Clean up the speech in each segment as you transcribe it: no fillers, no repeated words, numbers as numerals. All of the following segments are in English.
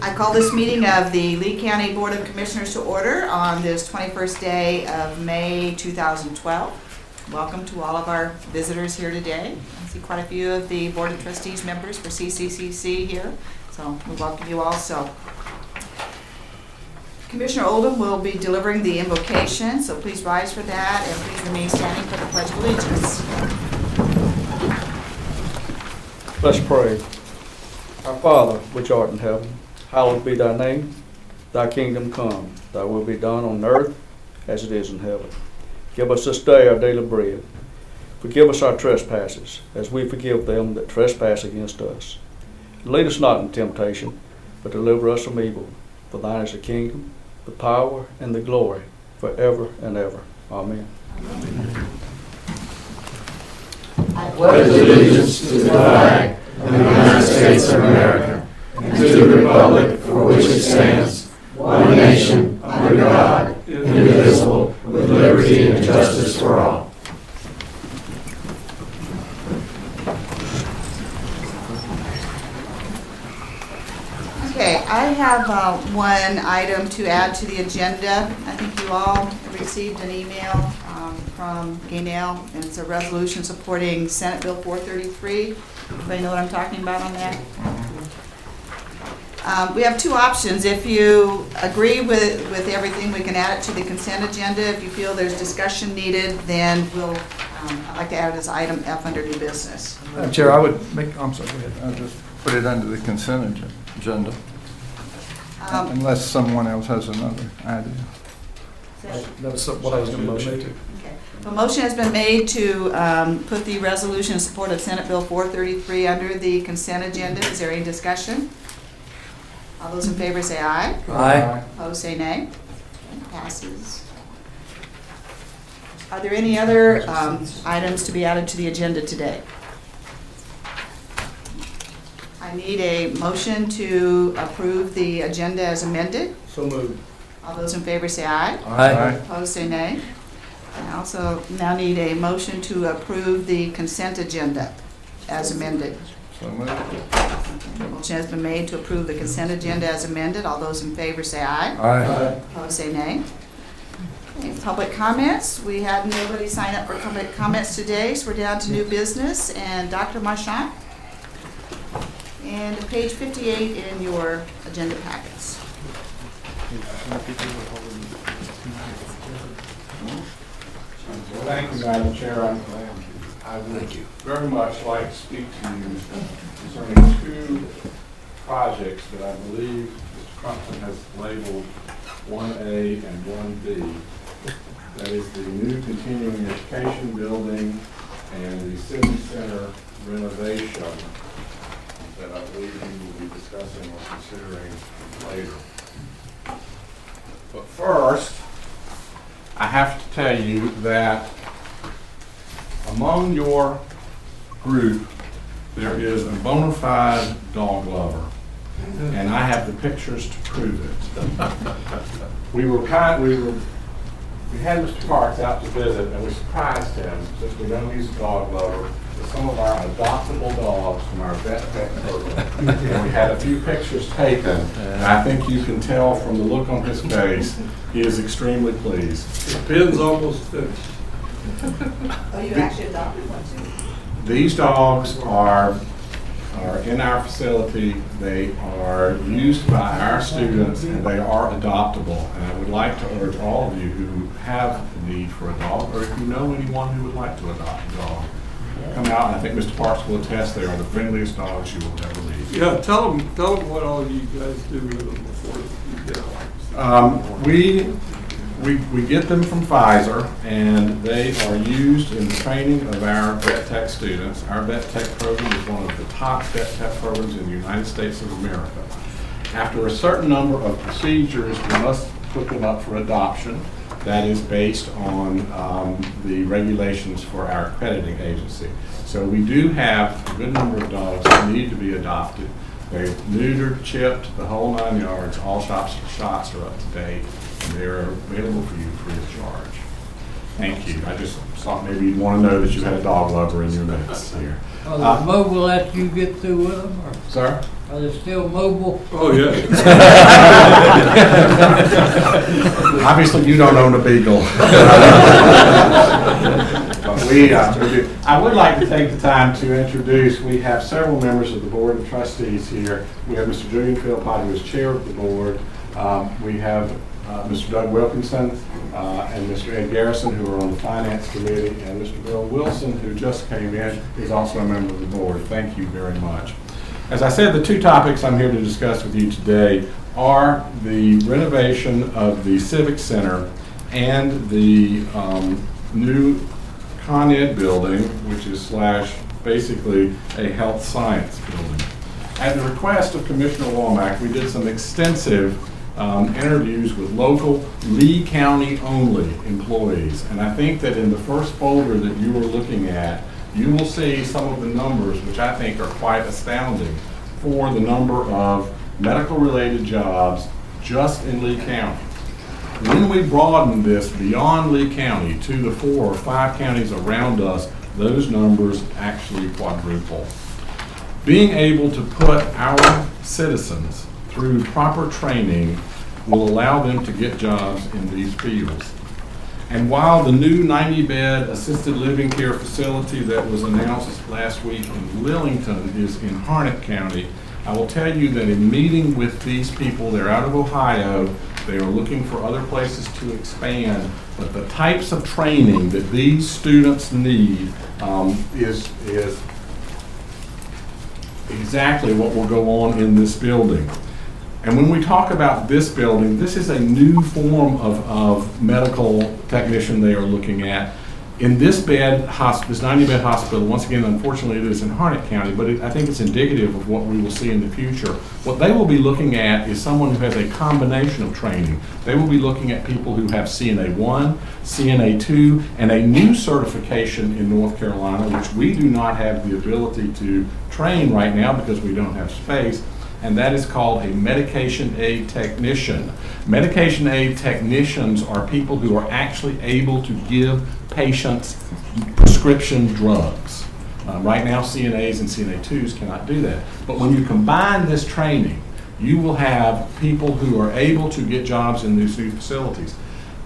I call this meeting of the Lee County Board of Commissioners to order on this 21st day of May 2012. Welcome to all of our visitors here today. I see quite a few of the Board of Trustees members for CCCC here, so we welcome you also. Commissioner Oldham will be delivering the invocation, so please rise for that and please remain standing for the Pledge of Allegiance. Let's pray. Our Father, which art in heaven, hallowed be thy name. Thy kingdom come, thy will be done on earth as it is in heaven. Give us this day our daily bread. Forgive us our trespasses, as we forgive them that trespass against us. And lead us not into temptation, but deliver us from evil. For thine is the kingdom, the power, and the glory, forever and ever. Amen. I pledge allegiance to the flag of the United States of America and to the republic for which it stands, one nation, under God, indivisible, with liberty and justice for all. Okay, I have one item to add to the agenda. I think you all received an email from Gaynell, and it's a resolution supporting Senate Bill 433. Everybody know what I'm talking about on that? We have two options. If you agree with everything, we can add it to the consent agenda. If you feel there's discussion needed, then I'd like to add it as item F under new business. Chair, I would make, I'm sorry, go ahead. I'll just put it under the consent agenda, unless someone else has another idea. That's what I was going to motion to. Okay. A motion has been made to put the resolution in support of Senate Bill 433 under the consent agenda. Is there any discussion? All those in favor say aye. Aye. Opposed say nay. Okay, passes. Are there any other items to be added to the agenda today? I need a motion to approve the agenda as amended. So moved. All those in favor say aye. Aye. Opposed say nay. I also now need a motion to approve the consent agenda as amended. So moved. Motion has been made to approve the consent agenda as amended. All those in favor say aye. Aye. Opposed say nay. Okay, public comments. We had nobody sign up for public comments today, so we're down to new business. And Dr. Marchant. And page 58 in your agenda packets. Thank you, Madam Chair. I would very much like to speak to you concerning two projects that I believe Mr. Crumpton has labeled 1A and 1B. That is the new continuing education building and the Civic Center renovation that I believe you will be discussing or considering later. But first, I have to tell you that among your group, there is a bona fide dog lover, and I have the pictures to prove it. We had Mr. Parks out to visit, and we surprised him, since we know he's a dog lover, with some of our adoptable dogs from our vet tech program. And we had a few pictures taken, and I think you can tell from the look on his face, he is extremely pleased. The pin's almost finished. Oh, you actually adopted one too? These dogs are in our facility. They are used by our students, and they are adoptable. And I would like to urge all of you who have a need for a dog, or if you know anyone who would like to adopt a dog, come out. And I think Mr. Parks will attest they are the friendliest dogs you will ever meet. Yeah, tell them what all you guys do with them before you get them. We get them from Pfizer, and they are used in the training of our vet tech students. Our vet tech program is one of the top vet tech programs in the United States of America. After a certain number of procedures, we must put them up for adoption. That is based on the regulations for our accrediting agency. So we do have a good number of dogs that need to be adopted. They're neutered, chipped, the whole 9 yards. All shots are up to date, and they're available for you free of charge. Thank you. I just thought maybe you'd want to know that you had a dog lover in your midst here. Are they mobile after you get through with them, or Sir? are they still mobile? Oh, yeah. Obviously, you don't own a Beagle. But we do. I would like to take the time to introduce, we have several members of the Board of Trustees here. We have Mr. Julian Philpott, who is chair of the board. We have Mr. Doug Wilkinson and Mr. Ed Garrison, who are on the Finance Committee, and Mr. Bill Wilson, who just came in, is also a member of the board. Thank you very much. As I said, the two topics I'm here to discuss with you today are the renovation of the Civic Center and the new Con Ed building, which is basically a health science building. At the request of Commissioner Womack, we did some extensive interviews with local Lee County only employees. And I think that in the first folder that you are looking at, you will see some of the numbers, which I think are quite astounding, for the number of medical related jobs just in Lee County. When we broaden this beyond Lee County to the 4 or 5 counties around us, those numbers actually quadruple. Being able to put our citizens through proper training will allow them to get jobs in these fields. And while the new 90-bed assisted living care facility that was announced last week in Lillington is in Harnett County, I will tell you that in meeting with these people, they're out of Ohio, they are looking for other places to expand, but the types of training that these students need is exactly what will go on in this building. And when we talk about this building, this is a new form of medical technician they are looking at. In this 90-bed hospital, once again, unfortunately, it is in Harnett County, but I think it's indicative of what we will see in the future. What they will be looking at is someone who has a combination of training. They will be looking at people who have CNA 1, CNA 2, and a new certification in North Carolina, which we do not have the ability to train right now because we don't have space. And that is called a medication aid technician. Medication aid technicians are people who are actually able to give patients prescription drugs. Right now, CNAs and CNA2s cannot do that. But when you combine this training, you will have people who are able to get jobs in these new facilities.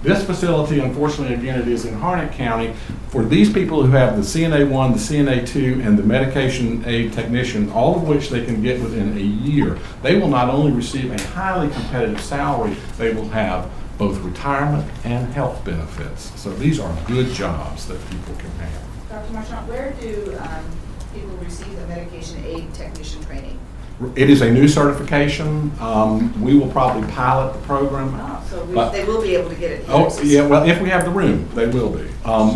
This facility, unfortunately, again, it is in Harnett County. For these people who have the CNA 1, the CNA 2, and the medication aid technician, all of which they can get within a year, they will not only receive a highly competitive salary, they will have both retirement and health benefits. So these are good jobs that people can have. Dr. Marchant, where do people receive the medication aid technician training? It is a new certification. We will probably pilot the program. So they will be able to get it here. Oh, yeah, well, if we have the room, they will be.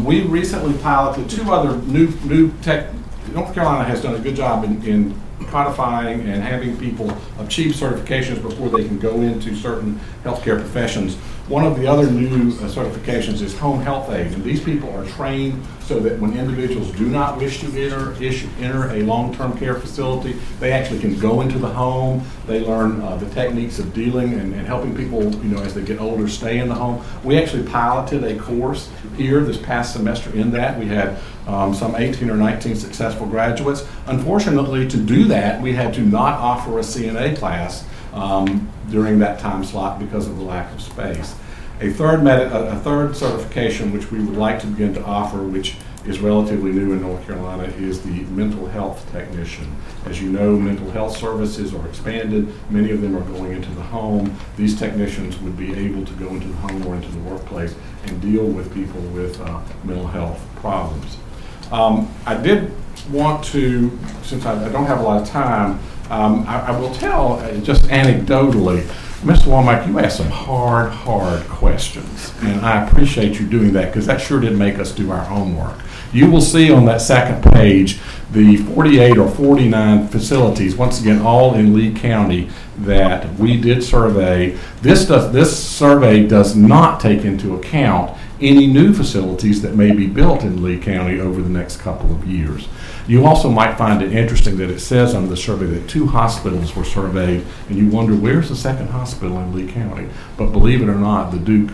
We recently piloted 2 other new tech. North Carolina has done a good job in codifying and having people achieve certifications before they can go into certain healthcare professions. One of the other new certifications is home health aid, and these people are trained so that when individuals do not wish to enter a long-term care facility, they actually can go into the home. They learn the techniques of dealing and helping people, as they get older, stay in the home. We actually piloted a course here this past semester in that. We had some 18 or 19 successful graduates. Unfortunately, to do that, we had to not offer a CNA class during that time slot because of the lack of space. A third certification which we would like to begin to offer, which is relatively new in North Carolina, is the mental health technician. As you know, mental health services are expanded. Many of them are going into the home. These technicians would be able to go into the home or into the workplace and deal with people with mental health problems. I did want to, since I don't have a lot of time, I will tell just anecdotally, Mr. Womack, you asked some hard questions, and I appreciate you doing that because that sure did make us do our homework. You will see on that second page the 48 or 49 facilities, once again, all in Lee County, that we did survey. This survey does not take into account any new facilities that may be built in Lee County over the next couple of years. You also might find it interesting that it says on the survey that 2 hospitals were surveyed, and you wonder, where's the second hospital in Lee County? But believe it or not, the Duke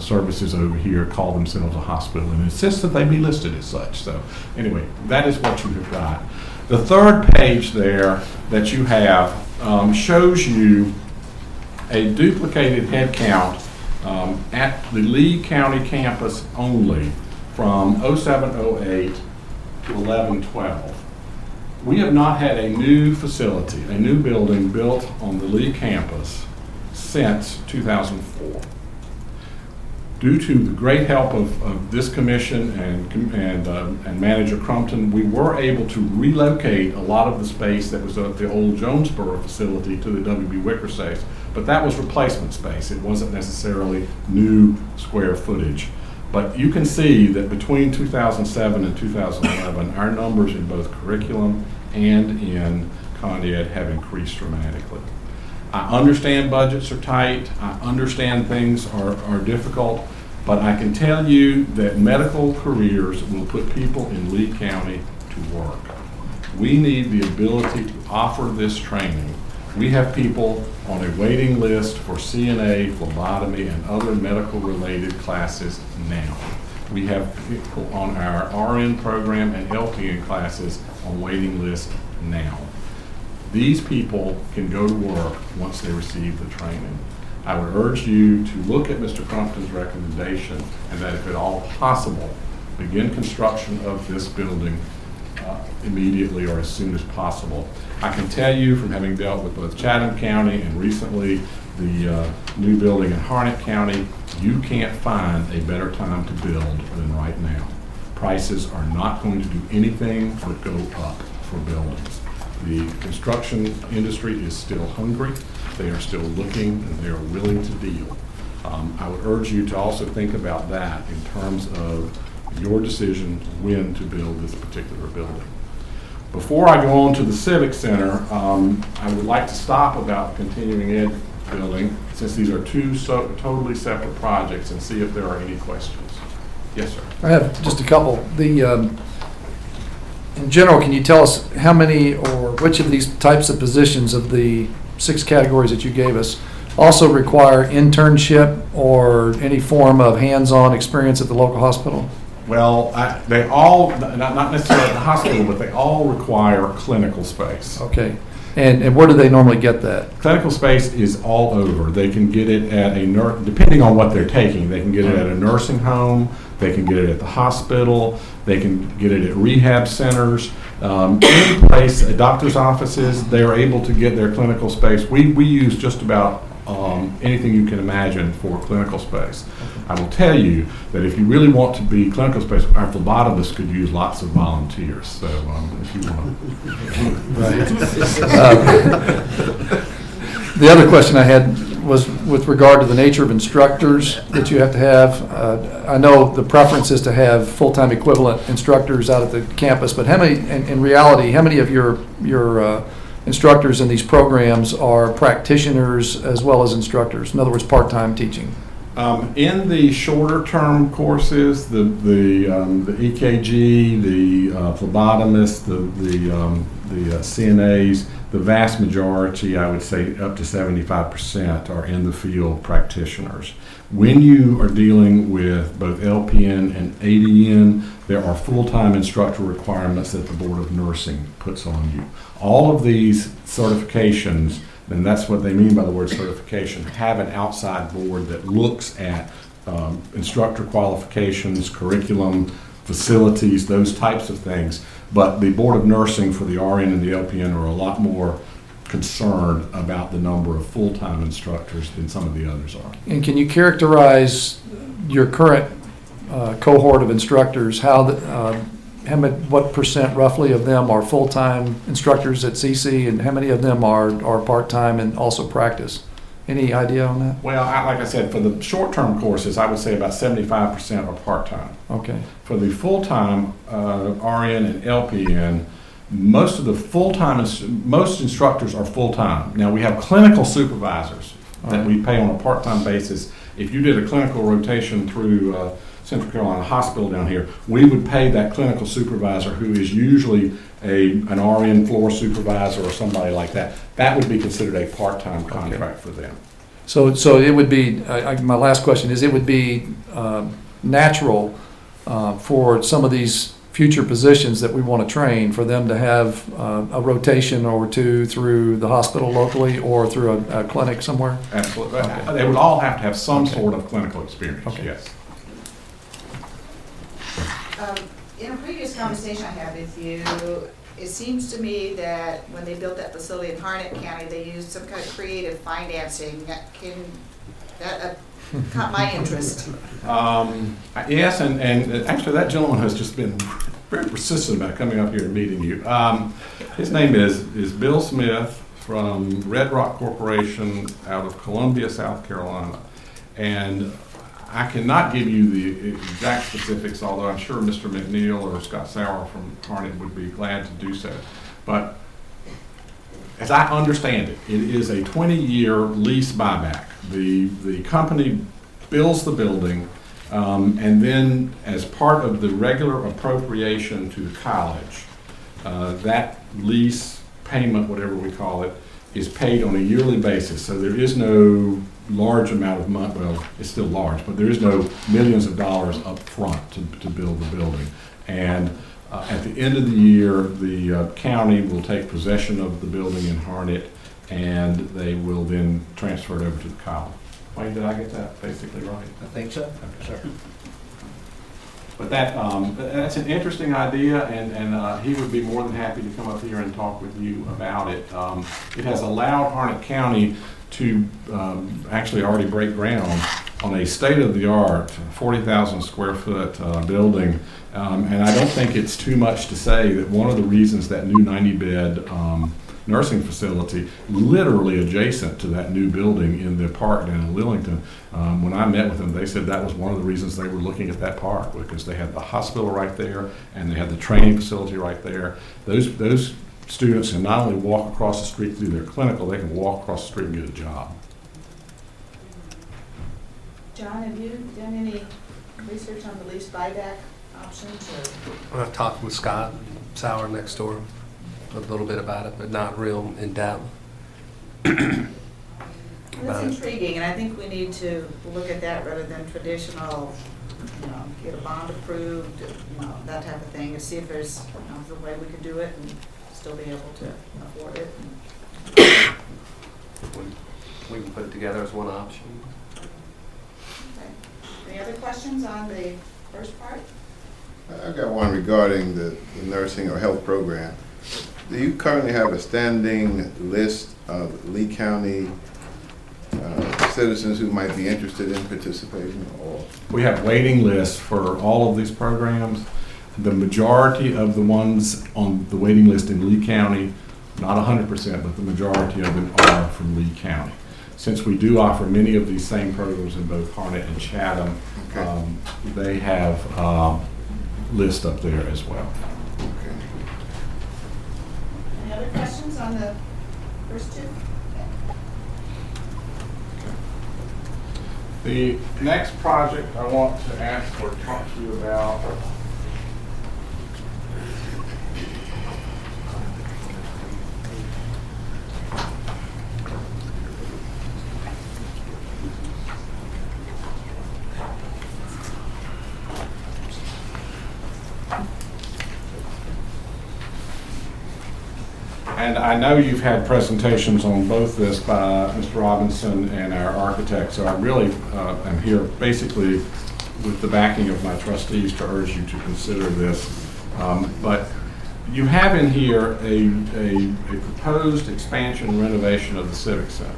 services over here call themselves a hospital and insist that they be listed as such. So anyway, that is what you have got. The third page there that you have shows you a duplicated head count at the Lee County campus only from 07-08 to 11-12. We have not had a new facility, a new building built on the Lee campus since 2004. Due to the great help of this commission and Manager Crumpton, we were able to relocate a lot of the space that was at the old Jonesboro facility to the W.B. Wicker space, but that was replacement space. It wasn't necessarily new square footage. But you can see that between 2007 and 2011, our numbers in both curriculum and in Con Ed have increased dramatically. I understand budgets are tight, I understand things are difficult, but I can tell you that medical careers will put people in Lee County to work. We need the ability to offer this training. We have people on a waiting list for CNA, phlebotomy, and other medical-related classes now. We have people on our RN program and LPN classes on waiting list now. These people can go to work once they receive the training. I would urge you to look at Mr. Crumpton's recommendation and that if at all possible, begin construction of this building immediately or as soon as possible. I can tell you from having dealt with both Chatham County and recently the new building in Harnett County, you can't find a better time to build than right now. Prices are not going to do anything but go up for buildings. The construction industry is still hungry. They are still looking and they are willing to deal. I would urge you to also think about that in terms of your decision when to build this particular building. Before I go on to the Civic Center, I would like to stop about the continuing ed building, since these are two totally separate projects, and see if there are any questions. Yes, sir. I have just a couple. In general, can you tell us how many or which of these types of positions of the 6 categories that you gave us also require internship or any form of hands-on experience at the local hospital? Well, they all, not necessarily at the hospital, but they all require clinical space. Okay. And where do they normally get that? Clinical space is all over. They can get it at depending on what they're taking, they can get it at a nursing home, they can get it at the hospital, they can get it at rehab centers, any place, doctor's offices, they're able to get their clinical space. We use just about anything you can imagine for clinical space. I will tell you that if you really want to be clinical space, our phlebotomists could use lots of volunteers. So if you want. The other question I had was with regard to the nature of instructors that you have to have. I know the preference is to have full-time equivalent instructors out at the campus, but how many, in reality, how many of your instructors in these programs are practitioners as well as instructors? In other words, part-time teaching. In the shorter term courses, the EKG, the phlebotomists, the CNAs, the vast majority, I would say up to 75%, are in the field practitioners. When you are dealing with both LPN and ADN, there are full-time instructor requirements that the Board of Nursing puts on you. All of these certifications, and that's what they mean by the word certification, have an outside board that looks at instructor qualifications, curriculum, facilities, those types of things. But the Board of Nursing for the RN and the LPN are a lot more concerned about the number of full-time instructors than some of the others are. And can you characterize your current cohort of instructors, what percent roughly of them are full-time instructors at CC, and how many of them are part-time and also practice? Any idea on that? Well, like I said, for the short-term courses, I would say about 75% are part-time. Okay. For the full-time RN and LPN, most instructors are full-time. Now, we have clinical supervisors that we pay on a part-time basis. If you did a clinical rotation through Central Carolina Hospital down here, we would pay that clinical supervisor, who is usually an RN floor supervisor or somebody like that. That would be considered a part-time contract for them. So it would be, my last question is, it would be natural for some of these future positions that we want to train, for them to have a rotation or two through the hospital locally or through a clinic somewhere? Absolutely. Okay. They would all have to have some Okay. sort of clinical experience, Okay. yes. In a previous conversation I had with you, it seems to me that when they built that facility in Harnett County, they used some kind of creative financing. That caught my interest. Yes, and actually, that gentleman has just been very persistent about coming up here and meeting you. His name is Bill Smith from Red Rock Corporation out of Columbia, South Carolina. And I cannot give you the exact specifics, although I'm sure Mr. McNeil or Scott Sauer from Harnett would be glad to do so. But as I understand it, it is a 20-year lease buyback. The company builds the building, and then as part of the regular appropriation to the college, that lease payment, whatever we call it, is paid on a yearly basis. So there is no large amount of money, well, it's still large, but there is no millions of dollars up front to build the building. And at the end of the year, the county will take possession of the building in Harnett, and they will then transfer it over to the college. Wayne, did I get that basically right? I think so. Okay. But that's an interesting idea, and he would be more than happy to come up here and talk with you about it. It has allowed Harnett County to actually already break ground on a state-of-the-art 40,000 square foot building. And I don't think it's too much to say that one of the reasons that new 90-bed nursing facility, literally adjacent to that new building in the park down in Lillington, when I met with them, they said that was one of the reasons they were looking at that park, because they had the hospital right there and they had the training facility right there. Those students can not only walk across the street to do their clinical, they can walk across the street and get a job. John, have you done any research on the lease buyback options? Or? I've talked with Scott Sauer next door a little bit about it, but not real in depth. That's intriguing, and I think we need to look at that rather than traditional, get a bond approved, that type of thing, to see if there's a way we could do it and still be able to afford it. We can put it together as one option. Okay. Any other questions on the first part? I've got one regarding the nursing or health program. Do you currently have a standing list of Lee County citizens who might be interested in participating? Or We have waiting lists for all of these programs. The majority of the ones on the waiting list in Lee County, not 100%, but the majority of them are from Lee County. Since we do offer many of these same programs in both Harnett and Chatham, Okay. they have lists up there as well. okay. Any other questions on the first two? The next project I want to ask or talk to you about and I know you've had presentations on both this by Mr. Robinson and our architect, so I really am here basically with the backing of my trustees to urge you to consider this. But you have in here a proposed expansion renovation of the Civic Center.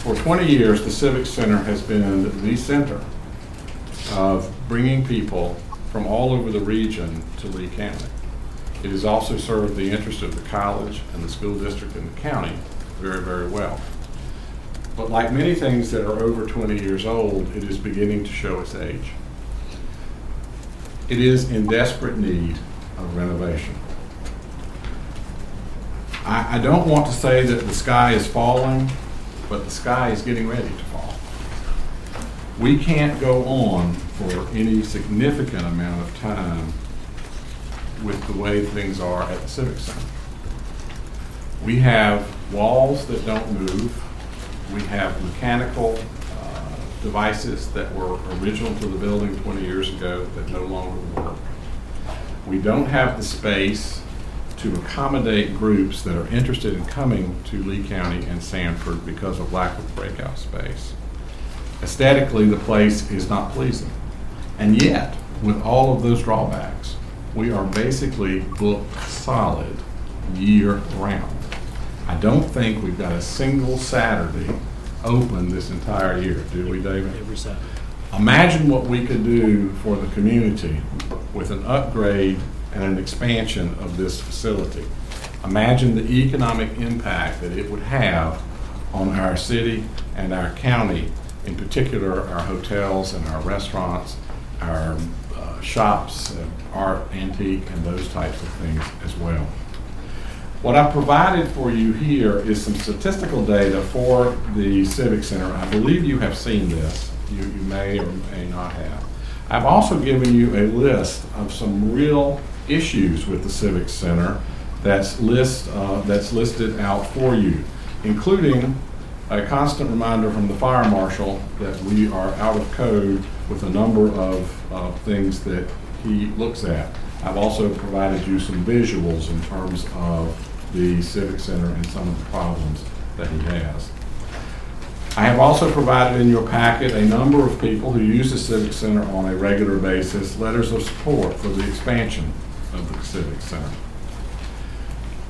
For 20 years, the Civic Center has been the center of bringing people from all over the region to Lee County. It has also served the interest of the college and the school district and the county very, very well. But like many things that are over 20 years old, it is beginning to show its age. It is in desperate need of renovation. I don't want to say that the sky is falling, but the sky is getting ready to fall. We can't go on for any significant amount of time with the way things are at the Civic Center. We have walls that don't move. We have mechanical devices that were original to the building 20 years ago that no longer work. We don't have the space to accommodate groups that are interested in coming to Lee County and Sanford because of lack of breakout space. Aesthetically, the place is not pleasing. And yet, with all of those drawbacks, we are basically booked solid year-round. I don't think we've got a single Saturday open this entire year, do we, David? Every Saturday. Imagine what we could do for the community with an upgrade and an expansion of this facility. Imagine the economic impact that it would have on our city and our county, in particular our hotels and our restaurants, our shops, art, antique, and those types of things as well. What I've provided for you here is some statistical data for the Civic Center. I believe you have seen this. You may or may not have. I've also given you a list of some real issues with the Civic Center that's listed out for you, including a constant reminder from the fire marshal that we are out of code with a number of things that he looks at. I've also provided you some visuals in terms of the Civic Center and some of the problems that he has. I have also provided in your packet a number of people who use the Civic Center on a regular basis, letters of support for the expansion of the Civic Center.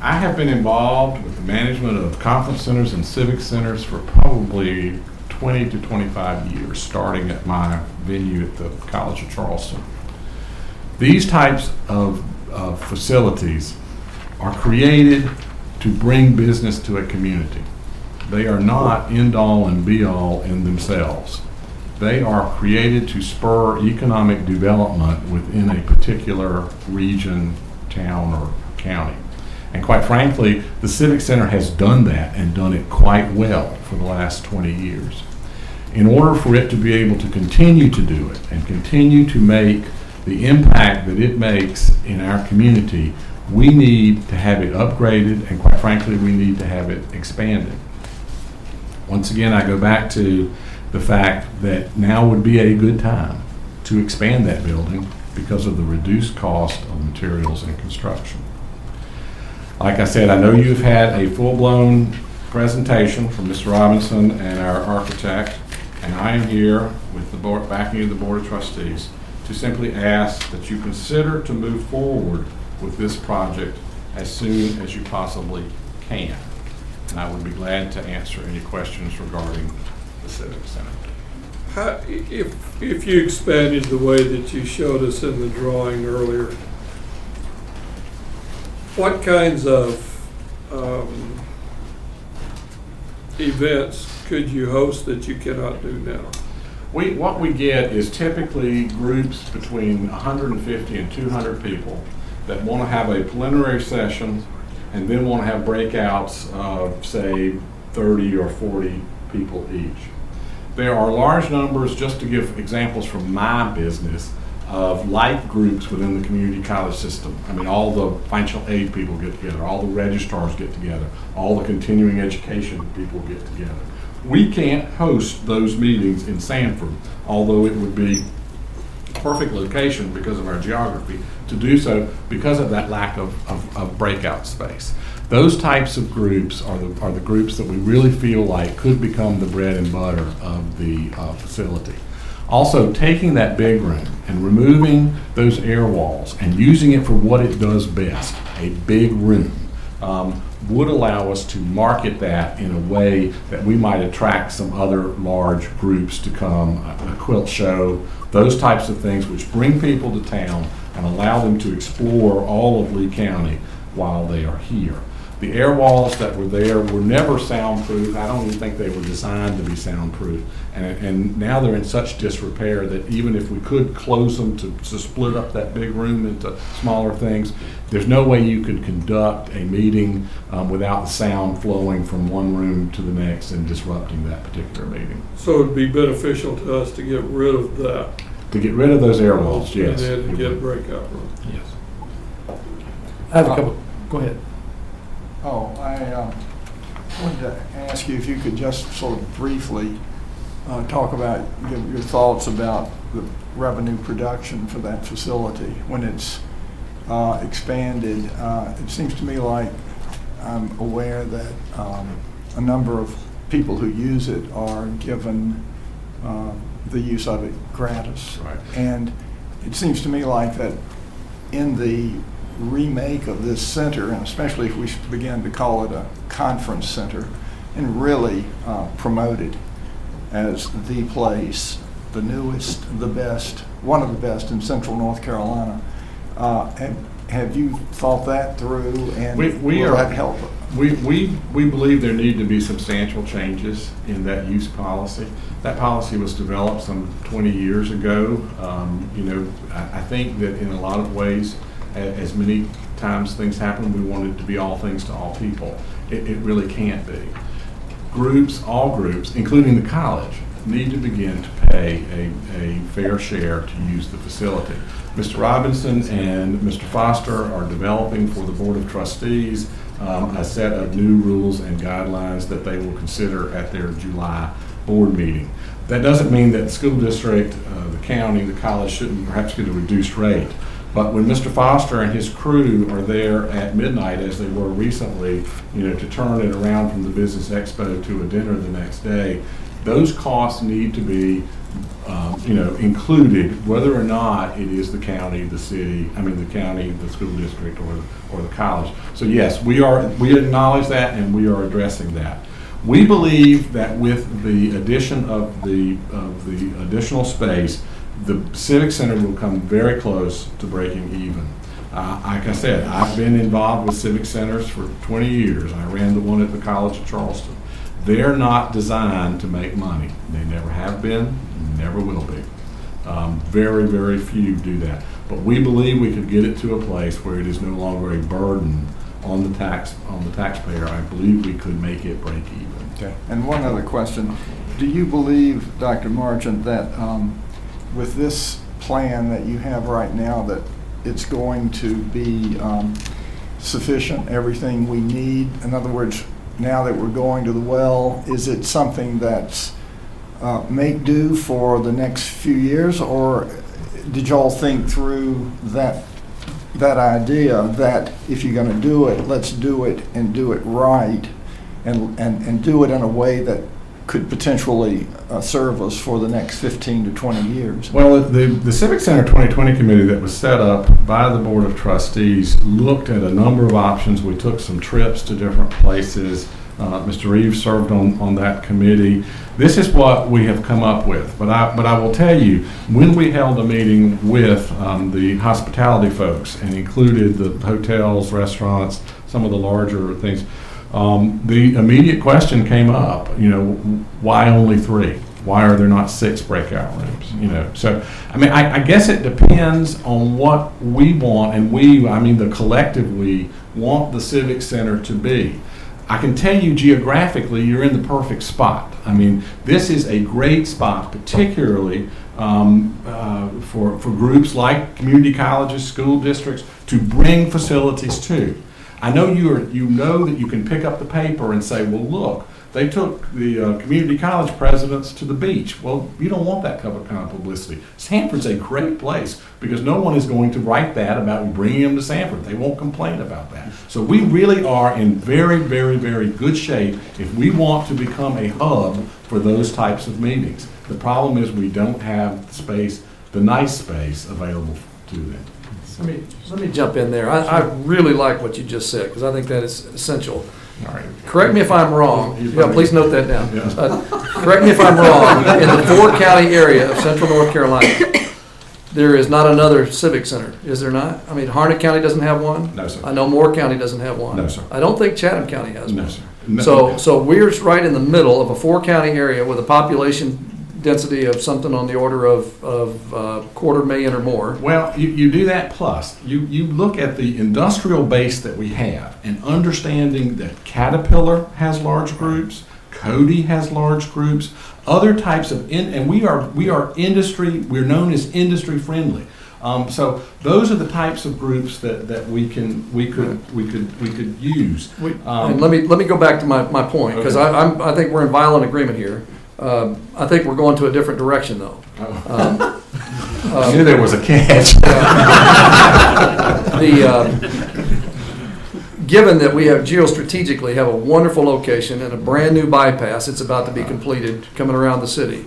I have been involved with the management of conference centers and civic centers for probably 20 to 25 years, starting at my venue at the College of Charleston. These types of facilities are created to bring business to a community. They are not end-all and be-all in themselves. They are created to spur economic development within a particular region, town, or county. And quite frankly, the Civic Center has done that and done it quite well for the last 20 years. In order for it to be able to continue to do it and continue to make the impact that it makes in our community, we need to have it upgraded, and quite frankly, we need to have it expanded. Once again, I go back to the fact that now would be a good time to expand that building because of the reduced cost of materials and construction. Like I said, I know you've had a full-blown presentation from Mr. Robinson and our architect, and I am here with the board, backing of the Board of Trustees, to simply ask that you consider to move forward with this project as soon as you possibly can. And I would be glad to answer any questions regarding the Civic Center. If you expanded the way that you showed us in the drawing earlier, what kinds of events could you host that you cannot do now? What we get is typically groups between 150 and 200 people that want to have a preliminary session and then want to have breakouts of, say, 30 or 40 people each. There are large numbers, just to give examples from my business, of like groups within the community college system. I mean, all the financial aid people get together, all the registrars get together, all the continuing education people get together. We can't host those meetings in Sanford, although it would be a perfect location because of our geography to do so because of that lack of breakout space. Those types of groups are the groups that we really feel like could become the bread and butter of the facility. Also, taking that big room and removing those air walls and using it for what it does best, a big room, would allow us to market that in a way that we might attract some other large groups to come, a quilt show, those types of things which bring people to town and allow them to explore all of Lee County while they are here. The air walls that were there were never soundproof. I don't even think they were designed to be soundproof. And now they're in such disrepair that even if we could close them to split up that big room into smaller things, there's no way you could conduct a meeting without the sound flowing from one room to the next and disrupting that particular meeting. So it'd be beneficial to us to get rid of that. To get rid of those air walls, yes. And then get a breakout room. Yes. I have a couple, go ahead. Oh, I wanted to ask you if you could just sort of briefly talk about your thoughts about the revenue production for that facility when it's expanded. It seems to me like I'm aware that a number of people who use it are given the use of it gratis. Right. And it seems to me like that in the remake of this center, and especially if we begin to call it a conference center, and really promote it as the place, the newest, the best, one of the best in central North Carolina. Have you thought that through, and will that help? We believe there need to be substantial changes in that use policy. That policy was developed some 20 years ago. I think that in a lot of ways, as many times things happen, we want it to be all things to all people. It really can't be. All groups, including the college, need to begin to pay a fair share to use the facility. Mr. Robinson and Mr. Foster are developing for the Board of Trustees a set of new rules and guidelines that they will consider at their July board meeting. That doesn't mean that the school district, the county, the college shouldn't perhaps get a reduced rate. But when Mr. Foster and his crew are there at midnight, as they were recently, to turn it around from the Business Expo to a dinner the next day, those costs need to be, included, whether or not it is the county, the county, the school district, or the college. So yes, we acknowledge that, and we are addressing that. We believe that with the addition of the additional space, the Civic Center will come very close to breaking even. Like I said, I've been involved with Civic Centers for 20 years. I ran the one at the College of Charleston. They're not designed to make money. They never have been, never will be. Very, very few do that. But we believe we could get it to a place where it is no longer a burden on the taxpayer. I believe we could make it break even. Okay. And one other question. Do you believe, Dr. Marchant, that with this plan that you have right now, that it's going to be sufficient, everything we need? In other words, now that we're going to the well, is it something that's make do for the next few years, or did y'all think through that idea that if you're going to do it, let's do it and do it right, and do it in a way that could potentially serve us for the next 15 to 20 years? Well, the Civic Center 2020 committee that was set up by the Board of Trustees looked at a number of options. We took some trips to different places. Mr. Reeves served on that committee. This is what we have come up with. But I will tell you, when we held a meeting with the hospitality folks and included the hotels, restaurants, some of the larger things, the immediate question came up, why only 3? Why are there not 6 breakout rooms? So, I guess it depends on what we want, and the collective we want the Civic Center to be. I can tell you geographically, you're in the perfect spot. This is a great spot, particularly for groups like community colleges, school districts, to bring facilities to. I know you know that you can pick up the paper and say, well, look, they took the community college presidents to the beach. Well, you don't want that kind of publicity. Sanford's a great place because no one is going to write that about bringing them to Sanford. They won't complain about that. So we really are in very, very, very good shape if we want to become a hub for those types of meetings. The problem is we don't have the space, the nice space available to them. Let me jump in there. I really like what you just said, because I think that is essential. All right. Correct me if I'm wrong. Yeah, please note that down. Yeah. Correct me if I'm wrong. In the 4-county area of central North Carolina, there is not another civic center, is there not? Harnett County doesn't have one. No, sir. I know Moore County doesn't have one. No, sir. I don't think Chatham County has one. No, sir. No. So we're right in the middle of a 4-county area with a population density of something on the order of 250,000 or more. Well, you do that, plus you look at the industrial base that we have, and understanding that Caterpillar has large groups, Cody has large groups, other types of and we are industry. We're known as industry friendly. So those are the types of groups that we could use. And let me go back to my point, because Okay. I think we're in violent agreement here. I think we're going to a different direction, though. I knew there was a catch. Given that we have geostrategically have a wonderful location and a brand-new bypass, it's about to be completed, coming around the city,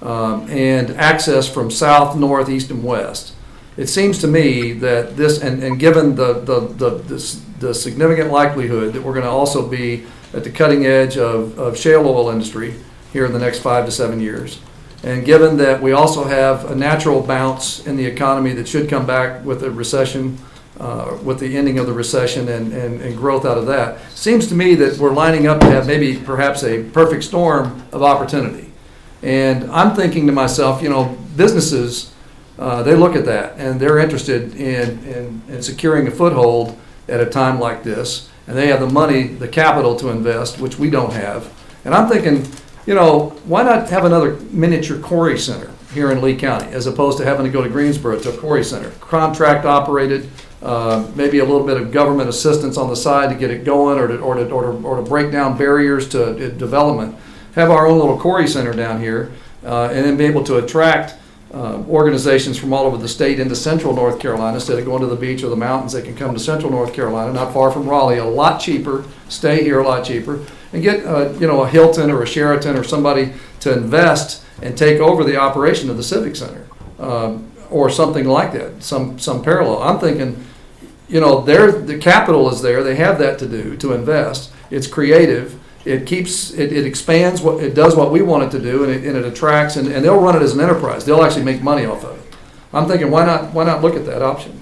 and access from south, north, east, and west, it seems to me that this, and given the significant likelihood that we're going to also be at the cutting edge of shale oil industry here in the next 5 to 7 years, and given that we also have a natural bounce in the economy that should come back with a recession, with the ending of the recession and growth out of that, seems to me that we're lining up to have maybe perhaps a perfect storm of opportunity. And I'm thinking to myself, businesses, they look at that and they're interested in securing a foothold at a time like this, and they have the money, the capital to invest, which we don't have. And I'm thinking, why not have another miniature quarry center here in Lee County, as opposed to having to go to Greensboro to a quarry center, contract operated, maybe a little bit of government assistance on the side to get it going, or to break down barriers to development. Have our own little quarry center down here, and then be able to attract organizations from all over the state into central North Carolina. Instead of going to the beach or the mountains, they can come to central North Carolina, not far from Raleigh, a lot cheaper, stay here a lot cheaper, and get a Hilton or a Sheraton or somebody to invest and take over the operation of the Civic Center, or something like that, some parallel. I'm thinking, the capital is there, they have that to do, to invest. It's creative. It expands, it does what we want it to do, and it attracts, and they'll run it as an enterprise. They'll actually make money off of it. I'm thinking, why not look at that option?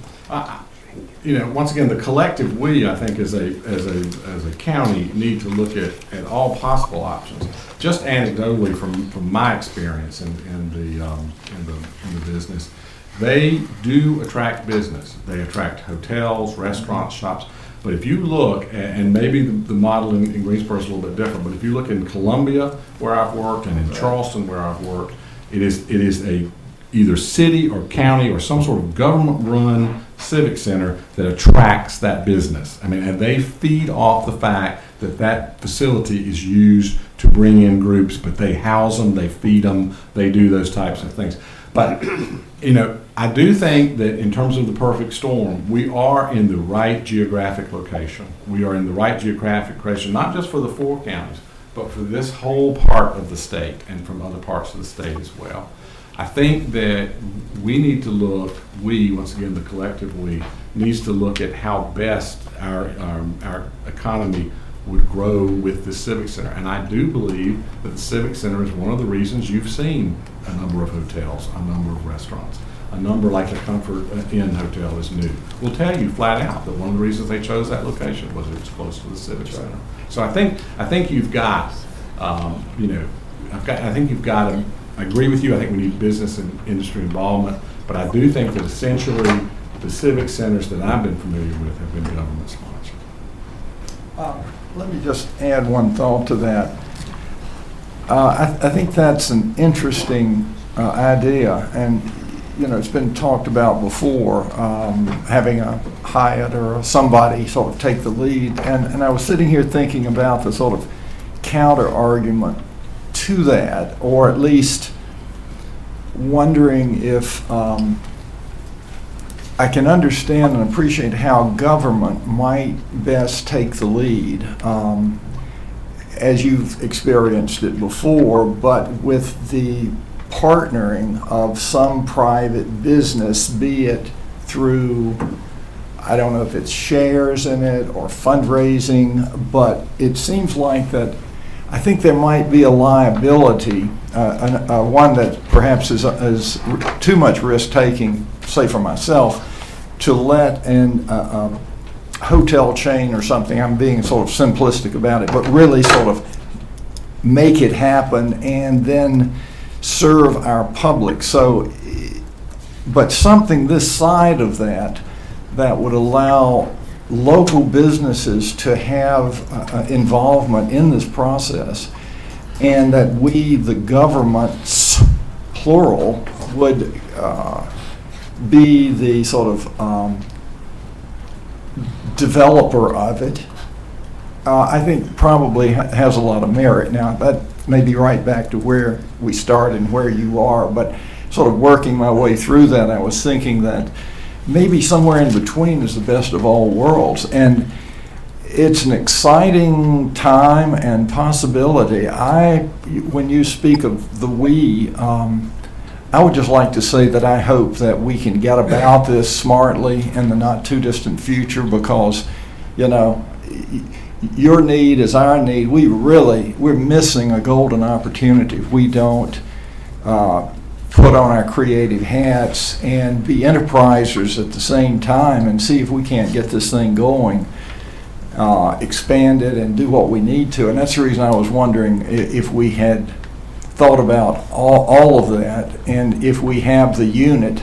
Once again, the collective we, I think, as a county, need to look at all possible options. Just anecdotally, from my experience in the business, they do attract business. They attract hotels, restaurants, shops. But if you look, and maybe the model in Greensboro is a little bit different, but if you look in Columbia, where I've worked, and in Charleston, where I've worked, it is a either city or county or some sort of government-run civic center that attracts that business. And they feed off the fact that facility is used to bring in groups, but they house them, they feed them, they do those types of things. But, I do think that in terms of the perfect storm, we are in the right geographic location. We are in the right geographic location, not just for the 4 counties, but for this whole part of the state and from other parts of the state as well. I think that we need to look, once again, the collective we, needs to look at how best our economy would grow with the Civic Center. And I do believe that the Civic Center is one of the reasons you've seen a number of hotels, a number of restaurants. A number like the Comfort Inn Hotel is new. We'll tell you flat out that one of the reasons they chose that location was it was close to the Civic Center. So I think you've got, I think you've got I agree with you. I think we need business and industry involvement, but I do think that essentially the civic centers that I've been familiar with have been government sponsored. Let me just add one thought to that. I think that's an interesting idea, and it's been talked about before, having a Hyatt or somebody sort of take the lead, and I was sitting here thinking about the sort of counter argument to that, or at least wondering if I can understand and appreciate how government might best take the lead, as you've experienced it before, but with the partnering of some private business, be it through, I don't know if it's shares in it or fundraising, but it seems like that I think there might be a liability, one that perhaps is too much risk-taking, say for myself, to let a hotel chain or something, I'm being sort of simplistic about it, but really sort of make it happen and then serve our public. So, but something this side of that would allow local businesses to have involvement in this process, and that we, the governments, plural, would be the sort of developer of it, I think probably has a lot of merit. Now, that may be right back to where we started and where you are, but sort of working my way through that, I was thinking that maybe somewhere in between is the best of all worlds. And it's an exciting time and possibility. When you speak of the we, I would just like to say that I hope that we can get about this smartly in the not too distant future, because, you know, your need is our need. We're missing a golden opportunity if we don't put on our creative hats and be enterprisers at the same time and see if we can't get this thing going, expand it and do what we need to. And that's the reason I was wondering if we had thought about all of that, and if we have the unit,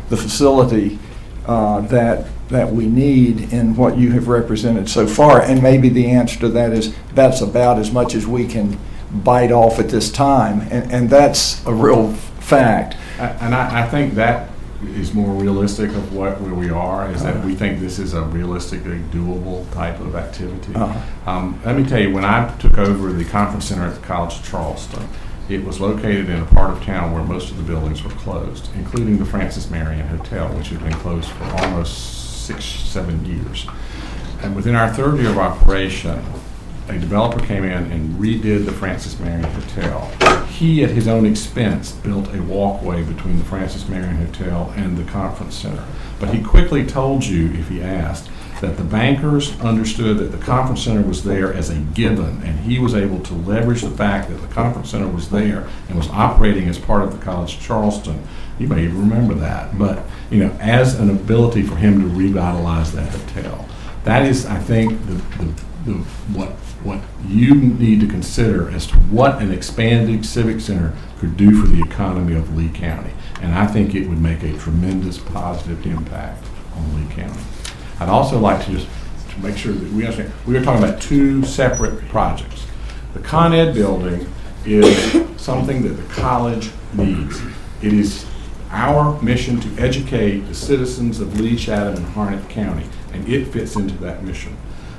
the facility that we need in what you have represented so far. And maybe the answer to that is that's about as much as we can bite off at this time, and that's a real fact. And I think that is more realistic of where we are, is that we think this is a realistically doable type of activity. Let me tell you, when I took over the conference center at the College of Charleston, it was located in a part of town where most of the buildings were closed, including the Francis Marion Hotel, which had been closed for almost 6-7 years. And within our third year of operation, a developer came in and redid the Francis Marion Hotel. He, at his own expense, built a walkway between the Francis Marion Hotel and the conference center. But he quickly told you, if he asked, that the bankers understood that the conference center was there as a given, and he was able to leverage the fact that the conference center was there and was operating as part of the College of Charleston. You may even remember that, but you know, as an ability for him to revitalize that hotel. That is, I think, what you need to consider as to what an expanded civic center could do for the economy of Lee County. And I think it would make a tremendous positive impact on Lee County. I'd also like to just to make sure that we understand, we are talking about two separate projects. The Con Ed building is something that the college needs. It is our mission to educate the citizens of Lee, Chatham, and Harnett County, and it fits into that mission.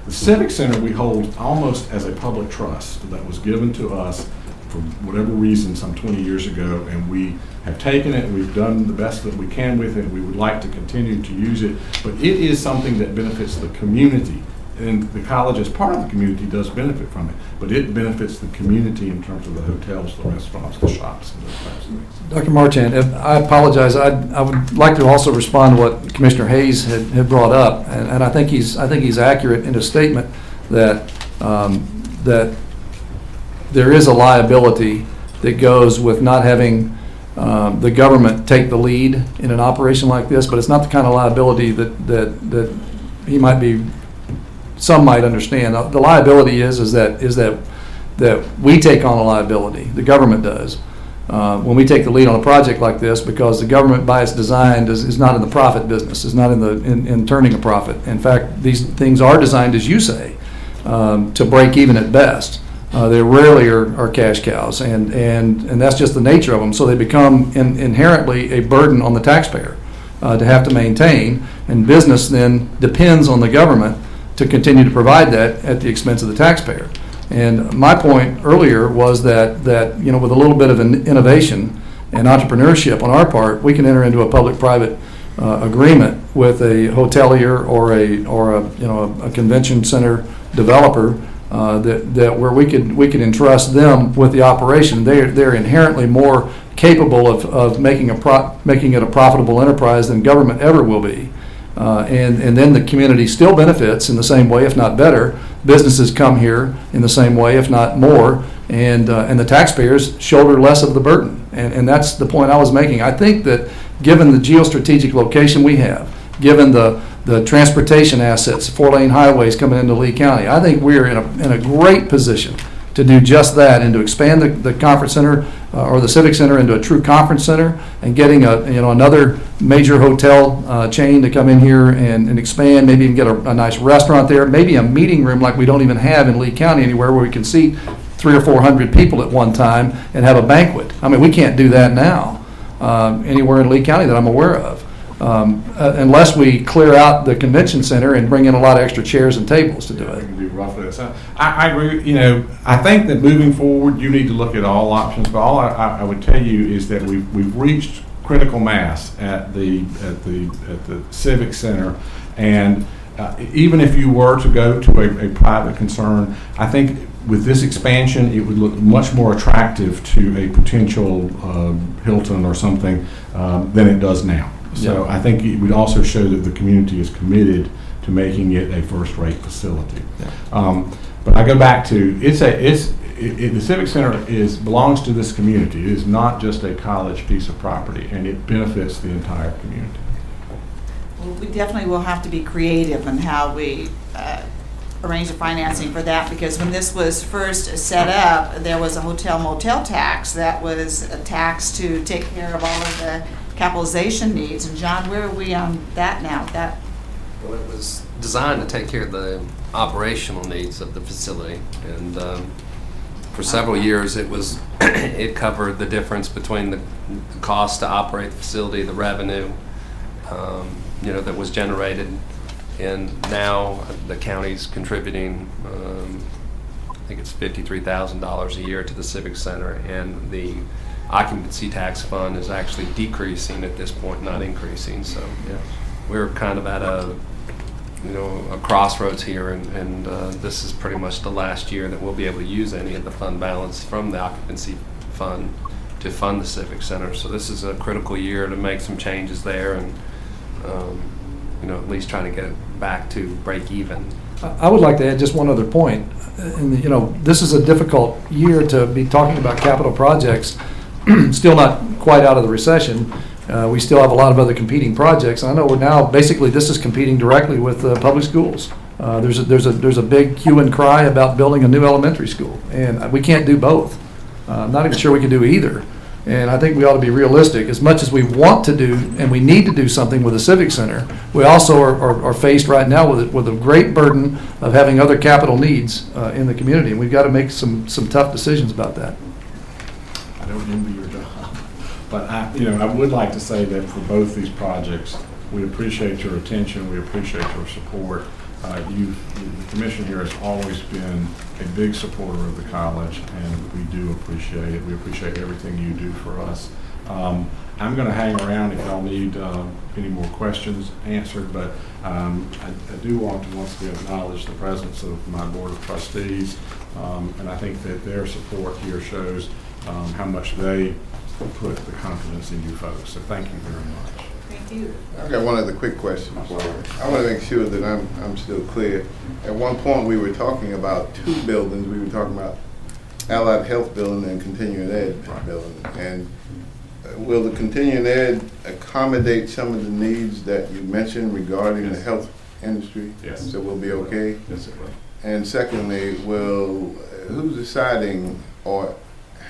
The Civic Center we hold almost as a public trust that was given to us for whatever reason some 20 years ago, and we have taken it and we've done the best that we can with it. We would like to continue to use it, but it is something that benefits the community, and the college as part of the community does benefit from it, but it benefits the community in terms of the hotels, the restaurants, the shops, and those types of things. Dr. Marchand, I apologize. I would like to also respond to what Commissioner Hayes had brought up, and I think he's accurate in his statement that that there is a liability that goes with not having the government take the lead in an operation like this, but it's not the kind of liability that he might be. Some might understand. The liability is that we take on a liability. The government does when we take the lead on a project like this, because the government, by its design, is not in the profit business. Is not in turning a profit. In fact, these things are designed, as you say, to break even at best. They rarely are cash cows, and that's just the nature of them. So they become inherently a burden on the taxpayer to have to maintain, and business then depends on the government to continue to provide that at the expense of the taxpayer. And my point earlier was that you know, with a little bit of an innovation and entrepreneurship on our part, we can enter into a public-private agreement with a hotelier or a convention center developer that where we could entrust them with the operation. They're inherently more capable of making it a profitable enterprise than government ever will be. And then the community still benefits in the same way, if not better. Businesses come here in the same way, if not more, and the taxpayers shoulder less of the burden. And that's the point I was making. I think that given the geostrategic location we have, given the transportation assets, 4-lane highways coming into Lee County, I think we're in a great position to do just that, and to expand the conference center or the civic center into a true conference center, and getting another major hotel chain to come in here and expand, maybe even get a nice restaurant there, maybe a meeting room like we don't even have in Lee County anywhere, where we can seat 300 or 400 people at one time and have a banquet. I mean, we can't do that now anywhere in Lee County that I'm aware of. Unless we clear out the convention center and bring in a lot of extra chairs and tables to do it. Can do roughly. So I agree. You know, I think that moving forward, you need to look at all options. But all I would tell you is that we've reached critical mass at the Civic Center. And even if you were to go to a private concern, I think with this expansion, it would look much more attractive to a potential Hilton or something than it does now. So I think it would also show that the community is committed to making it a first-rate facility. But I go back to, the Civic Center belongs to this community. It is not just a college piece of property, and it benefits the entire community. Well, we definitely will have to be creative in how we arrange the financing for that, because when this was first set up, there was a hotel motel tax that was a tax to take care of all of the capitalization needs. And John, where are we on that now? Well, it was designed to take care of the operational needs of the facility, and for several years it covered the difference between the cost to operate the facility, the revenue that was generated, and now the county's contributing I think it's $53,000 a year to the Civic Center, and the occupancy tax fund is actually decreasing at this point, not increasing. So we're kind of at a crossroads here, and this is pretty much the last year that we'll be able to use any of the fund balance from the occupancy fund to fund the Civic Center. So this is a critical year to make some changes there, and at least try to get it back to break even. I would like to add just one other point. And, this is a difficult year to be talking about capital projects, still not quite out of the recession. We still have a lot of other competing projects. I know we're now, basically, this is competing directly with public schools. There's a big hue and cry about building a new elementary school, and we can't do both. I'm not even sure we can do either. And I think we ought to be realistic. As much as we want to do, and we need to do something with the Civic Center, we also are faced right now with a great burden of having other capital needs in the community. And we've got to make some tough decisions about that. I don't envy your job, but I would like to say that for both these projects, we appreciate your attention, we appreciate your support. The commission here has always been a big supporter of the college, and we do appreciate it. We appreciate everything you do for us. I'm going to hang around if y'all need any more questions answered, but I do want to once again acknowledge the presence of my board of trustees, and I think that their support here shows how much they put the confidence in you folks. So thank you very much. Thank you. I've got one other quick question for you. I want to make sure that I'm still clear. At one point, we were talking about two buildings. We were talking about Allied Health Building and Continuing Ed Building. And will the Continuing Ed accommodate some of the needs that you mentioned regarding the health industry? Yes. So we'll be okay? Yes, it will. And secondly, who's deciding, or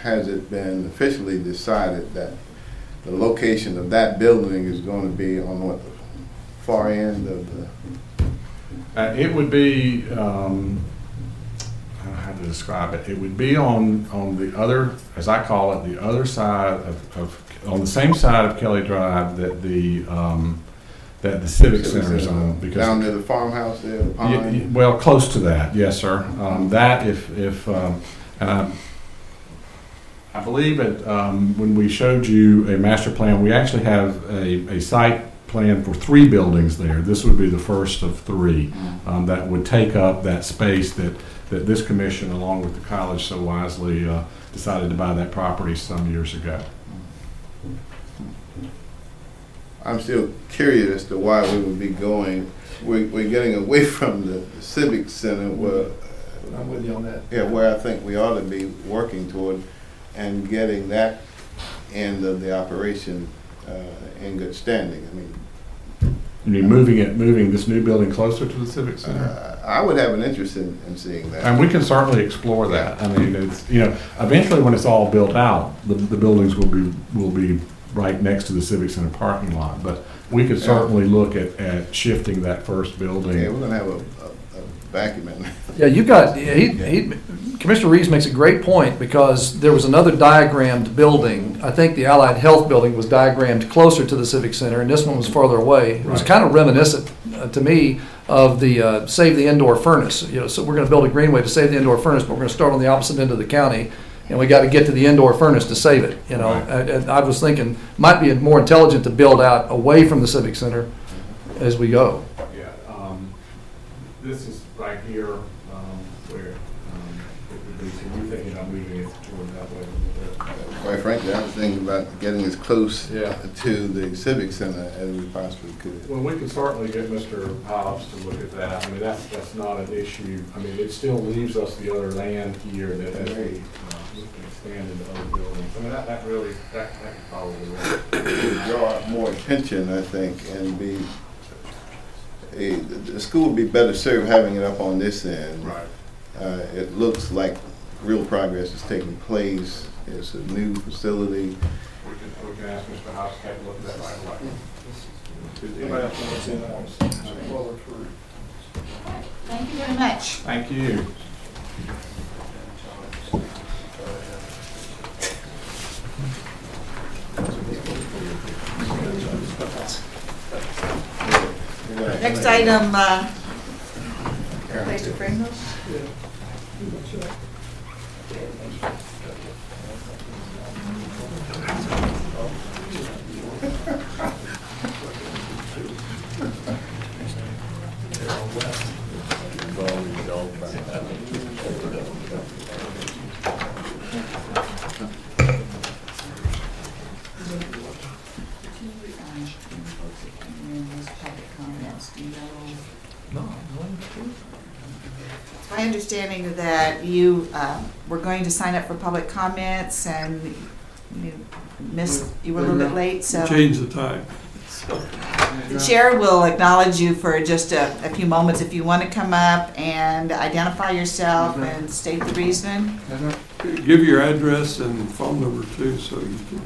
has it been officially decided that the location of that building is going to be on what, the far end of the? It would be, I don't know how to describe it. It would be on the other, as I call it, the other side on the same side of Kelly Drive that the Civic Center is on. Because down near the farmhouse there, the pond? Well, close to that, yes, sir. That and I believe when we showed you a master plan, we actually have a site plan for 3 buildings there. This would be the first of 3 that would take up that space that this commission, along with the college, so wisely decided to buy that property some years ago. I'm still curious as to why we would be going, we're getting away from the Civic Center where, I'm with you on that. yeah, where I think we ought to be working toward, and getting that end of the operation in good standing. I mean, You mean moving this new building closer to the Civic Center? I would have an interest in seeing that. And we can certainly explore that. I mean, it's, eventually when it's all built out, the buildings will be right next to the Civic Center parking lot. But we could certainly look at shifting that first building. Yeah, we're gonna have a vacuum in there. Yeah, you've got, Commissioner Reeves makes a great point, because there was another diagrammed building. I think the Allied Health Building was diagrammed closer to the Civic Center, and this one was farther away. It was kind of reminiscent to me of the Save the Indoor Furnace. So we're going to build a greenway to save the indoor furnace, but we're going to start on the opposite end of the county. and we got to get to the indoor furnace to save it, you know. Right. And I was thinking, might be more intelligent to build out away from the Civic Center as we go. Yeah, this is right here, where, it would be, so we're thinking about moving it toward that way a little bit. Quite frankly, I was thinking about getting as close Yeah. to the Civic Center as we possibly could. Well, we could certainly get Mr. Hobbs to look at that. I mean, that's not an issue. I mean, it still leaves us the other land here that as we can expand into other buildings. I mean, that really, that could probably work. It would draw more attention, I think, and be, the school would be better served having it up on this end. Right. It looks like real progress is taking place. It's a new facility. We can ask Mr. Hobbs to take a look at that right away. Anybody else want to see that? Well, we're through. Thank you very much. Thank you. Next item, place to frame those? My understanding that you were going to sign up for public comments and you missed, you were a little bit late, so. Change the time. The chair will acknowledge you for just a few moments if you want to come up and identify yourself and state the reason. Give your address and phone number too, so you can.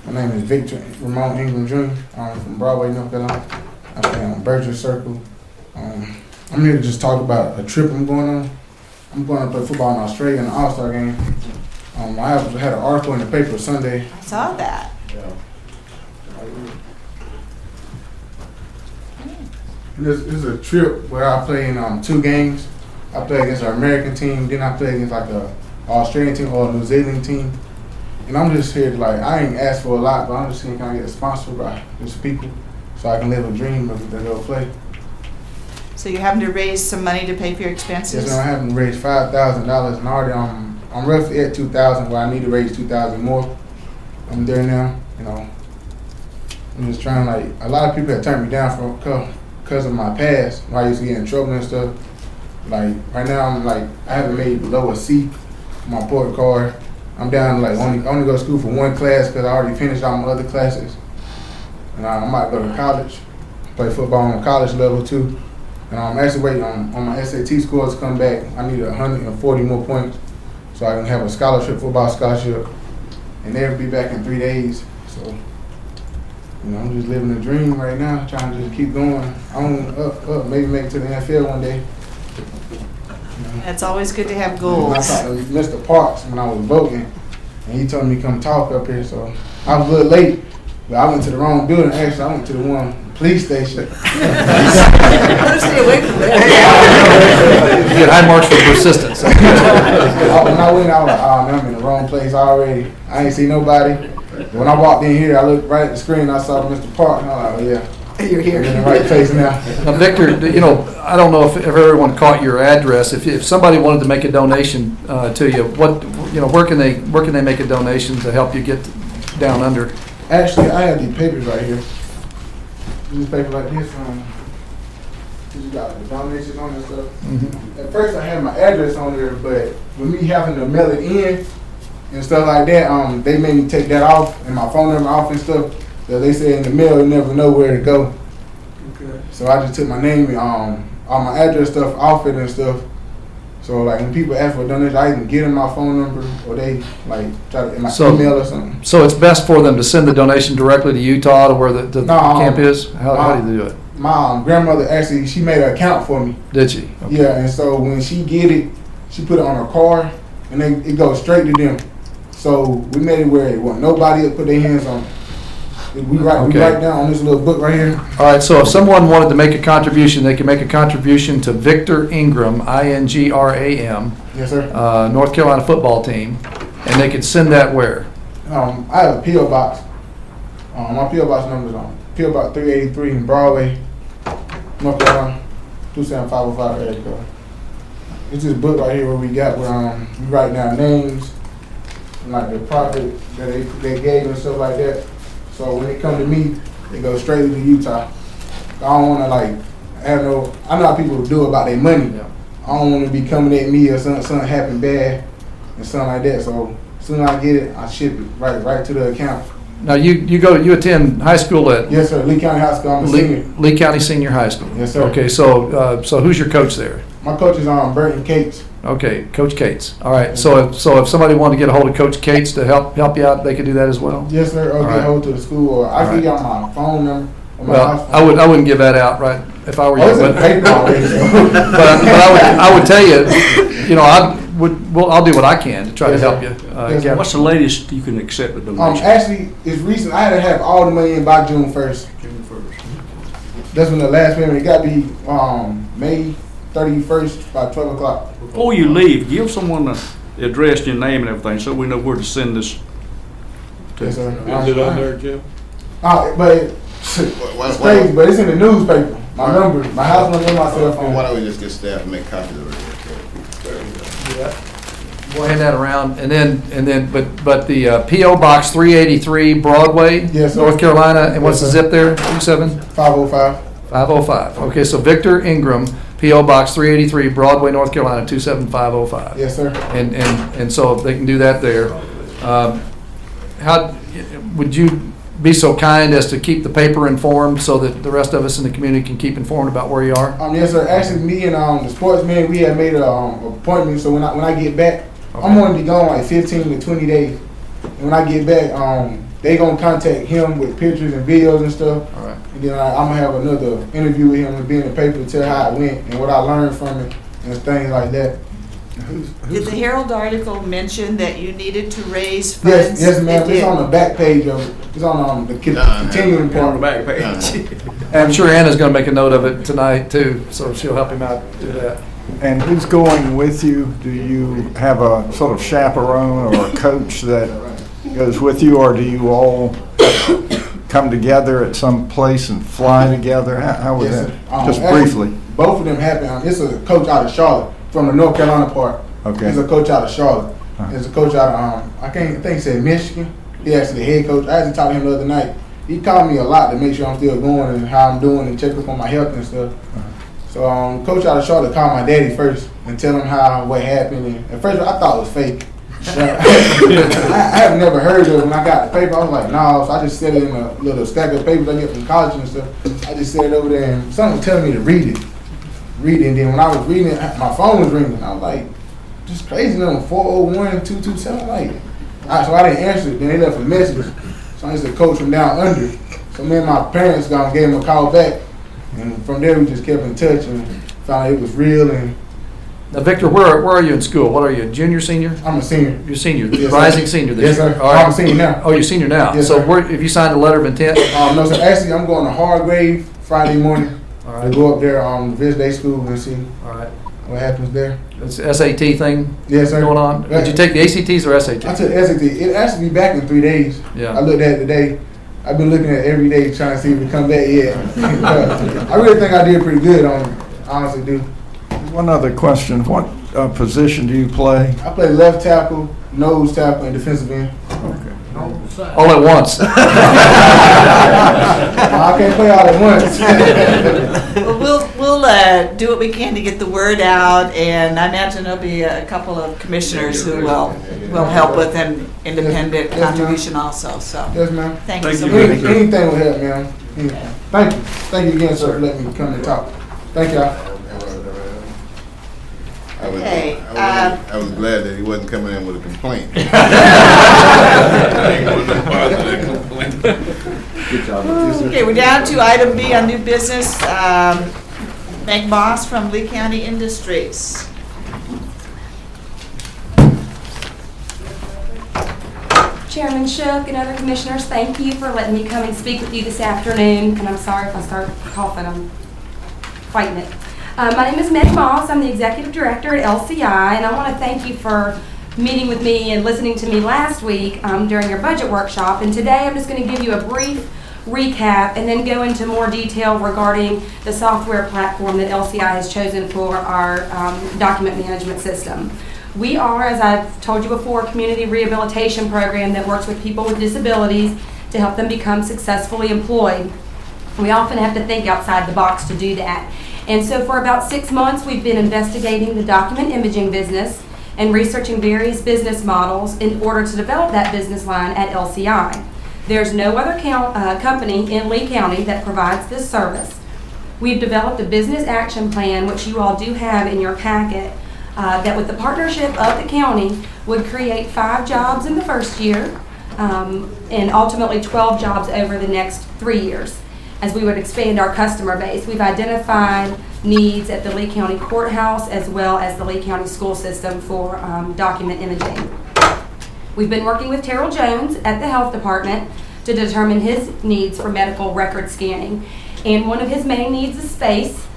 My name is Victor Ramon Ingram Jr. I'm from Broadway, North Carolina. I stay on Burgess Circle. I'm here to just talk about a trip I'm going on. I'm going to play football in Australia in the All-Star game. I had an article in the paper Sunday. I saw that. This is a trip where I play in 2 games. I play against our American team, then I play against like a Australian team or a New Zealand team. And I'm just here to I ain't asked for a lot, but I'm just here to kind of get sponsored by these people so I can live a dream of the little play. So you're having to raise some money to pay for your expenses? Yes, I'm having to raise $5,000 and already I'm roughly at $2,000 where I need to raise $2,000 more. I'm there now, you know. I'm just trying a lot of people have turned me down because of my past, when I used to get in trouble and stuff. Right now I'm I haven't made below a C on my report card. I'm down to only go to school for 1 class because I already finished all my other classes. And I might go to college, play football on a college level too. And I'm actually waiting on my SAT scores to come back. I need 140 more points so I can have a scholarship, football scholarship. And they'll be back in 3 days. So, you know, I'm just living a dream right now, trying to just keep going. I want up, maybe make it to the NFL one day. It's always good to have I goals. talked to Mr. Parks when I was voting, and he told me to come talk up here. So I was a little late, but I went to the wrong building. Actually, I went to the police station. Better stay away from You there. get high marks for persistence. When I went, I was like, oh man, I'm in the wrong place already. I ain't see nobody. But when I walked in here, I looked right at the screen. I saw Mr. Park, and I was like, oh yeah. You're here. I'm in the right place now. Now, Victor, you know, I don't know if everyone caught your address. If somebody wanted to make a donation to you, where can they make a donation to help you get down under? Actually, I have these papers right here. These papers like this. You got the donations on and stuff. Mm-hmm. At first, I had my address on there, but with me having to mail it in and stuff like that, they made me take that off and my phone number off and stuff. So they say in the mail, you never know where to go. Okay. So I just took my name and all my address stuff off it and stuff. So when people ask for a donation, I even give them my phone number or they try to in my email or something. So it's best for them to send the donation directly to Utah to where the camp is? How do you do it? My grandmother actually, she made an account for me. Did she? Okay. Yeah, and so when she get it, she put it on her card and then it goes straight to them. So we made it where nobody will put their hands on it. We write Okay. down on this little book right here. All right, so if someone wanted to make a contribution, they can make a contribution to Victor Ingram, Ingram, Yes, sir. North Carolina football team, and they could send that where? I have a P.O. box. My P.O. box number is P.O. box 383 in Broadway, North Carolina, 27505 area code. It's this book right here where we write down names, and like the profit that they gave and stuff like that. So when they come to me, they go straight to Utah. I don't want to I know how people do about their money. Yeah. I don't want to be coming at me or something happen bad and something like that. So as soon as I get it, I ship it right to the account. Now, you attend high school at Yes, sir. Lee County High School. I'm a senior. Lee County Senior High School? Yes, sir. Okay, so who's your coach there? My coach is Burton Cates. Okay, Coach Cates. All right, so if somebody wanted to get a hold of Coach Cates to help you out, they could do that as well? Yes, sir. Or All get right. hold to the school, or I All give right. y'all my phone number or my Well, house phone. I wouldn't give that out, right, if I were you. Oh, it's in But the paper already. So. but I would tell you, I'll do what I can to try to Yes, help sir. you. Yes, sir. What's the latest you can accept a donation? Actually, it's recent. I had to have all the money in by June 1st. June 1st. That's when the last payment. It got to be May 31st by 12 o'clock. Before you leave, give someone the address, your name and everything, so we know where to send this to. Yes, sir. Is it on there, Jim? But it's crazy, but it's in the newspaper. My number, my house number, and my cell phone. Why don't we just get staff and make copies of it? We'll hand that around, and then, but the P.O. Box 383 Broadway, Yes, sir. North Carolina, and what's the Yes, sir. zip there? 27? 505. 505. Okay, so Victor Ingram, P.O. Box 383, Broadway, North Carolina, 27505. Yes, sir. And so they can do that there. How would you be so kind as to keep the paper informed so that the rest of us in the community can keep informed about where you are? Yes, sir. Actually, me and the sportsman, we had made an appointment. So when I get back, I'm going to be gone like 15 to 20 days. And when I get back, they gonna contact him with pictures and videos and stuff. All right. And then I'm gonna have another interview with him and be in the paper to tell how it went and what I learned from it and things like that. Did the Herald article mention that you needed to raise funds? Yes, ma'am. It It's did. on the back page of it. It's on the continuing part. back page. And I'm sure Anna's going to make a note of it tonight too, so she'll help him out do that. And who's going with you? Do you have a sort of chaperone or a coach that goes with you, or do you all come together at some place and fly together? How would Yes, that, sir. just Actually, briefly? Both of them happen. It's a coach out of Charlotte from the North Carolina part. Okay. There's a coach out of Charlotte. Uh-huh. There's a coach out of I think he said Michigan. He actually the head coach. I actually talked to him the other night. He called me a lot to make sure I'm still going and how I'm doing and check up on my health and stuff. So coach out of Charlotte called my daddy first and tell him what happened. And at first I thought it was fake. I have never heard of it. When I got the paper, I was like, no. So I just set it in a little stack of papers I get from college and stuff. I just set it over there and someone was telling me to read it. And then when I was reading it, my phone was ringing. I was like, just crazy number 401-227. Like, so I didn't answer it. Then they left a message. So I used to coach from down under. So me and my parents gave him a call back. And from there we just kept in touch and found out it was real. And Now, Victor, where are you in school? What are you, junior, senior? I'm a senior. You're senior, Yes, sir. rising senior this Yes, year. sir. All right. I'm a senior now. Oh, you're senior now. Yes, so sir. have you signed a letter of intent? No, sir. Actually, I'm going to Hargrave Friday morning. All I right. go up there visit day school and see All right. what happens there. It's SAT thing Yes, sir. going on. Did you take the ACTs or I SAT? took SAT. It has to be back in 3 days. Yeah. I looked at it today. I've been looking at it every day trying to see if it come back yet. I really think I did pretty good on it. I honestly do. One other question. What position do you play? I play left tackle, nose tackle, and defensive end. All at once. I can't play all at once. Well, we'll do what we can to get the word out, and I imagine there'll be a couple of commissioners who will help with an independent Yes, ma'am. contribution also, so. Yes, ma'am. Thank you so Thank much. you. Anything will help, ma'am. Anything. Thank you. Thank you again, sir, for letting me come and talk. Thank y'all. Okay, I was glad that he wasn't coming in with a complaint. Okay, we're down to item B on new business. Meg Moss from Lee County Industries. Chairman Shook and other commissioners, thank you for letting me come and speak with you this afternoon. And I'm sorry if I start coughing, I'm fighting it. My name is Meg Moss. I'm the Executive Director at LCI, and I want to thank you for meeting with me and listening to me last week during your budget workshop. And today I'm just going to give you a brief recap and then go into more detail regarding the software platform that LCI has chosen for our document management system. We are, as I've told you before, a community rehabilitation program that works with people with disabilities to help them become successfully employed. We often have to think outside the box to do that. And so for about 6 months, we've been investigating the document imaging business and researching various business models in order to develop that business line at LCI. There's no other company in Lee County that provides this service. We've developed a business action plan, which you all do have in your packet, that with the partnership of the county would create 5 jobs in the first year and ultimately 12 jobs over the next 3 years as we would expand our customer base. We've identified needs at the Lee County Courthouse as well as the Lee County School System for document imaging. We've been working with Terrell Jones at the Health Department to determine his needs for medical record scanning. And one of his main needs is space.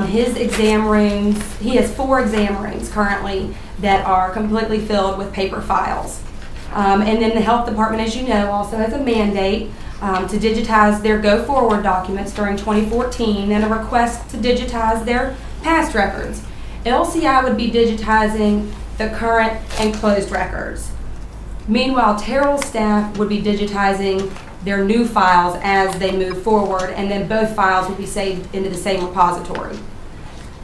His exam rooms, he has 4 exam rooms currently that are completely filled with paper files. And then the Health Department, as you know, also has a mandate to digitize their go-forward documents during 2014 and a request to digitize their past records. LCI would be digitizing the current and closed records. Meanwhile, Terrell's staff would be digitizing their new files as they move forward, and then both files will be saved into the same repository.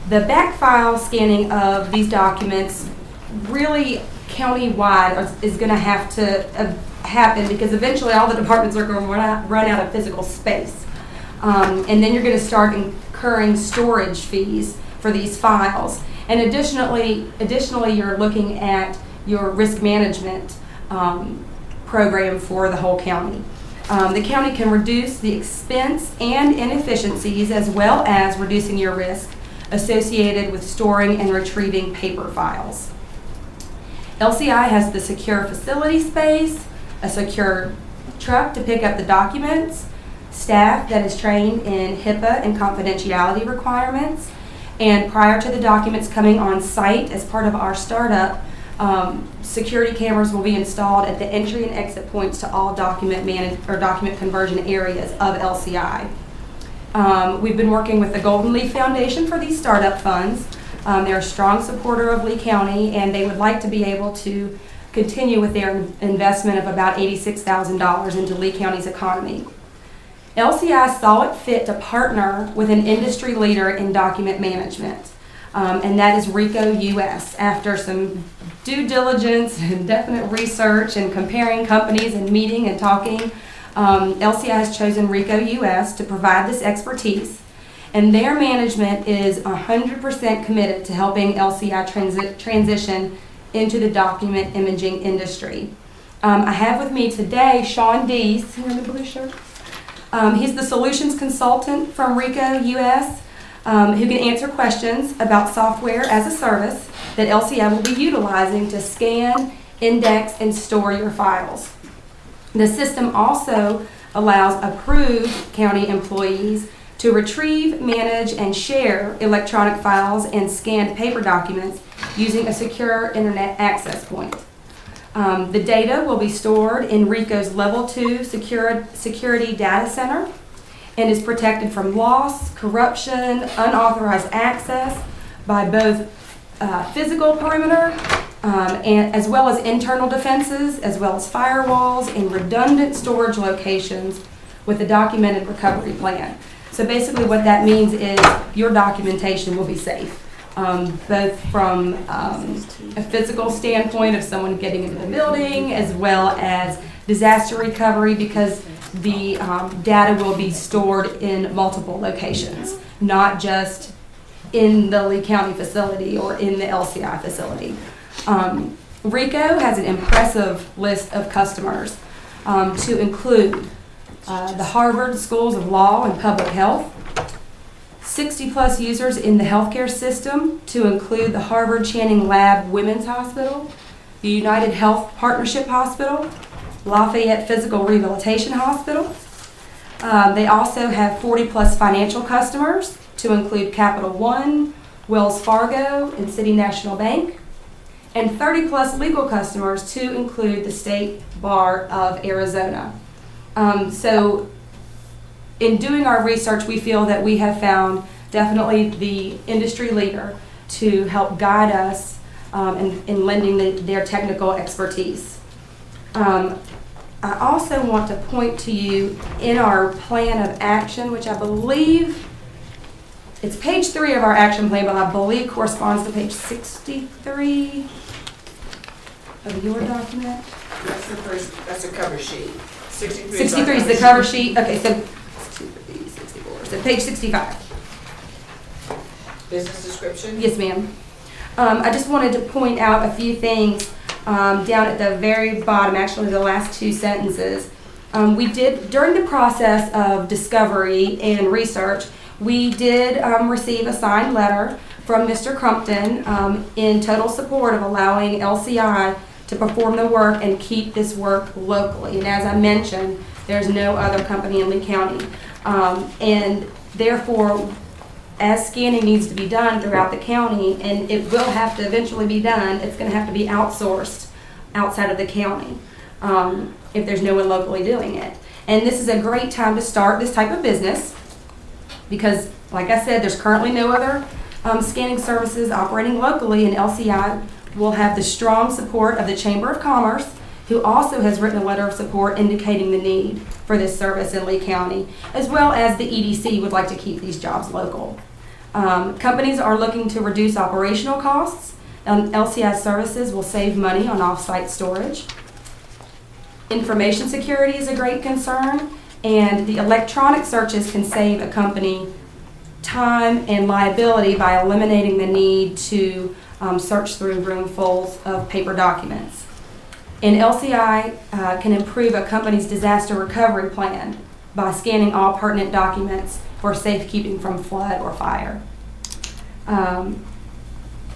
The back file scanning of these documents really county-wide is going to have to happen because eventually all the departments are going to run out of physical space. And then you're going to start incurring storage fees for these files. And additionally, you're looking at your risk management program for the whole county. The county can reduce the expense and inefficiencies as well as reducing your risk associated with storing and retrieving paper files. LCI has the secure facility space, a secure truck to pick up the documents, staff that is trained in HIPAA and confidentiality requirements, and prior to the documents coming on site as part of our startup, security cameras will be installed at the entry and exit points to all document conversion areas of LCI. We've been working with the Golden Leaf Foundation for these startup funds. They're a strong supporter of Lee County, and they would like to be able to continue with their investment of about $86,000 into Lee County's economy. LCI saw it fit to partner with an industry leader in document management, and that is RICO US. After some due diligence and definite research and comparing companies and meeting and talking, LCI has chosen RICO US to provide this expertise, and their management is 100% committed to helping LCI transition into the document imaging industry. I have with me today Sean Deese, here in the blue shirt. He's the solutions consultant from RICO US, who can answer questions about software as a service that LCI will be utilizing to scan, index, and store your files. The system also allows approved county employees to retrieve, manage, and share electronic files and scanned paper documents using a secure internet access point. The data will be stored in RICO's Level 2 security data center and is protected from loss, corruption, unauthorized access by both physical perimeter and as well as internal defenses, as well as firewalls and redundant storage locations with a documented recovery plan. So basically what that means is your documentation will be safe, both from a physical standpoint of someone getting into the building as well as disaster recovery, because the data will be stored in multiple locations, not just in the Lee County facility or in the LCI facility. RICO has an impressive list of customers to include the Harvard Schools of Law and Public Health, 60 plus users in the healthcare system to include the Harvard Channing Lab Women's Hospital, the United Health Partnership Hospital, Lafayette Physical Rehabilitation Hospital. They also have 40-plus financial customers, to include Capital One, Wells Fargo, and City National Bank, and 30-plus legal customers, to include the State Bar of Arizona. So in doing our research, we feel that we have found definitely the industry leader to help guide us in lending their technical expertise. I also want to point to you in our plan of action, which I believe it's page 3 of our action plan, but I believe corresponds to page 63 of your document. That's the first, that's a cover sheet. 63 63 is the cover sheet. Okay, so 63, 64. So page 65. Business description? Yes, ma'am. I just wanted to point out a few things down at the very bottom, actually the last 2 sentences. We did, during the process of discovery and research, we did receive a signed letter from Mr. Crumpton in total support of allowing LCI to perform the work and keep this work locally. And as I mentioned, there's no other company in Lee County. And therefore, as scanning needs to be done throughout the county, and it will have to eventually be done, it's going to have to be outsourced outside of the county if there's no one locally doing it. And this is a great time to start this type of business because, like I said, there's currently no other scanning services operating locally, and LCI will have the strong support of the Chamber of Commerce, who also has written a letter of support indicating the need for this service in Lee County, as well as the EDC would like to keep these jobs local. Companies are looking to reduce operational costs, and LCI services will save money on off-site storage. Information security is a great concern, and the electronic searches can save a company time and liability by eliminating the need to search through roomfuls of paper documents. And LCI can improve a company's disaster recovery plan by scanning all pertinent documents for safekeeping from flood or fire.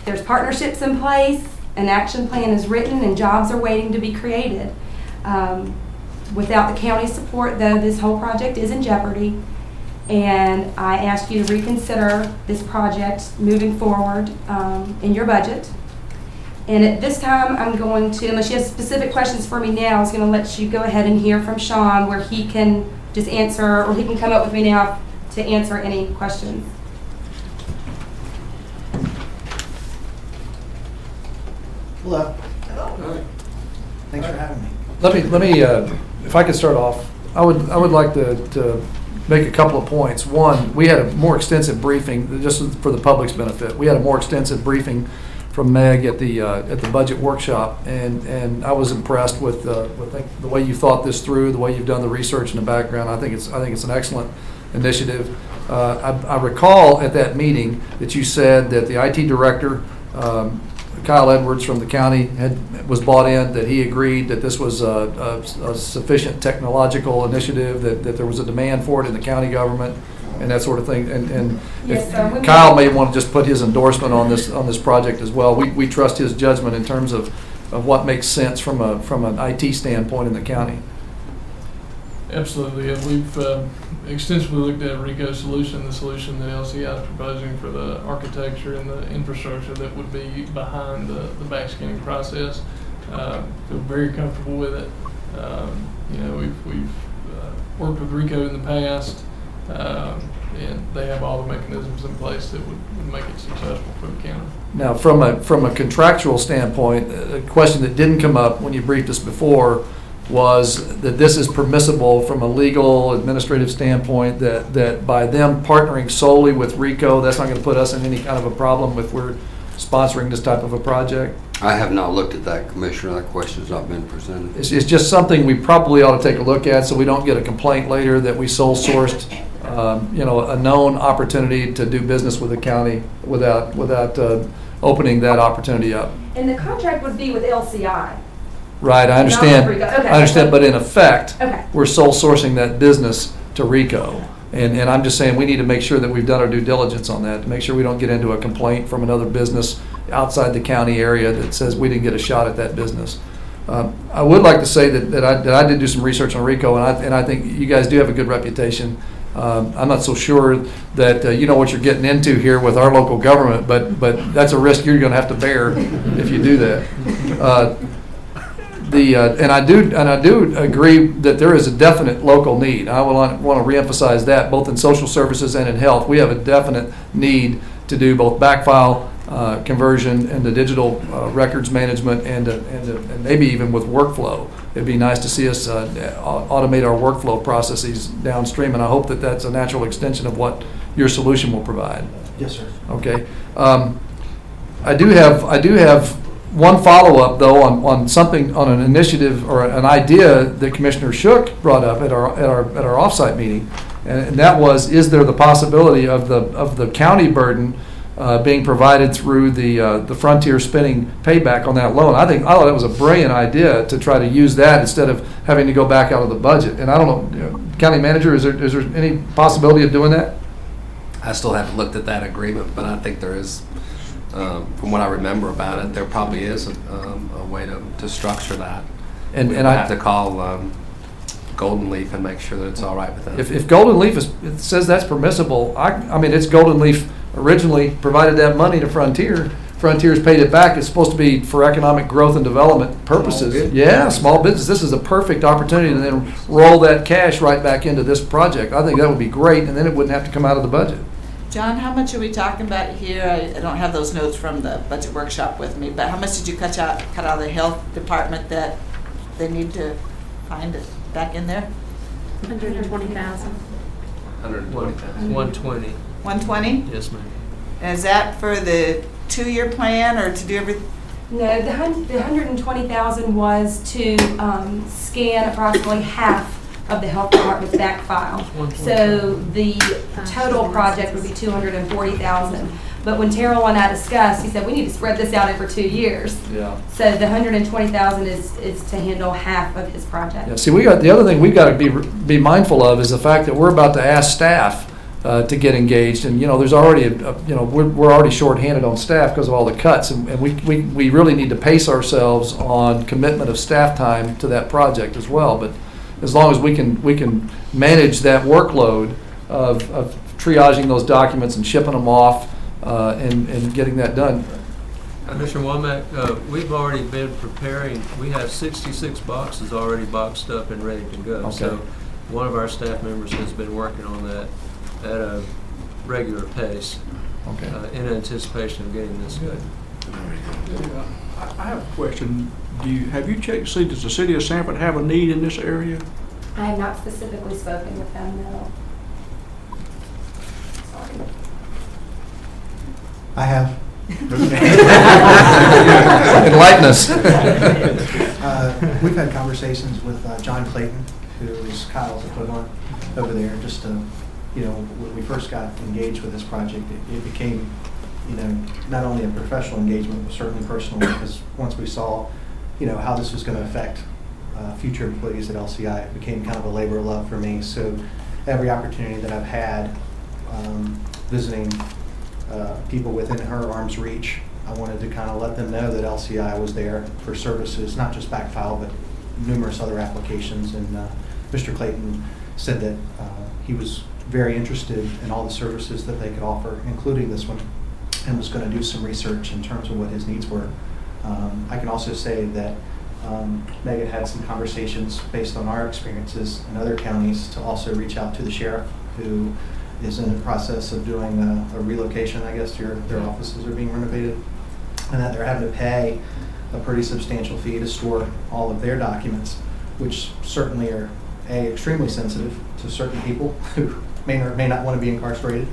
There's partnerships in place, an action plan is written, and jobs are waiting to be created. Without the county's support, though, this whole project is in jeopardy, and I ask you to reconsider this project moving forward in your budget. And at this time, I'm going to, unless you have specific questions for me now, I was going to let you go ahead and hear from Sean, where he can just answer, or he can come up with me now to answer any questions. Hello. Hello. Thanks for having me. Let me, if I could start off, I would like to make a couple of points. One, we had a more extensive briefing, just for the public's benefit. We had a more extensive briefing from Meg at the budget workshop, and I was impressed with the way you thought this through, the way you've done the research in the background. I think it's an excellent initiative. I recall at that meeting that you said that the IT director, Kyle Edwards from the county, was bought in, that he agreed that this was a sufficient technological initiative, that there was a demand for it in the county government and that sort of thing. And Yes, sir. Kyle may want to just put his endorsement on this project as well. We trust his judgment in terms of what makes sense from an IT standpoint in the county. Absolutely, and we've extensively looked at Rico solution, the solution that LCI is proposing for the architecture and the infrastructure that would be behind the back scanning process. Feel very comfortable with it. We've worked with Rico in the past, and they have all the mechanisms in place that would make it successful for the county. Now, from a contractual standpoint, a question that didn't come up when you briefed us before was that this is permissible from a legal administrative standpoint, that by them partnering solely with Rico, that's not going to put us in any kind of a problem if we're sponsoring this type of a project? I have not looked at that, Commissioner. That question has not been presented. It's just something we probably ought to take a look at so we don't get a complaint later that we sole sourced a known opportunity to do business with the county without opening that opportunity up. And the contract would be with LCI. Right, I understand. Not with Rico. Okay. I understand, but in effect, Okay. we're sole sourcing that business to Rico. And I'm just saying we need to make sure that we've done our due diligence on that, to make sure we don't get into a complaint from another business outside the county area that says we didn't get a shot at that business. I would like to say that I did do some research on RICO, and I think you guys do have a good reputation. I'm not so sure that you know what you're getting into here with our local government, but that's a risk you're going to have to bear if you do that. And I do agree that there is a definite local need. I want to reemphasize that both in social services and in health. We have a definite need to do both backfile conversion and the digital records management and maybe even with workflow. It'd be nice to see us automate our workflow processes downstream, and I hope that that's a natural extension of what your solution will provide. Yes, sir. Okay. I do have one follow-up, though, on something, on an initiative or an idea that Commissioner Shook brought up at our offsite meeting, and that was, is there the possibility of the county burden being provided through the Frontier Spinning payback on that loan? I thought that was a brilliant idea to try to use that instead of having to go back out of the budget. And I don't know, County Manager, is there any possibility of doing that? I still haven't looked at that agreement, but I think there is, from what I remember about it, there probably is a way to structure that. And I I have to call Golden Leaf and make sure that it's all right with them. If Golden Leaf it says that's permissible, I mean, it's Golden Leaf originally provided that money to Frontier. Frontier's paid it back. It's supposed to be for economic growth and development purposes. Small business. Yeah, small business. This is a perfect opportunity to then roll that cash right back into this project. I think that would be great, and then it wouldn't have to come out of the budget. John, how much are we talking about here? I don't have those notes from the budget workshop with me, but how much did you cut out of the health department that they need to find it back in there? 120,000. 120,000. 120. 120? Yes, ma'am. And is that for the 2-year plan or to do everything? No, the 120,000 was to scan approximately half of the health department's back file. So the total project would be 240,000. But when Terrell and I discussed, he said, we need to spread this out over 2 years. Yeah. So the 120,000 is to handle half of his project. Yeah. See, the other thing we've got to be mindful of is the fact that we're about to ask staff to get engaged, and there's already we're already shorthanded on staff because of all the cuts, and we really need to pace ourselves on commitment of staff time to that project as well. But as long as we can manage that workload of triaging those documents and shipping them off and getting that done. Commissioner Womack, we've already been preparing. We have 66 boxes already boxed up and ready to go. Okay. So one of our staff members has been working on that at a regular pace in anticipation of getting this good. I have a question. Have you checked to see, does the city of Sanford have a need in this area? I have not specifically spoken with them, no. Sorry. I have. Enlighten us. We've had conversations with John Clayton, who is Kyle's equivalent over there, just to, when we first got engaged with this project, it became, not only a professional engagement, but certainly personal, because once we saw, how this was going to affect future employees at LCI, it became kind of a labor of love for me. So every opportunity that I've had visiting people within her arm's reach, I wanted to kind of let them know that LCI was there for services, not just backfile, but numerous other applications. And Mr. Clayton said that he was very interested in all the services that they could offer, including this one, and was going to do some research in terms of what his needs were. I can also say that Megan had some conversations based on our experiences in other counties to also reach out to the sheriff, who is in the process of doing a relocation. I guess their offices are being renovated, and that they're having to pay a pretty substantial fee to store all of their documents, which certainly are extremely sensitive to certain people who may or may not want to be incarcerated,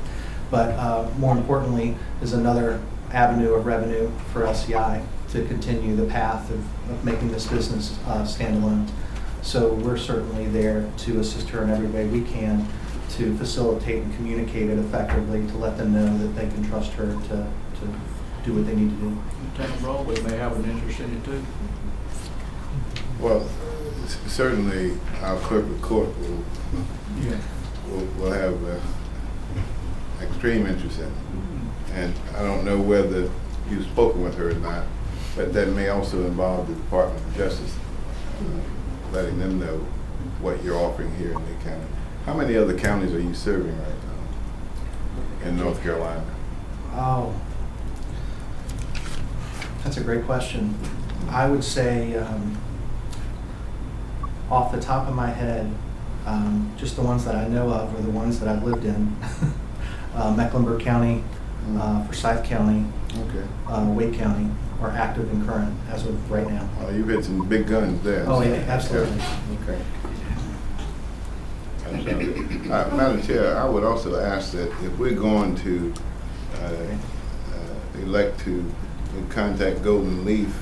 but more importantly is another avenue of revenue for LCI to continue the path of making this business standalone. So we're certainly there to assist her in every way we can to facilitate and communicate it effectively, to let them know that they can trust her to do what they need to do. Lieutenant Broadway may have an interest in it too. Well, certainly our clerk of court will have extreme interest in it. And I don't know whether you've spoken with her or not, but that may also involve the Department of Justice letting them know what you're offering here in Lee County. How many other counties are you serving right now in North Carolina? Oh, that's a great question. I would say, off the top of my head, just the ones that I know of are the ones that I've lived in. Mecklenburg County, Forsyth County, Wake County are active and current as of right now. Oh, you've had some big guns there. Oh, yeah, absolutely. Okay. Madam Chair, I would also ask that if we're going to elect to contact Golden Leaf,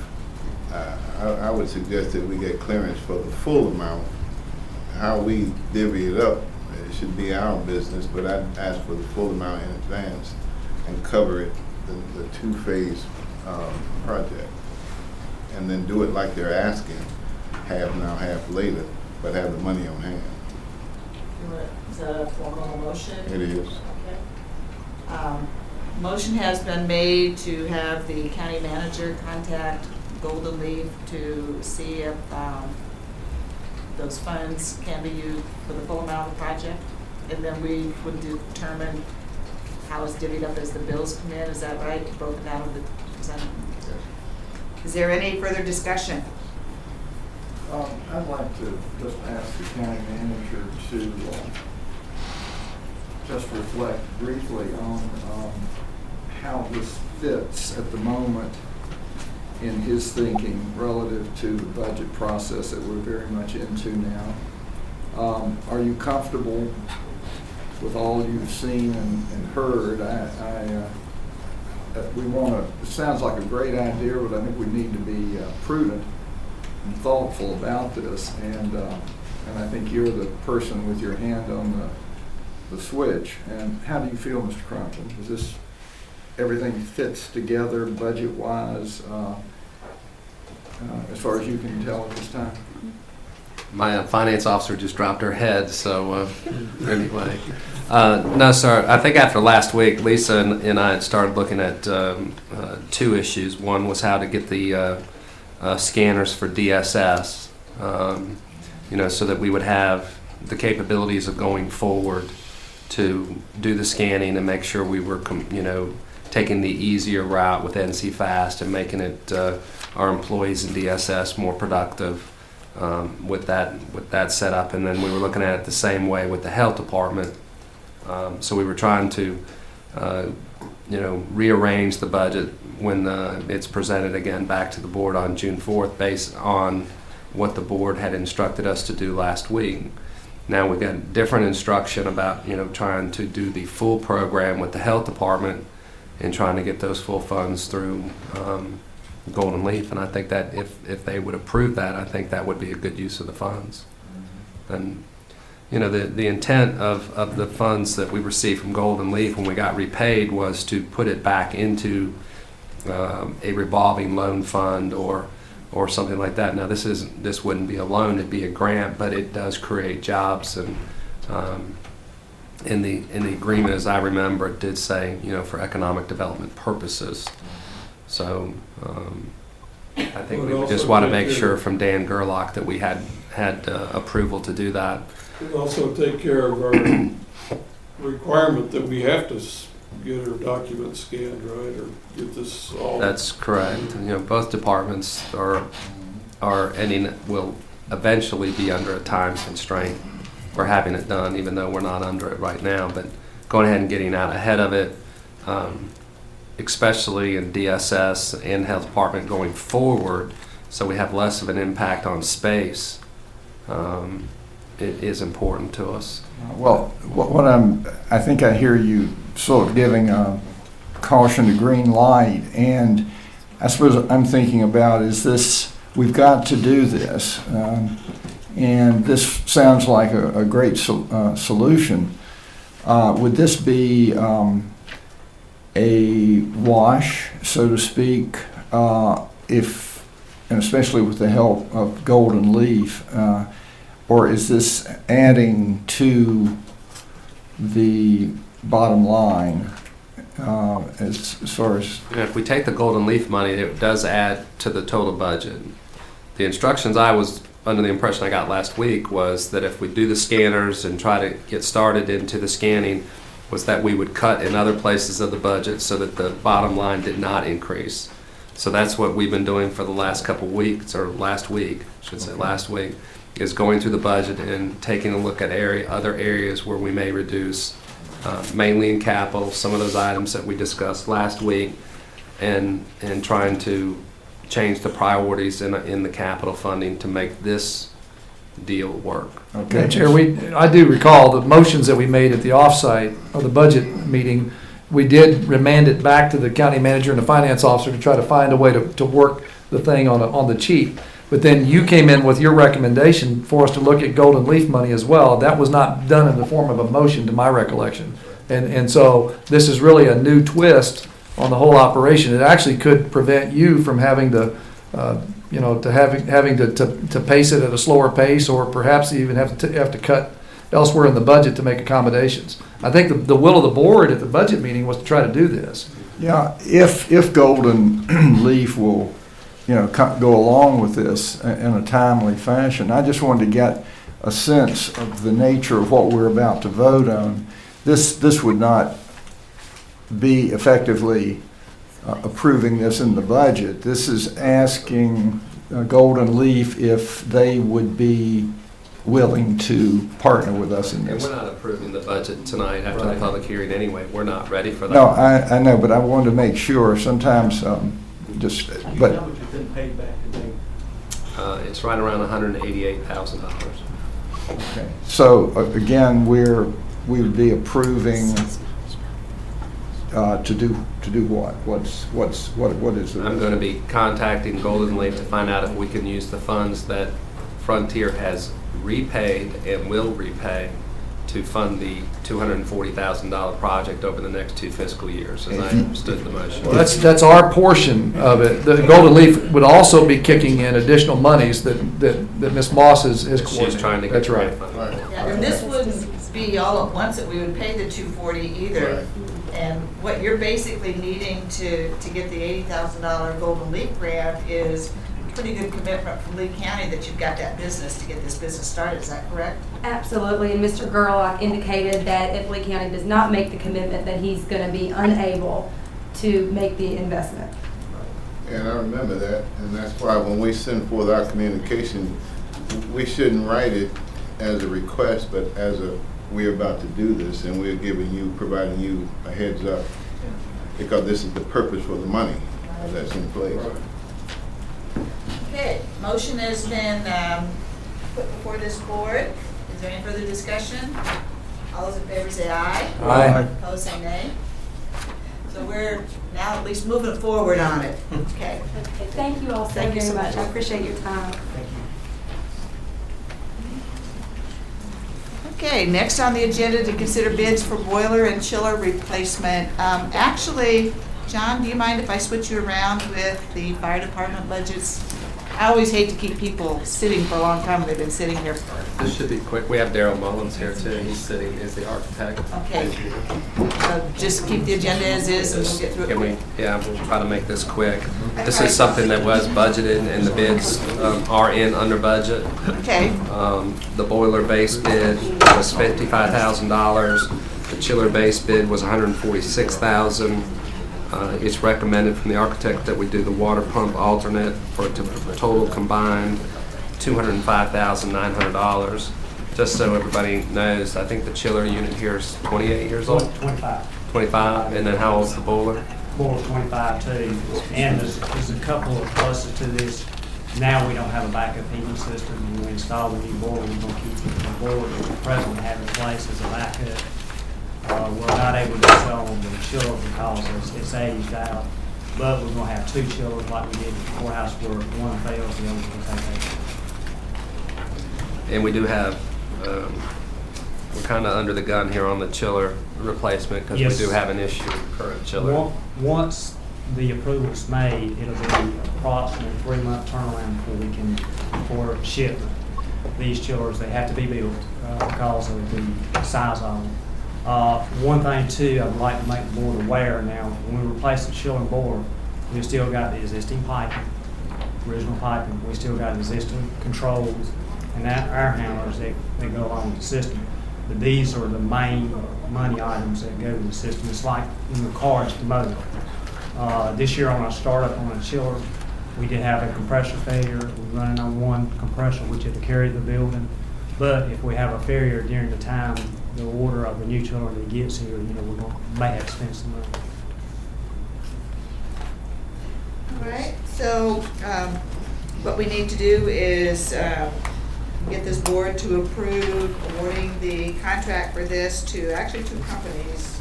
I would suggest that we get clearance for the full amount. How we divvy it up, it should be our business, but I'd ask for the full amount in advance and cover it, the two-phase project. And then do it like they're asking, half now, half later, but have the money on hand. Is that a formal motion? It is. Okay. Motion has been made to have the county manager contact Golden Leaf to see if those funds can be used for the full amount of the project. And then we would determine how it's divvied up as the bills come in. Is that right? Broken out of the percent. Is there any further discussion? I'd like to just ask the county manager to just reflect briefly on how this fits at the moment in his thinking relative to the budget process that we're very much into now. Are you comfortable with all you've seen and heard? We want to, it sounds like a great idea, but I think we need to be prudent and thoughtful about this, and I think you're the person with your hand on the switch. And how do you feel, Mr. Crumpton? Is this, everything fits together budget-wise, as far as you can tell at this time? My finance officer just dropped her head, so anyway. No, sir, I think after last week, Lisa and I had started looking at two issues. One was how to get the scanners for DSS, so that we would have the capabilities of going forward to do the scanning and make sure we were, taking the easier route with NC Fast and making it our employees in DSS more productive with that setup. And then we were looking at it the same way with the health department. So we were trying to, rearrange the budget when it's presented again back to the board on June 4th based on what the board had instructed us to do last week. Now we've got different instruction about, trying to do the full program with the health department and trying to get those full funds through Golden Leaf. And I think that if they would approve that, I think that would be a good use of the funds. And the intent of the funds that we received from Golden Leaf when we got repaid was to put it back into a revolving loan fund or something like that. Now this wouldn't be a loan, it'd be a grant, but it does create jobs. And in the agreement, as I remember, it did say, for economic development purposes. So I think we just want to make sure from Dan Gerlach that we had approval to do that. It also take care of our requirement that we have to get our documents scanned, right, or get this all. That's correct. Both departments will eventually be under a time constraint. We're having it done, even though we're not under it right now, but going ahead and getting out ahead of it, especially in DSS and Health Department going forward, so we have less of an impact on space. It is important to us. Well, I think I hear you sort of giving a caution to green light, and I suppose I'm thinking about is this, we've got to do this, and this sounds like a great solution. Would this be a wash, so to speak, if, and especially with the help of Golden Leaf, or is this adding to the bottom line as far as? If we take the Golden Leaf money, it does add to the total budget. The instructions I was under the impression I got last week was that if we do the scanners and try to get started into the scanning, was that we would cut in other places of the budget so that the bottom line did not increase. So that's what we've been doing for the last couple weeks, or last week, I should say last week, is going through the budget and taking a look at other areas where we may reduce, mainly in capital, some of those items that we discussed last week, and trying to change the priorities in the capital funding to make this deal work. Okay, Chair, I do recall the motions that we made at the offsite of the budget meeting. We did remand it back to the county manager and the finance officer to try to find a way to work the thing on the cheap. But then you came in with your recommendation for us to look at Golden Leaf money as well. That was not done in the form of a motion, to my recollection. And so this is really a new twist on the whole operation. It actually could prevent you from having to, having to pace it at a slower pace, or perhaps even have to cut elsewhere in the budget to make accommodations. I think the will of the board at the budget meeting was to try to do this. Yeah, if Golden Leaf will, go along with this in a timely fashion, I just wanted to get a sense of the nature of what we're about to vote on. This would not be effectively approving this in the budget. This is asking Golden Leaf if they would be willing to partner with us in And this. we're not approving the budget tonight after the public hearing anyway. We're not ready for that. No, I know, but I wanted to make sure. Sometimes but It's right around $188,000. okay. So again, we would be approving to do what? What is it? I'm going to be contacting Golden Leaf to find out if we can use the funds that Frontier has repaid and will repay to fund the $240,000 project over the next 2 fiscal years, as I understood the motion. Well, that's our portion of it. The Golden Leaf would also be kicking in additional monies that Ms. Moss is coordinating. She's trying to get That's the right. grant Right. funding. Yeah, and this wouldn't be all at once that we would pay the 240 either. Right. And what you're basically needing to get the $80,000 Golden Leaf grant is pretty good commitment from Lee County that you've got that business to get this business started. Is that correct? Absolutely, and Mr. Gerlach indicated that if Lee County does not make the commitment, that he's going to be unable to make the investment. And I remember that, and that's why when we send forth our communication, we shouldn't write it as a request, but as we're about to do this, and we're providing you a heads up, because this is the purpose for the money that's in place. Okay, motion has been put before this board. Is there any further discussion? All those in favor say aye. Aye. Opposed say nay. So we're now at least moving forward on it. Okay. Okay, thank you all so Thank you very so much. much. I appreciate your time. Okay, next on the agenda to consider bids for boiler and chiller replacement. Actually, John, do you mind if I switch you around with the fire department budgets? I always hate to keep people sitting for a long time when they've been sitting here for. This should be quick. We have Daryl Mullins here too. He's sitting as the architect. Okay. So just keep the agenda as is and we'll get through it. Can we, yeah, we'll try to make this quick. This is something that was budgeted and the bids are in under budget. Okay. The boiler base bid was $55,000. The chiller base bid was $146,000. It's recommended from the architect that we do the water pump alternate for a total combined $205,900. Just so everybody knows, I think the chiller unit here is 28 years old? 25. 25, and then how old's the boiler? Boiler 25 too. And there's a couple of pluses to this. Now we don't have a backup heating system. When we install the new boiler, we're going to keep the boiler that we presently have in place as a backup. We're not able to sell the chiller because it's aged out, but we're going to have 2 chillers like we did at the courthouse where one fails, the other will take over. And we do have, we're kind of under the gun here on the chiller replacement because Yes. we do have an issue with current chiller. Once the approval is made, it'll be approximately 3-month turnaround before we can, for shipment. These chillers, they have to be built because of the size of them. One thing too, I'd like to make the board aware now, when we replace the chiller board, we've still got the existing piping. original piping. We still got existing controls and that air handlers that go along with the system. But these are the main money items that go with the system. It's like in the car, it's the motor. This year on our startup on a chiller, we did have a compressor failure. We're running on one compressor, which had to carry the building. But if we have a failure during the time, the order of the new chiller that gets here, may have to spend some money. All right, so what we need to do is get this board to approve awarding the contract for this to actually two companies.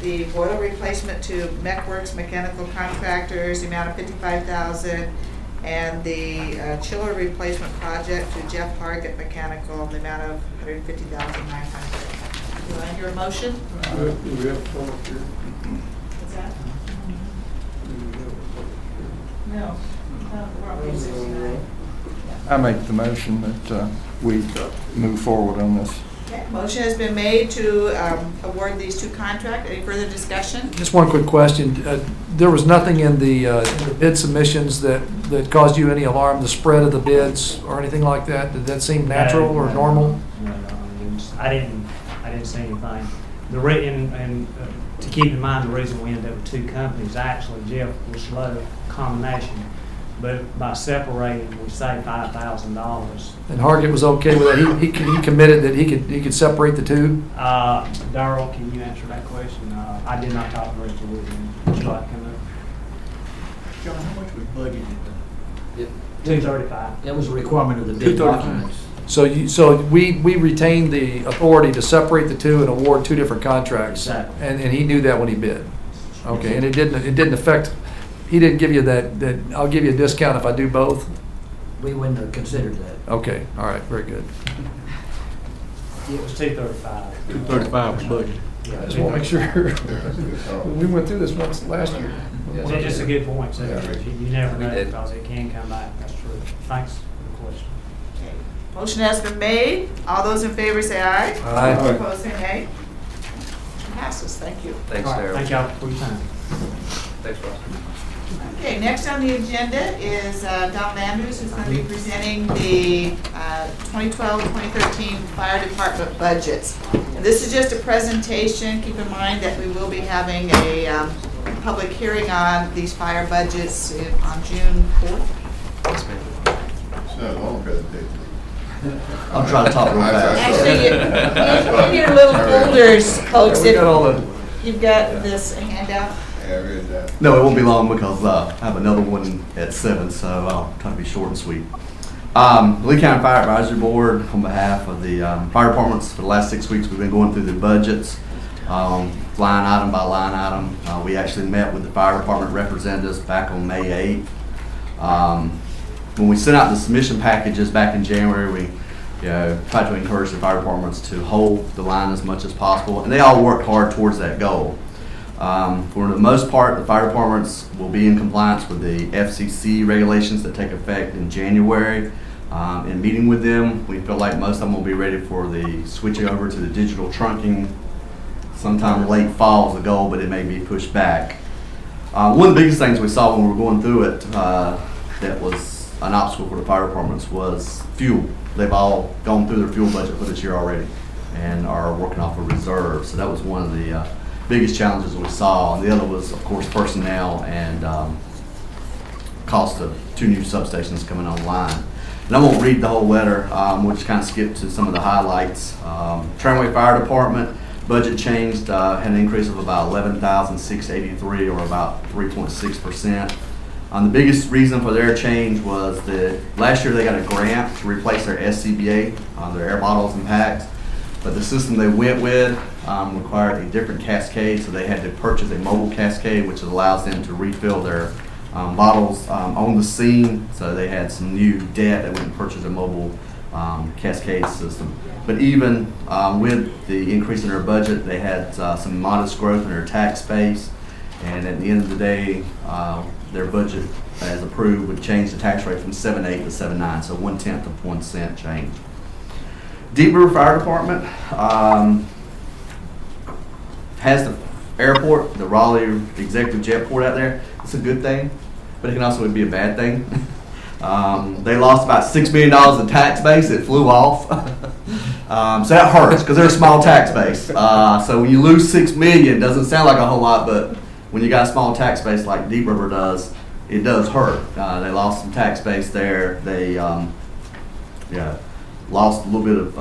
The boiler replacement to MechWorks Mechanical Contractors, the amount of $55,000, and the chiller replacement project to Jeff Hargett Mechanical, the amount of $150,900. Do I hear a motion? What's that? No, we're on page 69. I make the motion that we move forward on this. Okay, motion has been made to award these two contracts. Any further discussion? Just one quick question. There was nothing in the bid submissions that caused you any alarm, the spread of the bids or anything like that? Did that seem natural or normal? No, I didn't see anything. To keep in mind, the reason we ended up with two companies, actually Jeff was slow combination, but by separating, we saved $5,000. And Hargett was okay with that? He committed that he could separate the two? Darrell, can you answer that question? I did not talk directly with him. Would you like to come up? John, how much we budgeted? $235. That was a requirement of the bid documents. So we retained the authority to separate the two and award two different contracts? Exactly. And he knew that when he bid? Okay, and it didn't affect, he didn't give you that I'll give you a discount if I do both? We wouldn't have considered that. Okay, all right, very good. It was $235. 235 was budgeted. I just want to make sure. We went through this once last year. It's just a good point, so you never know, did. because it can come back, that's true. Thanks for the question. Okay. Motion has been made. All those in favor say aye. Aye. Opposed say nay. Passes, thank you. Thanks, All right, Darrell. thank y'all for your time. Thanks, Ross. Okay, next on the agenda is Don Landers, who's going to be presenting the 2012-2013 Fire Department budgets. And this is just a presentation. Keep in mind that we will be having a public hearing on these fire budgets on June 4th. Yes, ma'am. It's not a long presentation. I'm trying to talk real fast. Actually, you get your little folders, folks. We got all the. You've got this handout. Yeah, I read that. No, it won't be long because I have another one at 7, so I'll try to be short and sweet. Lee County Fire Advisory Board, on behalf of the fire departments, for the last 6 weeks, we've been going through the budgets, line item by line item. We actually met with the fire department representatives back on May 8th. When we sent out the submission packages back in January, we tried to encourage the fire departments to hold the line as much as possible, and they all worked hard towards that goal. For the most part, the fire departments will be in compliance with the FCC regulations that take effect in January. In meeting with them, we feel like most of them will be ready for the switching over to the digital trunking sometime late fall is the goal, but it may be pushed back. One of the biggest things we saw when we were going through it that was an obstacle for the fire departments was fuel. They've all gone through their fuel budget for this year already and are working off a reserve. So that was one of the biggest challenges we saw. And the other was, of course, personnel and cost of 2 new substations coming online. And I won't read the whole letter. We'll just kind of skip to some of the highlights. Tramway Fire Department budget changed, had an increase of about $11,683, or about 3.6%. The biggest reason for their change was that last year they got a grant to replace their SCBA, their air bottles and packs, but the system they went with required a different cascade, so they had to purchase a mobile cascade, which allows them to refill their bottles on the scene. So they had some new debt that went and purchased a mobile cascade system. But even with the increase in their budget, they had some modest growth in their tax base, and at the end of the day, their budget, as approved, would change the tax rate from 7.8 to 7.9, so 1/10 of 1 cent change. Deep River Fire Department has the airport, the Raleigh Executive Jet Port out there. It's a good thing. but it can also be a bad thing. They lost about $6 million in tax base. It flew off. So that hurts because they're a small tax base. So when you lose $6 million, it doesn't sound like a whole lot, but when you got a small tax base like Deep River does, it does hurt. They lost some tax base there. They lost a little bit of,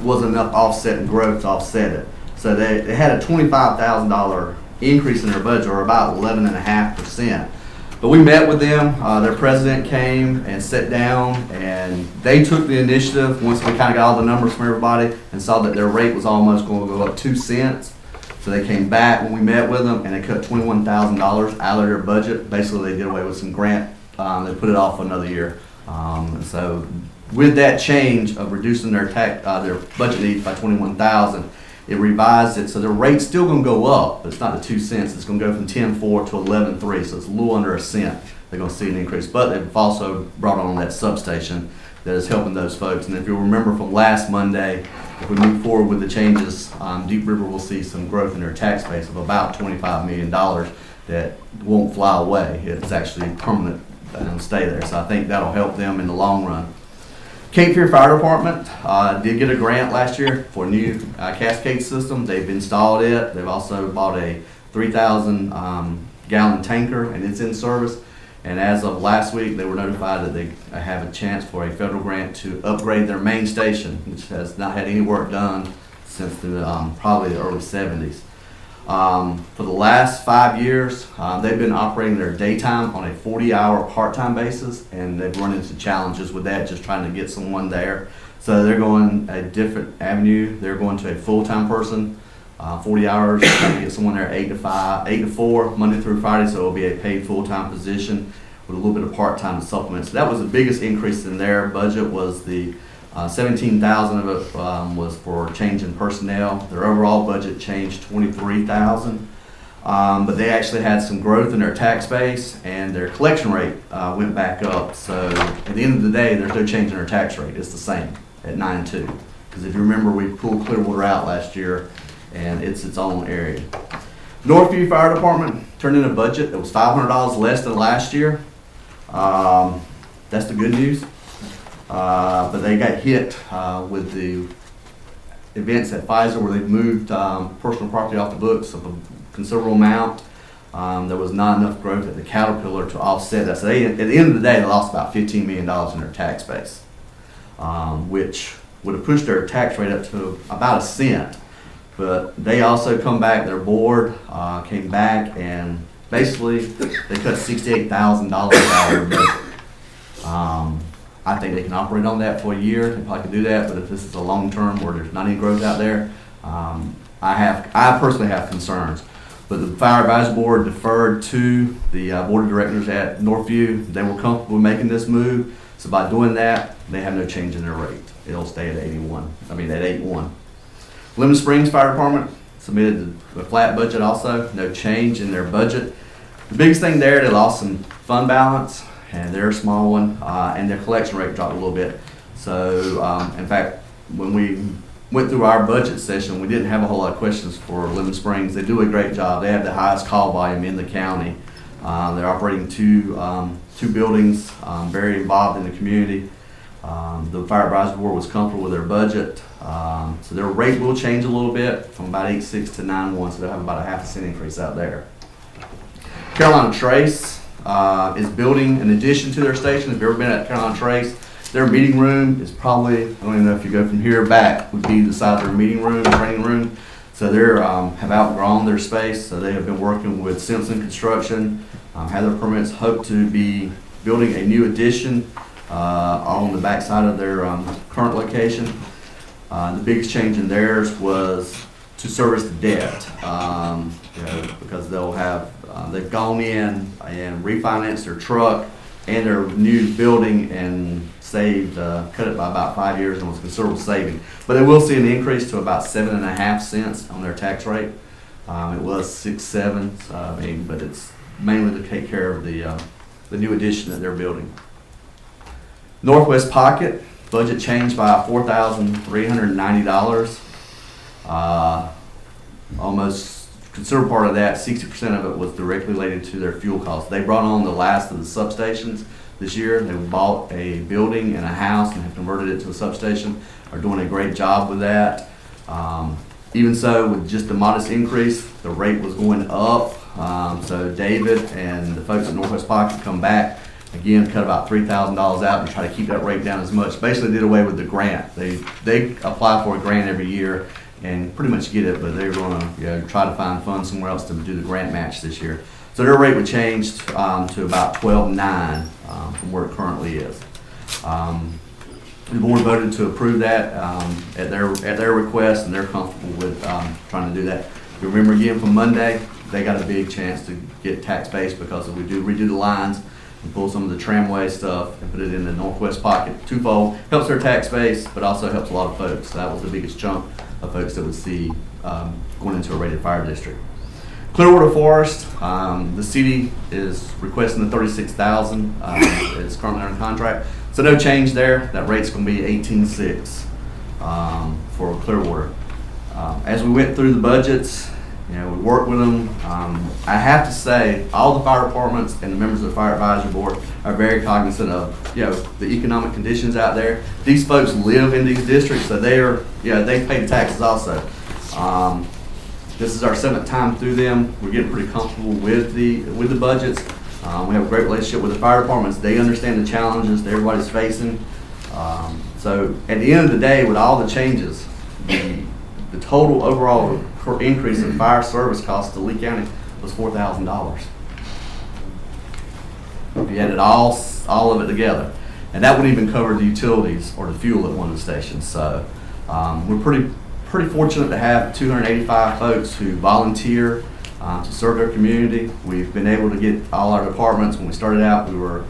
wasn't enough offset and growth to offset it. So they had a $25,000 increase in their budget, or about 11.5%. But we met with them. Their president came and sat down, and they took the initiative once we kind of got all the numbers from everybody and saw that their rate was almost going to go up 2 cents. So they came back when we met with them, and they cut $21,000 out of their budget. Basically, they did away with some grant. They put it off for another year. So with that change of reducing their budget needs by $21,000, it revised it, so their rate's still going to go up, but it's not the 2 cents. It's going to go from 10.4 to 11.3, so it's a little under a cent. They're going to see an increase, but they've also brought on that substation that is helping those folks. And if you'll remember from last Monday, if we move forward with the changes, Deep River will see some growth in their tax base of about $25 million that won't fly away. It's actually permanent and stay there. So I think that'll help them in the long run. Cape Fear Fire Department did get a grant last year for a new cascade system. They've installed it. They've also bought a 3,000 gallon tanker, and it's in service. And as of last week, they were notified that they have a chance for a federal grant to upgrade their main station, which has not had any work done since probably the early 70s. For the last 5 years, they've been operating their daytime on a 40-hour part-time basis, and they've run into challenges with that, just trying to get someone there. So they're going a different avenue. They're going to a full-time person, 40 hours, trying to get someone there 8 to 4, Monday through Friday, so it'll be a paid full-time position with a little bit of part-time to supplement. So that was the biggest increase in their budget, was the $17,000 of it was for change in personnel. Their overall budget changed $23,000, but they actually had some growth in their tax base, and their collection rate went back up. So at the end of the day, there's no change in their tax rate. It's the same at 9.2. Because if you remember, we pulled Clearwater out last year, and it's its own area. Northview Fire Department turned in a budget that was $500 less than last year. That's the good news. But they got hit with the events at Pfizer, where they've moved personal property off the books of a considerable amount. There was not enough growth at the Caterpillar to offset that. So they, at the end of the day, they lost about $15 million in their tax base, which would have pushed their tax rate up to about a cent. But they also come back, their board came back, and basically they cut $68,000 out of their budget. I think they can operate on that for a year. They probably can do that, but if this is a long term where there's not any growth out there, I personally have concerns. But the Fire Advisory Board deferred to the Board of Directors at Northview. They were comfortable making this move, so by doing that, they have no change in their rate. It'll stay at 8.1. Lemon Springs Fire Department submitted a flat budget also, no change in their budget. The biggest thing there, they lost some fund balance, and they're a small one, and their collection rate dropped a little bit. So, in fact, when we went through our budget session, we didn't have a whole lot of questions for Lemon Springs. They do a great job. They have the highest call volume in the county. They're operating two buildings, very involved in the community. The Fire Advisory Board was comfortable with their budget. So their rate will change a little bit from about 8.6 to 9.1, so they'll have about a half a cent increase out there. Carolina Trace is building an addition to their station. If you've ever been at Carolina Trace, their meeting room is probably, I don't even know if you go from here back, would be the size of their meeting room, training room. So they have outgrown their space, so they have been working with Simpson Construction, have their permits, hope to be building a new addition on the back side of their current location. The biggest change in theirs was to service the debt, because they'll have, they've gone in and refinanced their truck and their new building and saved, cut it by about 5 years, and was considerable saving. But they will see an increase to about 7.5 cents on their tax rate. It was 6.7, but it's mainly to take care of the new addition that they're building. Northwest Pocket, budget changed by $4,390. Almost considerable part of that, 60% of it was directly related to their fuel costs. They brought on the last of the substations this year. They bought a building and a house and have converted it to a substation, are doing a great job with that. Even so, with just a modest increase, the rate was going up. So David and the folks at Northwest Pocket come back, again, cut about $3,000 out and try to keep that rate down as much. Basically did away with the grant. They apply for a grant every year and pretty much get it, but they're going to try to find funds somewhere else to do the grant match this year. So their rate would change to about $12.9 from where it currently is. The board voted to approve that at their request, and they're comfortable with trying to do that. You remember again from Monday, they got a big chance to get tax base because we do redo the lines and pull some of the tramway stuff and put it in the Northwest Pocket. Twofold, helps their tax base, but also helps a lot of folks. That was the biggest chunk of folks that would see going into a rated fire district. Clearwater Forest, the city is requesting the $36,000. It's currently under contract, so no change there. That rate's going to be $18,600 for Clearwater. As we went through the budgets, we worked with them. I have to say, all the fire departments and the members of the Fire Advisory Board are very cognizant of the economic conditions out there. These folks live in these districts, so they pay the taxes also. This is our 7th time through them. We're getting pretty comfortable with the budgets. We have a great relationship with the fire departments. They understand the challenges that everybody's facing. So at the end of the day, with all the changes, the total overall increase in fire service costs to Lee County was $4,000. If you added all of it together, and that wouldn't even cover the utilities or the fuel at one of the stations. So we're pretty fortunate to have 285 folks who volunteer to serve their community. We've been able to get all our departments. When we started out, we were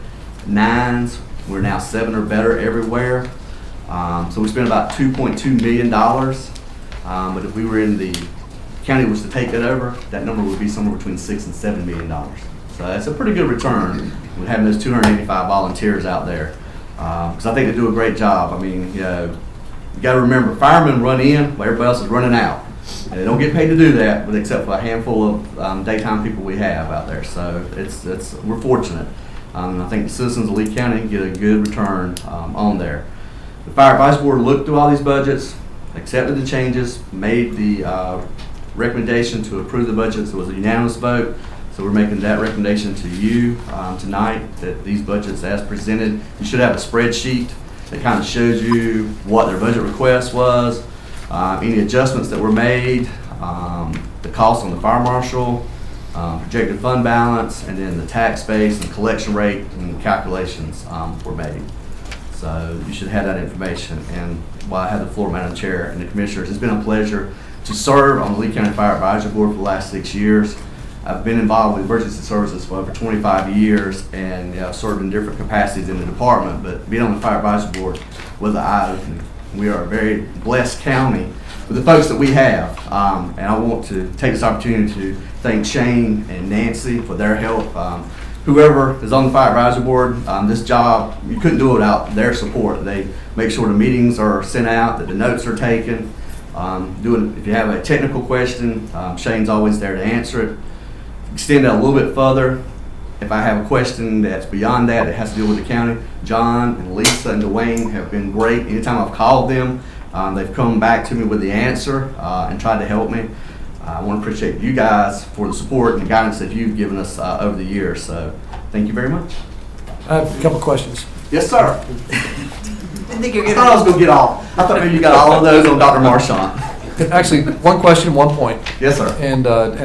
9s. We're now 7 or better everywhere. So we spent about $2.2 million. But if we were in the county was to take that over, that number would be somewhere between $6 and $7 million. So that's a pretty good return with having those 285 volunteers out there. Because I think they do a great job. I mean, you got to remember, firemen run in while everybody else is running out. And they don't get paid to do that, but except for a handful of daytime people we have out there. So we're fortunate. I think the citizens of Lee County get a good return on there. The Fire Advisory Board looked through all these budgets, accepted the changes, made the recommendation to approve the budgets. It was a unanimous vote. So we're making that recommendation to you tonight, that these budgets as presented, you should have a spreadsheet that kind of shows you what their budget request was, any adjustments that were made, the cost on the fire marshal, projected fund balance, and then the tax base and collection rate and calculations were made. So you should have that information. And while I have the floor, Madam Chair and the Commissioners, it's been a pleasure to serve on the Lee County Fire Advisory Board for the last 6 years. I've been involved with emergency services for over 25 years, and I've served in different capacities in the department, but being on the Fire Advisory Board was an eye-opener. We are a very blessed county with the folks that we have, and I want to take this opportunity to thank Shane and Nancy for their help. Whoever is on the Fire Advisory Board, this job, you couldn't do it without their support. They make sure the meetings are sent out, that the notes are taken. If you have a technical question, Shane's always there to answer it. Extend that a little bit further. If I have a question that's beyond that, it has to deal with the county, John and Lisa and Dwayne have been great. Anytime I've called them, they've come back to me with the answer and tried to help me. I want to appreciate you guys for the support and the guidance that you've given us over the years. So thank you very much. I have a couple questions. Yes, sir. I thought I was going to get all. I thought maybe you got all of those on Dr. Marchant. Actually, one question, 1 point. Yes, sir. And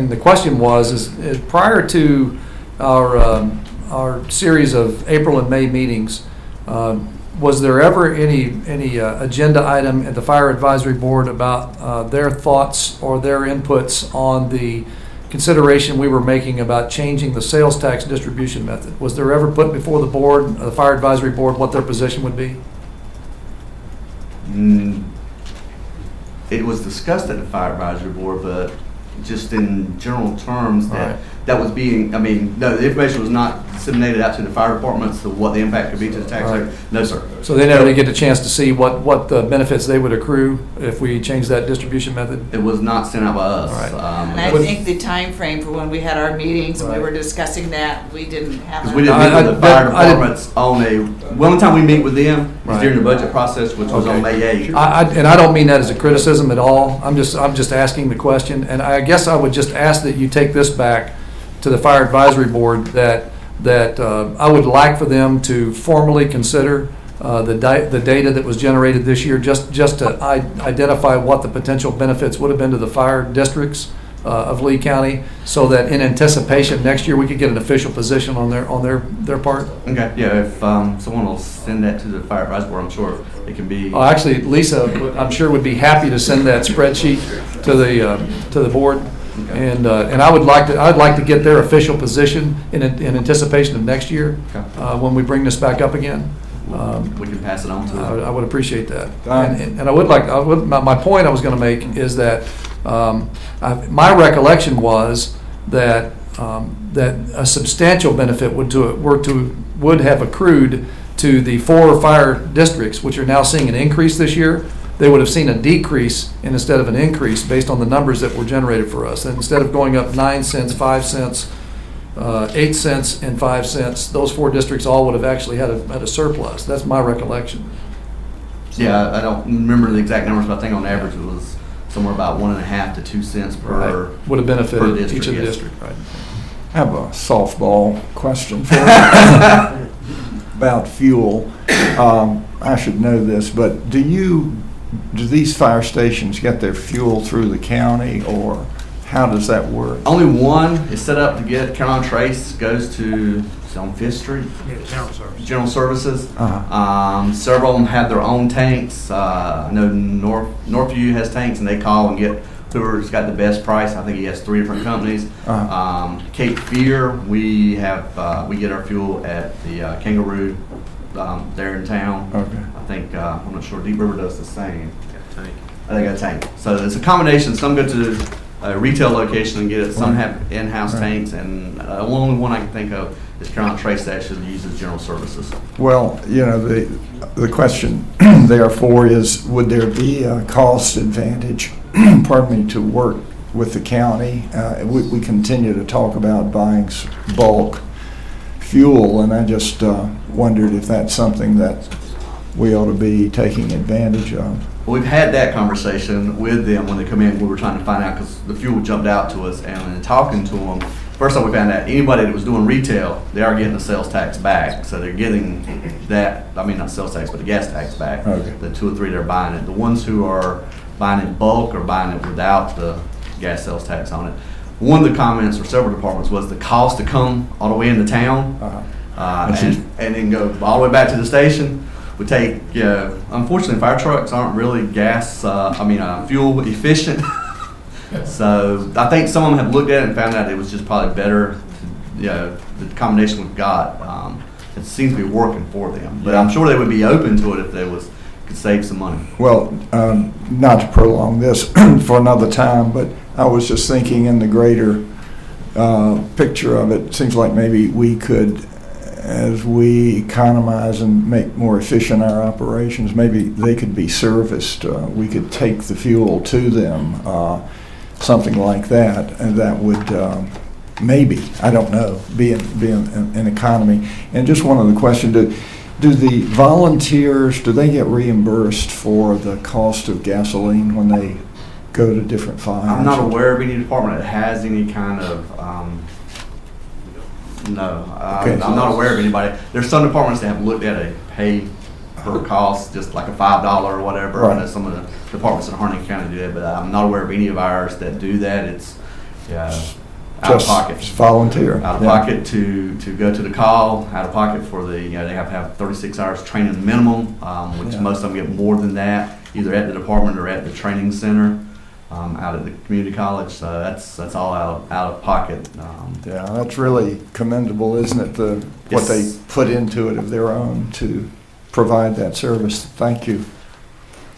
the question is prior to our series of April and May meetings, was there ever any agenda item at the Fire Advisory Board about their thoughts or their inputs on the consideration we were making about changing the sales tax distribution method? Was there ever put before the board, the Fire Advisory Board, what their position would be? It was discussed at the Fire Advisory Board, but just in general terms All that right. that was being, I mean, no, the information was not disseminated out to the fire departments of what the impact could be to the taxpayer. Right. No, sir. So they never did get a chance to see what the benefits they would accrue if we changed that distribution method? It was not sent out by us. All right. And I think the time frame for when we had our meetings and we Right. were discussing that, we didn't have. Because we didn't meet with the fire departments on the only time we meet with them is Right. during the budget process, which was on May 8th. And I don't mean that as a criticism at all. I'm just asking the question. And I guess I would just ask that you take this back to the Fire Advisory Board, that I would like for them to formally consider the data that was generated this year, just to identify what the potential benefits would have been to the fire districts of Lee County, so that in anticipation, next year, we could get an official position on their part. Okay, yeah, if someone will send that to the Fire Advisory Board, I'm sure it can be. Oh, actually, Lisa, I'm sure would be happy to send that spreadsheet to the board. And I'd like to get their official position in anticipation of next year, when we bring this back up again. We can pass it on to them. I would appreciate that. And I would like, my point I was going to make is that my recollection was that a substantial benefit would have accrued to the 4 fire districts, which are now seeing an increase this year. They would have seen a decrease instead of an increase based on the numbers that were generated for us. And instead of going up 9 cents, 5 cents, 8 cents, and 5 cents, those 4 districts all would have actually had a surplus. That's my recollection. Yeah, I don't remember the exact numbers, but I think on average it was somewhere about 1.5 to 2 cents per. Right. Would have benefited per district, each of the yes. districts, right? I have a softball question for you about fuel. I should know this, but do these fire stations get their fuel through the county, or how does that work? Only one is set up to get Carolina Trace, goes to, it's on 5th Street? General service. General Services. Uh-huh. Several of them have their own tanks. I know Northview has tanks, and they call and get whoever's got the best price. I think he has 3 different companies. Uh-huh. Cape Fear, we have we get our fuel at the Kangaroo there in town. Okay. I think I'm not sure Deep River does the same. They got a tank. So it's a combination. Some go to a retail location and get it. Some have in-house tanks, and the only one I can think of is Carolina Trace that actually uses General Services. Well, the question therefore is, would there be a cost advantage, pardon me, to work with the county? We continue to talk about buying bulk fuel, and I just wondered if that's something that we ought to be taking advantage of. We've had that conversation with them when they come in. We were trying to find out, because the fuel jumped out to us, and in talking to them, first off, we found out anybody that was doing retail, they are getting the sales tax back. So they're getting that, I mean, not sales tax, but the gas tax back. Okay. The 2 or 3 they're buying it. The ones who are buying it in bulk are buying it without the gas sales tax on it. One of the comments for several departments was the cost to come all the way into town, and then go all the way back to the station would take, unfortunately, fire trucks aren't really fuel efficient. So I think some of them have looked at it and found out it was just probably better, the combination we've got. It seems to be working for them, but I'm sure they would be open to it if they could save some money. Well, not to prolong this for another time, but I was just thinking in the greater picture of it, it seems like maybe we could, as we economize and make more efficient our operations, maybe they could be serviced. We could take the fuel to them, something like that, and that would maybe, I don't know, be an economy. And just one other question, do the volunteers, do they get reimbursed for the cost of gasoline when they go to different fires? I'm not aware of any department that has any kind of, no. Okay. I'm not aware of anybody. There's some departments that have looked at a pay per cost, just like a $5 or whatever. Right. I know some of the departments in Harney County do that, but I'm not aware of any of ours that do that. It's out of pocket. Just volunteer. Out of pocket to go to the call, out of pocket for they have to have 36 hours training minimum, which most of them get more than that, either at the department or at the training center. Out at the community college, so that's all out of pocket. Yeah, that's really commendable, isn't it? What they put into it of their own to provide that service. Thank you.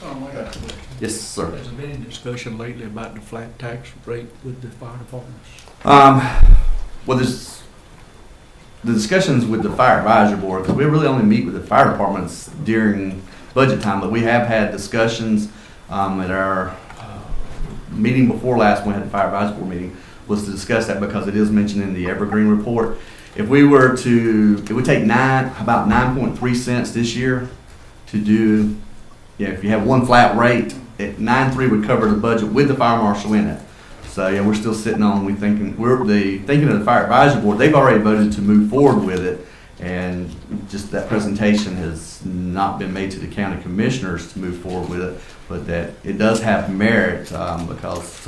Oh my God. Yes, sir. Has there been any discussion lately about the flat tax rate with the fire departments? Well, there's the discussions with the fire advisory board, because we really only meet with the fire departments during budget time, but we have had discussions at our meeting before last, when we had the fire advisory board meeting, was to discuss that because it is mentioned in the Evergreen report. If we were to, it would take about 9.3 cents this year to do, if you have one flat rate, 9.3 would cover the budget with the fire marshal in it. So yeah, we're still sitting on, thinking of the fire advisory board. They've already voted to move forward with it, and just that presentation has not been made to the county commissioners to move forward with it. But that it does have merit because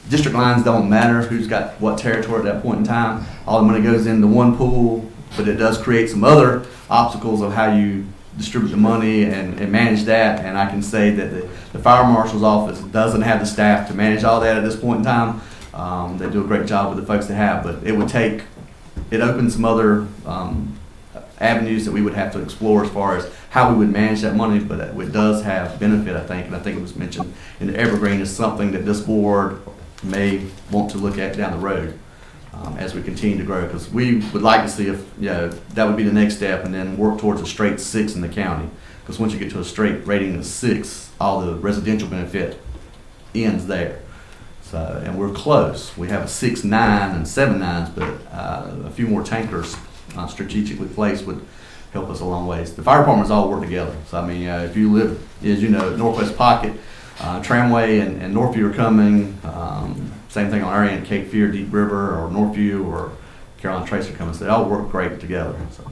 district lines don't matter who's got what territory at that point in time. All the money goes into one pool, but it does create some other obstacles of how you distribute the money and manage that. And I can say that the fire marshal's office doesn't have the staff to manage all that at this point in time. They do a great job with the folks they have, but it opens some other avenues that we would have to explore as far as how we would manage that money, but it does have benefit, I think, and I think it was mentioned in the Evergreen is something that this board may want to look at down the road as we continue to grow, because we would like to see if, that would be the next step, and then work towards a straight 6 in the county, because once you get to a straight rating of 6, all the residential benefit ends there. So, and we're close. We have a 6.9 and 7.9s, but a few more tankers strategically placed would help us a long ways. The fire departments all work together. So I mean, if you live, as you know, at Northwest Pocket, Tramway and Northview are coming. Same thing on our end, Cape Fear, Deep River, or Northview, or Carolina Trace are coming. So they all work great together. So.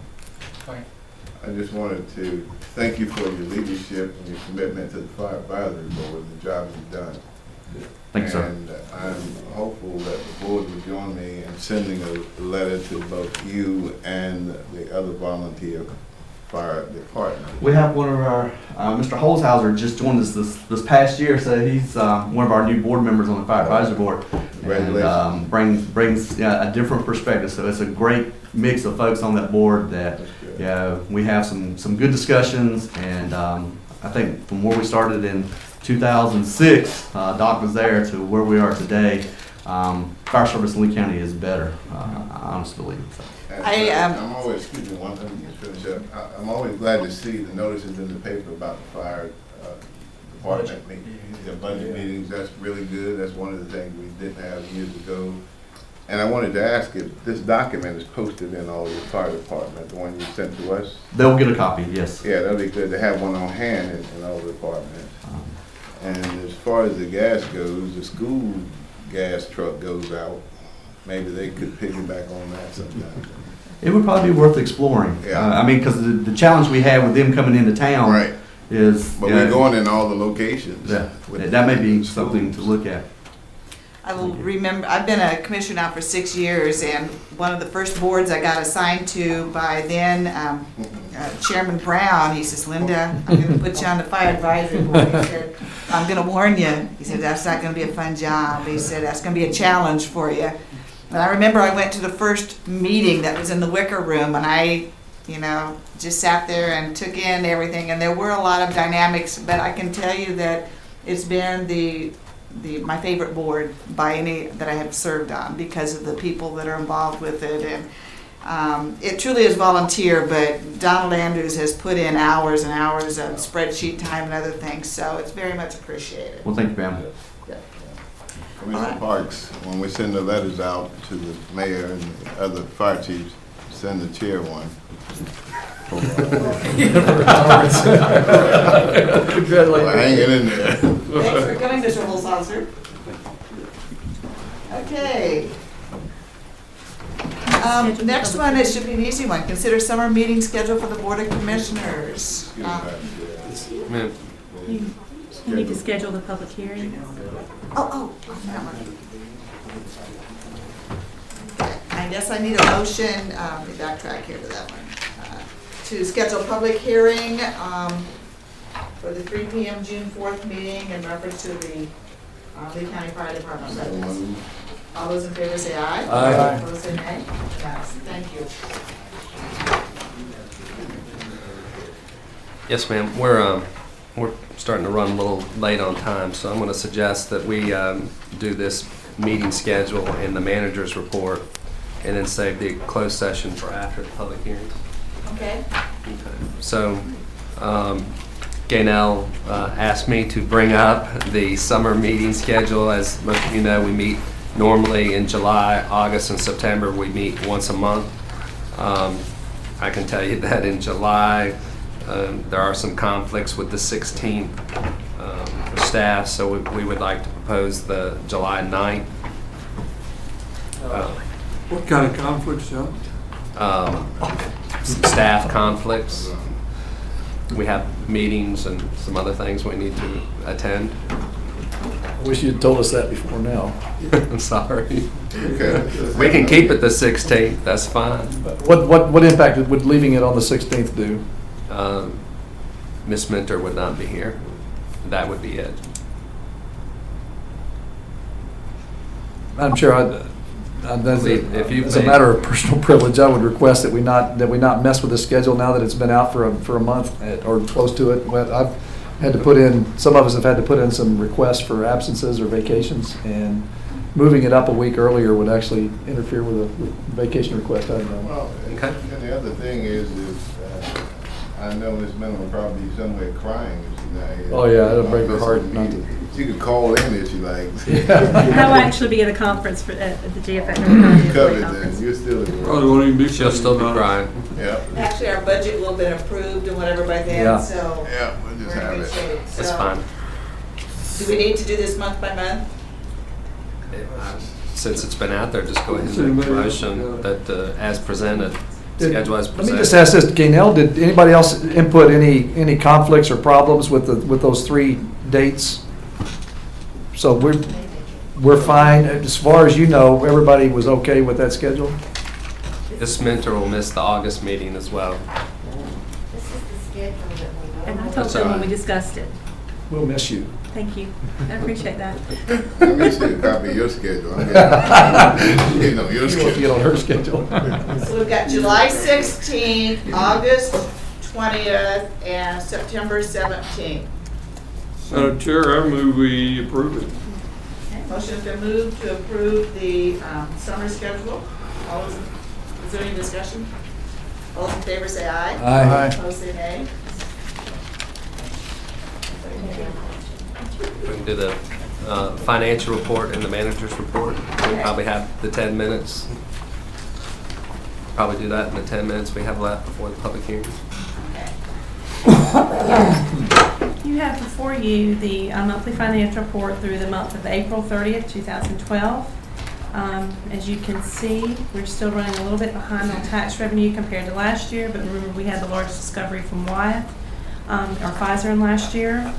I just wanted to thank you for your leadership and your commitment to the fire advisory board and the job you've done. Thank you, sir. And I'm hopeful that the board will join me in sending a letter to both you and the other volunteer fire department. We have one of our, Mr. Holzhauser just joined us this past year, so he's one of our new board members on the fire advisory board. Congratulations. And brings a different perspective. So it's a great mix of folks on that board that we have some good discussions, and I think from where we started in 2006, Doc was there, to where we are today. Fire service in Lee County is better, I honestly believe. So. I'm always, excuse me, one thing to finish up. I'm always glad to see the notices in the paper about the fire department meetings, the budget meetings. That's really good. That's one of the things we didn't have years ago. And I wanted to ask if this document is posted in all the fire departments, the one you sent to us. They'll get a copy, yes. Yeah, that'd be good to have one on hand in all the departments. And as far as the gas goes, the school gas truck goes out. Maybe they could piggyback on that sometime. It would probably be worth exploring. Yeah. I mean, because the challenge we have with them coming into town Right. is. But we're going in all the locations. Yeah, with that may be the something to schools. look at. I will remember, I've been a commissioner now for 6 years, and one of the first boards I got assigned to by then Chairman Brown, he says, Linda, I'm going to put you on the fire advisory board. He said, I'm going to warn you. He said, that's not going to be a fun job. He said, that's going to be a challenge for you. And I remember I went to the first meeting that was in the Wicker Room, and I, just sat there and took in everything. And there were a lot of dynamics, but I can tell you that it's been my favorite board by any that I have served on, because of the people that are involved with it. And it truly is volunteer, but Donald Andrews has put in hours and hours of spreadsheet time and other things, so it's very much appreciated. Well, thank you, Pam. Commissioner Parks, when we send the letters out to the mayor and the other fire chiefs, send the chair one. Well, hang it in there. Thanks for coming, Mr. Holzhauser. Okay. Next one, it should be an easy one. Consider summer meeting schedule for the Board of Commissioners. Ma'am. You need to schedule the public hearing. Oh, that one. I guess I need a motion, let me backtrack here to that one, to schedule a public hearing for the 3 p.m. June 4th meeting in reference to the Lee County Fire Department budgets. All those in favor say aye. Aye. Opposed say nay. Yes, thank you. Yes, ma'am. we're starting to run a little late on time, so I'm going to suggest that we do this meeting schedule and the manager's report, and then save the closed session for after the public hearings. Okay. So, Gaynell asked me to bring up the summer meeting schedule. As most of you know, we meet normally in July, August, and September. We meet once a month. I can tell you that in July, there are some conflicts with the 16th for staff, so we would like to propose the July 9th. What kind of conflicts, John? Some staff conflicts. We have meetings and some other things we need to attend. I wish you'd told us that before now. I'm sorry. Okay. We can keep it the 16th, that's fine. What impact would leaving it on the 16th do? Ms. Minter would not be here. That would be it. Madam Chair, as a matter of personal privilege, I would request that we not mess with the schedule now that it's been out for a month or close to it. I've had to put in, some of us have had to put in some requests for absences or vacations, and moving it up a week earlier would actually interfere with a vacation request. I don't know. Well, Okay. and the other thing is I know Ms. Miller will probably be somewhere crying if she's not here. Oh, yeah, it'll break her heart not to. She could call in if she likes. I will actually be at a conference at the GFA. Covered then, you're still in. Probably won't even be. She'll still be crying. Yeah. Actually, our budget will have been approved and whatever by then, Yeah. so Yeah, we'll just we're in have good it. shape. It's So, fine. do we need to do this month by month? Since it's been out there, just go ahead and make a motion that as presented, schedule as Let presented. me just ask this, Gaynell, did anybody else input any conflicts or problems with those 3 dates? So we're fine, as far as you know, everybody was okay with that schedule? Ms. Minter will miss the August meeting as well. And I told them when we discussed it. We'll miss you. Thank you. I appreciate that. Let me see a copy of your schedule. I'm getting on your You want to get schedule. on her schedule. So we've got July 16th, August 20th, and September 17th. Madam Chair, I move we approve it. Motion's been moved to approve the summer schedule. Is there any discussion? All those in favor say aye. Aye. Opposed say nay. We can do the financial report and the manager's report. We probably have the 10 minutes. Probably do that in the 10 minutes we have left before the public hearing. You have before you the monthly financial report through the month of April 30th, 2012. As you can see, we're still running a little bit behind on tax revenue compared to last year, but remember we had the largest discovery from Wyeth, or Pfizer in last year.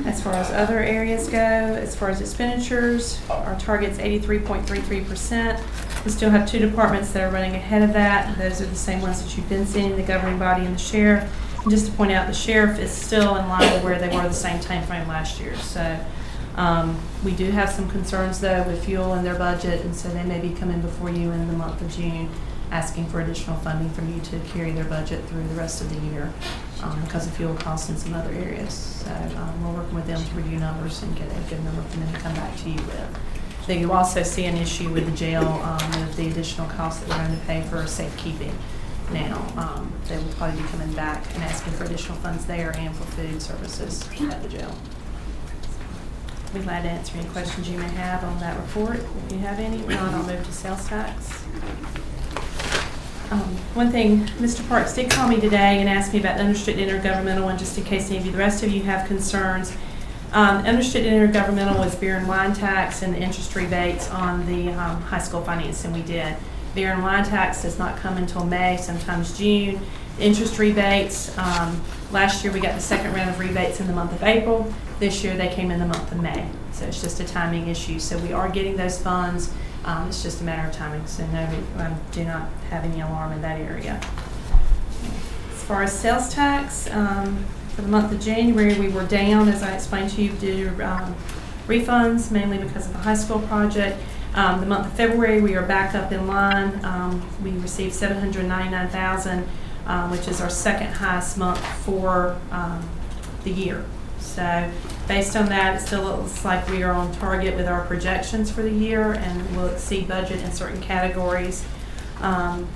As far as other areas go, as far as expenditures, our target's 83.33%. We still have 2 departments that are running ahead of that. Those are the same ones that you've been seeing, the governing body and the sheriff. And just to point out, the sheriff is still in line with where they were the same time frame last year. So we do have some concerns though with fuel in their budget, and so they may be coming before you in the month of June asking for additional funding from you to carry their budget through the rest of the year because of fuel costs in some other areas. So we're working with them to review numbers and get a good number for them to come back to you with. Then you also see an issue with the jail with the additional costs that we're going to pay for safekeeping now. They will probably be coming back and asking for additional funds there and for food services at the jail. Be glad to answer any questions you may have on that report, if you have any. If not, I'll move to sales tax. One thing, Mr. Parks did call me today and asked me about the unrestricted intergovernmental one, just in case any of you, the rest of you have concerns. Unrestricted intergovernmental was beer and wine tax and the interest rebates on the high school financing we did. Beer and wine tax does not come until May, sometimes June. Interest rebates, last year we got the second round of rebates in the month of April. This year they came in the month of May. So it's just a timing issue. So we are getting those funds. It's just a matter of timing. So no, do not have any alarm in that area. As far as sales tax, for the month of January we were down, as I explained to you, due to refunds, mainly because of the high school project. The month of February we are back up in line. We received $799,000, which is our second highest month for the year. So based on that, it still looks like we are on target with our projections for the year and will exceed budget in certain categories. And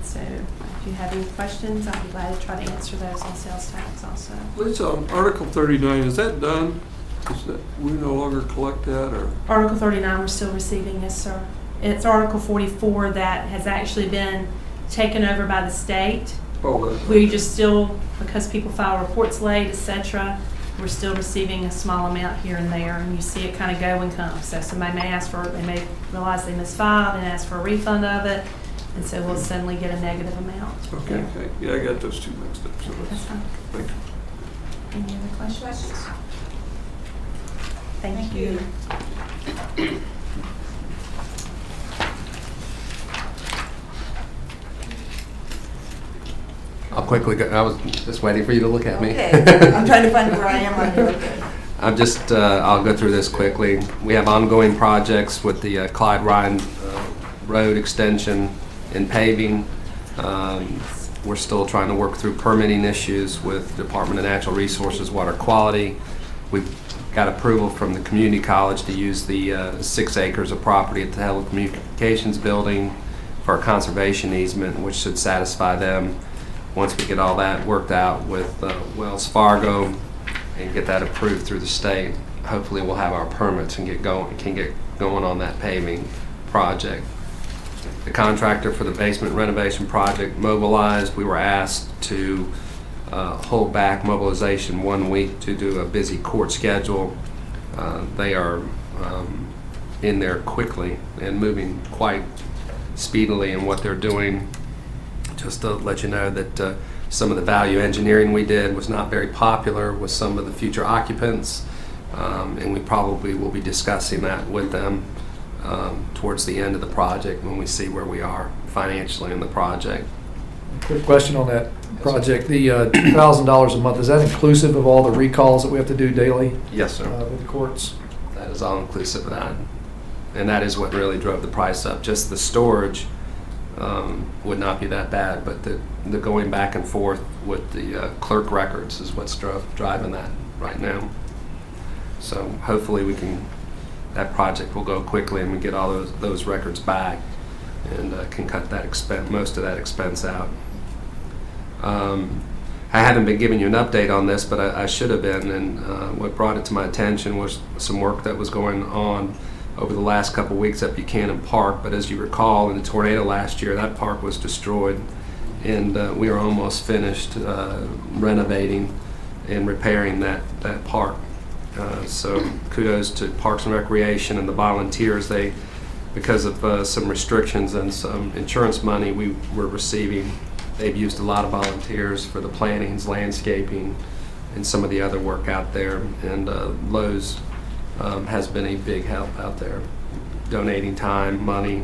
so if you have any questions, I'll be glad to try to answer those on sales tax also. It's Article 39, is that done? Is that, we no longer collect that, or? Article 39, we're still receiving, yes, sir. It's Article 44 that has actually been taken over by the state. Oh, We just still, because people file reports late, et cetera, we're still receiving a small amount here and there, and you see it kind of go and come. So somebody may ask for, they may realize they misfiled and ask for a refund of it, and so we'll suddenly get a negative amount. okay. Yeah, I got those two mixed up, so That's that's, fine. thank you. Any other questions? Thank you. I'll quickly go, I was just waiting for you to look at me. Okay, I'm trying to find where I am on here. Okay. I'm just, I'll go through this quickly. We have ongoing projects with the Clyde Ryan Road extension and paving. We're still trying to work through permitting issues with Department of Natural Resources, Water Quality. We've got approval from the community college to use the 6 acres of property at the telecommunications building for a conservation easement, which should satisfy them. Once we get all that worked out with Wells Fargo and get that approved through the state, hopefully we'll have our permits and can get going on that paving project. The contractor for the basement renovation project mobilized. We were asked to hold back mobilization 1 week due to a busy court schedule. They are in there quickly and moving quite speedily in what they're doing. Just to let you know that some of the value engineering we did was not very popular with some of the future occupants, and we probably will be discussing that with them towards the end of the project when we see where we are financially in the project. Quick question on that project. The $2,000 a month, is that inclusive of all the recalls that we have to do daily Yes, sir. with the courts? That is all inclusive of that. And that is what really drove the price up. Just the storage would not be that bad, but the going back and forth with the clerk records is what's driving that right now. So hopefully that project will go quickly and we get all those records back and can cut that most of that expense out. I haven't been giving you an update on this, but I should have been, and what brought it to my attention was some work that was going on over the last couple weeks at Buchanan Park. But as you recall, in the tornado last year, that park was destroyed, and we are almost finished renovating and repairing that park. So kudos to Parks and Recreation and the volunteers. Because of some restrictions and some insurance money we were receiving, they've used a lot of volunteers for the plantings, landscaping, and some of the other work out there. And Lowe's has been a big help out there, donating time, money,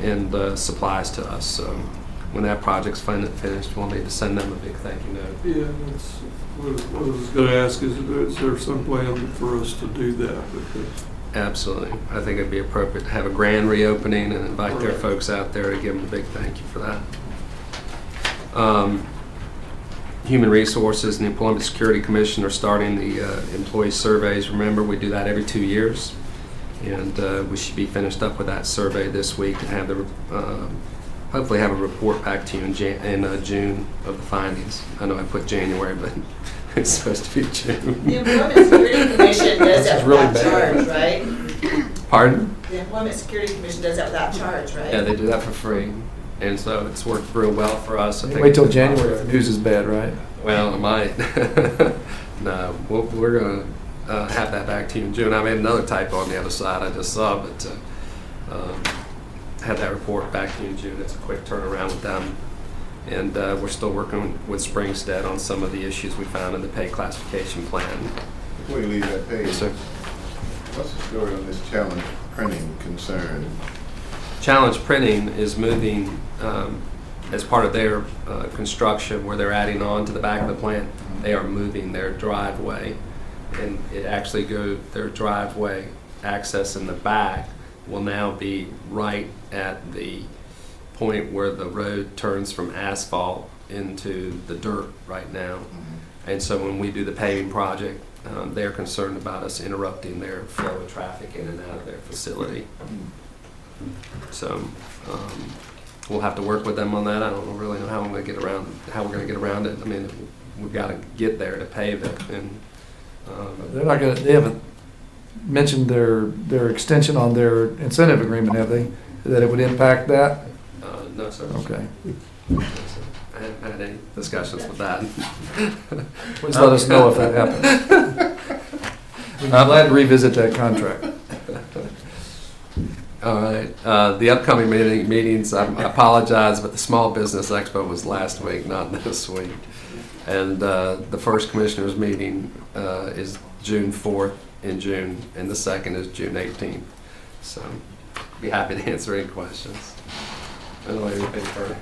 and supplies to us. So when that project's finished, we'll need to send them a big thank you note. Yeah, that's what I was going to ask, is there some plan for us to do that? Because Absolutely. I think it'd be appropriate to have a grand reopening and invite their folks out there to give them a big thank you for that. Human Resources and the Employment Security Commission are starting the employee surveys. Remember, we do that every 2 years, and we should be finished up with that survey this week and have hopefully have a report back to you in June of the findings. I know I put January, but it's supposed to be June. The Employment Security Commission does that without charge, right? Pardon? The Employment Security Commission does that without charge, right? Yeah, they do that for free, and so it's worked real well for us. I think Wait till January if the news is bad, right? Well, it might. No, we're going to have that back to you in June. I made another typo on the other side I just saw, but have that report back to you in June. It's a quick turnaround with them. And we're still working with Springstead on some of the issues we found in the pay classification plan. Before you leave that page, Yes, sir. what's the story on this challenge printing concern? Challenge Printing is moving as part of their construction where they're adding on to the back of the plant. They are moving their driveway, and it actually their driveway access in the back will now be right at the point where the road turns from asphalt into the dirt right now. And so when we do the paving project they're concerned about us interrupting their flow of traffic in and out of their facility. So we'll have to work with them on that. I don't really know how we're going to get around it. I mean, we've got to get there to pave it, and They're not gonna, they haven't mentioned their extension on their incentive agreement, have they? That it would impact that? no, sir. Okay. No, sir. I haven't had any discussions with that. Please let us know if that happens. We'd be glad to revisit that contract. All right. The upcoming meetings, I apologize, but the Small Business Expo was last week, not this week. And the first commissioners meeting is June 4th in June, and the second is June 18th. So be happy to answer any questions. I don't know anything further.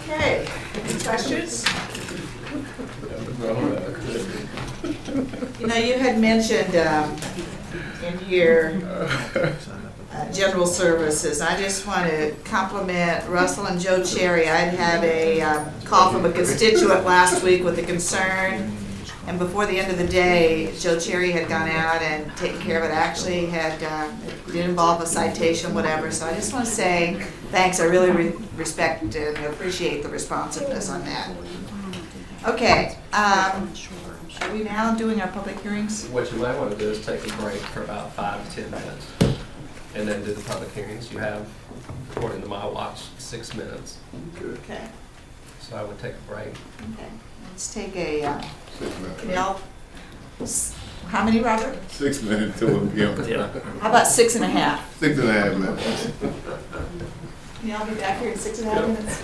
Okay, any questions? You know, you had mentioned in here general services. I just want to compliment Russell and Joe Cherry. I had a call from a constituent last week with a concern, and before the end of the day, Joe Cherry had gone out and taken care of it. Actually had did involve a citation, whatever. So I just want to say thanks. I really respect and appreciate the responsiveness on that. Okay, are we now doing our public hearings? What you might want to do is take a break for about 5 to 10 minutes, and then do the public hearings. You have, according to my watch, 6 minutes. Okay. So I would take a break. Okay. Let's take a, 6 minutes. can y'all, how many, Robert? 6 minutes till we begin. Yeah. How about 6.5? 6.5 minutes. Can y'all be back here in 6.5 minutes?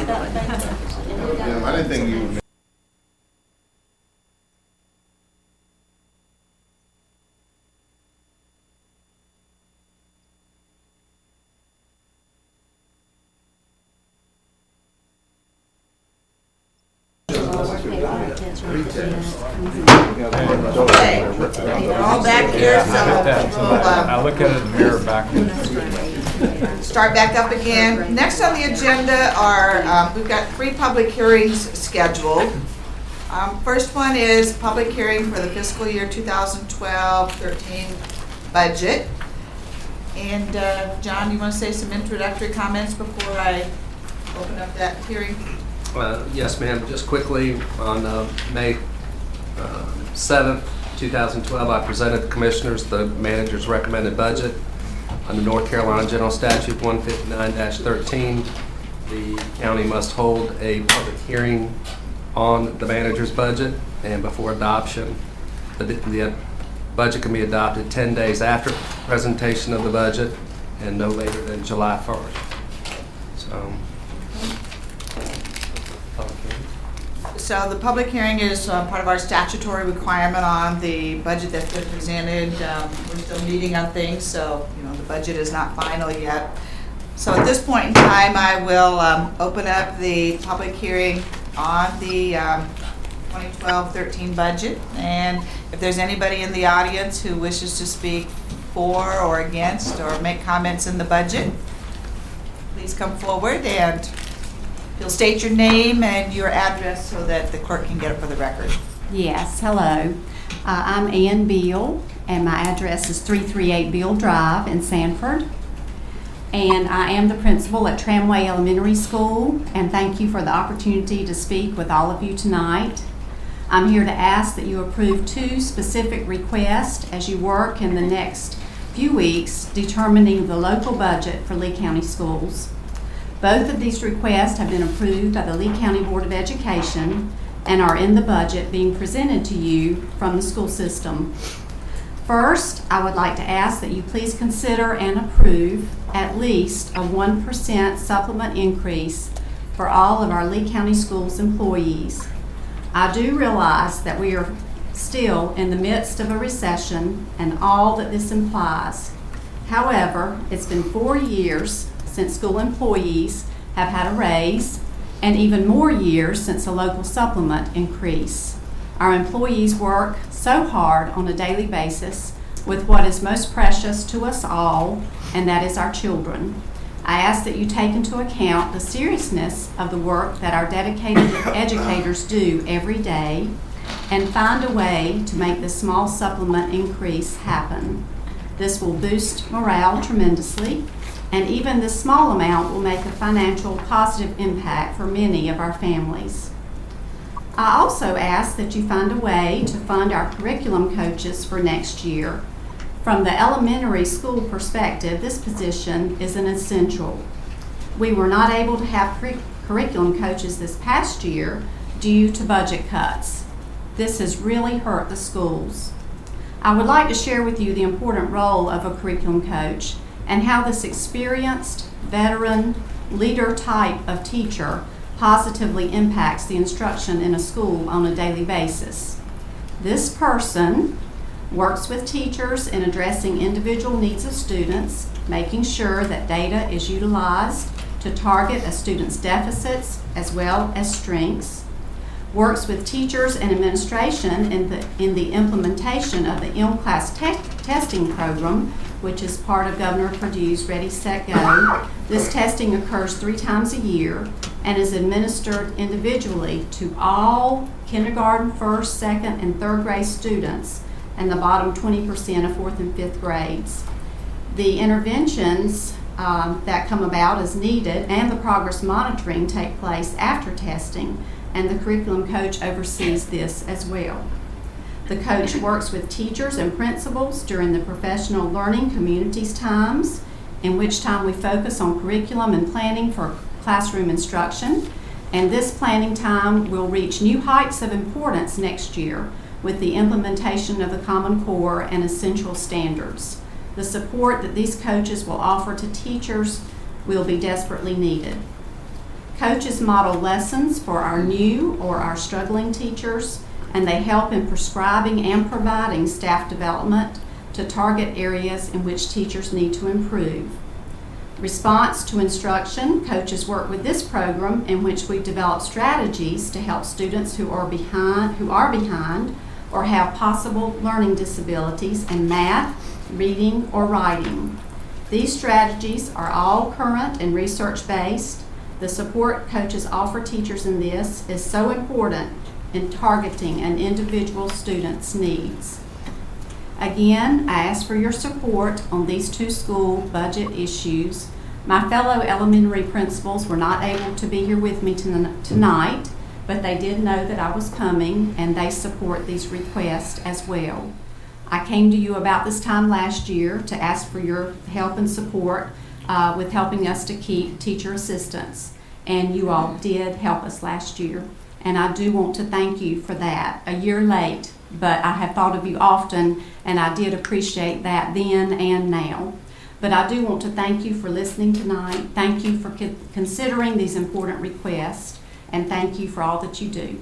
handle it. Yeah, I didn't think you. Okay, we're all back here, so I look at it in the mirror back. we'll start back up again. Next on the agenda are, we've got 3 public hearings scheduled. First one is public hearing for the fiscal year 2012-13 budget. And John, you want to say some introductory comments before I open up that hearing? Yes, ma'am. Just quickly, on May 7th, 2012, I presented the commissioners the manager's recommended budget. Under North Carolina General Statute 159-13, the county must hold a public hearing on the manager's budget, and before adoption, the budget can be adopted 10 days after presentation of the budget and no later than July 1st. So the public hearing is part of our statutory requirement on the budget that's been presented. We're still meeting on things, so the budget is not final yet. So at this point in time, I will open up the public hearing on the 2012-13 budget. And if there's anybody in the audience who wishes to speak for or against or make comments in the budget, please come forward and you'll state your name and your address so that the clerk can get it for the record. Yes, hello. I'm Ann Beal, and my address is 338 Beal Drive in Sanford. And I am the principal at Tramway Elementary School, and thank you for the opportunity to speak with all of you tonight. I'm here to ask that you approve 2 specific requests as you work in the next few weeks determining the local budget for Lee County Schools. Both of these requests have been approved by the Lee County Board of Education and are in the budget being presented to you from the school system. First, I would like to ask that you please consider and approve at least a 1% supplement increase for all of our Lee County Schools employees. I do realize that we are still in the midst of a recession and all that this implies. However, it's been 4 years since school employees have had a raise, and even more years since a local supplement increase. Our employees work so hard on a daily basis with what is most precious to us all, and that is our children. I ask that you take into account the seriousness of the work that our dedicated educators do every day and find a way to make this small supplement increase happen. This will boost morale tremendously, and even this small amount will make a financial positive impact for many of our families. I also ask that you find a way to fund our curriculum coaches for next year. From the elementary school perspective, this position is an essential. We were not able to have curriculum coaches this past year due to budget cuts. This has really hurt the schools. I would like to share with you the important role of a curriculum coach and how this experienced, veteran, leader type of teacher positively impacts the instruction in a school on a daily basis. This person works with teachers in addressing individual needs of students, making sure that data is utilized to target a student's deficits as well as strengths, works with teachers and administration in the implementation of the M-Class testing program, which is part of Governor Perdue's Ready, Set, Go. This testing occurs 3 times a year and is administered individually to all kindergarten, 1st, 2nd, and 3rd grade students and the bottom 20% of 4th and 5th grades. The interventions that come about as needed and the progress monitoring take place after testing, and the curriculum coach oversees this as well. The coach works with teachers and principals during the professional learning communities times, in which time we focus on curriculum and planning for classroom instruction. And this planning time will reach new heights of importance next year with the implementation of the Common Core and essential standards. The support that these coaches will offer to teachers will be desperately needed. Coaches model lessons for our new or our struggling teachers, and they help in prescribing and providing staff development to target areas in which teachers need to improve. Response to instruction, coaches work with this program in which we develop strategies to help students who are behind or have possible learning disabilities in math, reading, or writing. These strategies are all current and research-based. The support coaches offer teachers in this is so important in targeting an individual student's needs. Again, I ask for your support on these two school budget issues. My fellow elementary principals were not able to be here with me tonight, but they did know that I was coming, and they support these requests as well. I came to you about this time last year to ask for your help and support with helping us to keep teacher assistants, and you all did help us last year, and I do want to thank you for that. A year late, but I have thought of you often, and I did appreciate that then and now. But I do want to thank you for listening tonight. Thank you for considering these important requests, and thank you for all that you do.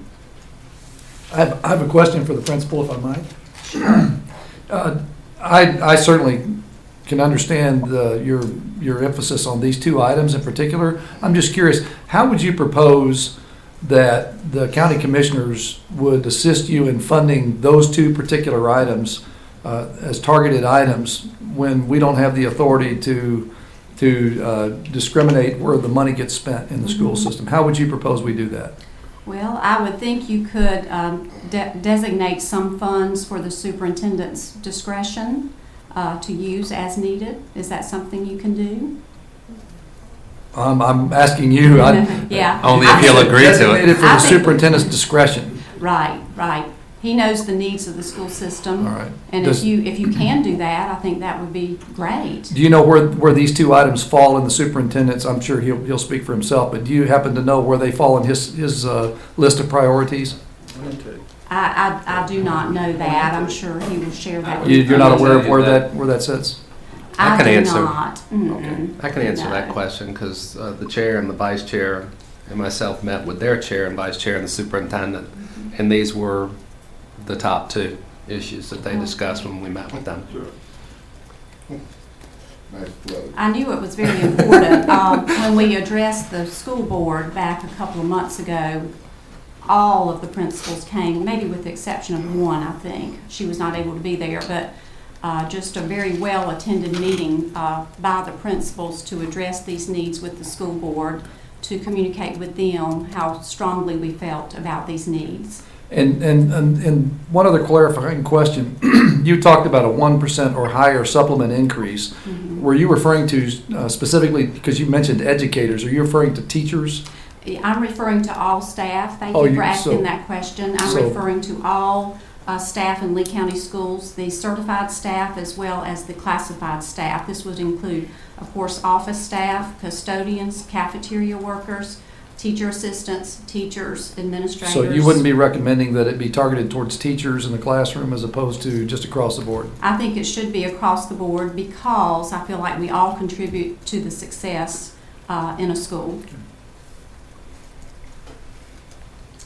I have a question for the principal, if I might. Sure. I certainly can understand your emphasis on these two items in particular. I'm just curious, how would you propose that the county commissioners would assist you in funding those two particular items as targeted items when we don't have the authority to discriminate where the money gets spent in the school system? How would you propose we do that? Well, I would think you could designate some funds for the superintendent's discretion to use as needed. Is that something you can do? I'm asking you. Yeah. Only if he'll agree to it. Designated for the superintendent's discretion. Right, right. He knows the needs of the school system. All right. And if you can do that, I think that would be great. Do you know where these two items fall in the superintendent's? I'm sure he'll speak for himself, but do you happen to know where they fall in his list of priorities? I do not know that. I'm sure he will share that with You're not aware of where that sits? I can do answer. Not. Okay. I can answer that question because the chair and the vice chair and myself met with their chair and vice chair and the superintendent, and these were the top two issues that they discussed when we met with them. I knew it was very important. When we addressed the school board back a couple of months ago, all of the principals came, maybe with the exception of one, I think. She was not able to be there, but just a very well-attended meeting by the principals to address these needs with the school board, to communicate with them how strongly we felt about these needs. And one other clarifying question. You talked about a 1% or higher supplement increase. Mm-hmm. Were you referring to specifically, because you mentioned educators, are you referring to teachers? I'm referring to all staff. Thank you for asking that question. I'm referring to all staff in Lee County Schools, the certified staff as well as the classified staff. This would include, of course, office staff, custodians, cafeteria workers, teacher assistants, teachers, administrators. So you wouldn't be recommending that it be targeted towards teachers in the classroom as opposed to just across the board? I think it should be across the board because I feel like we all contribute to the success in a school.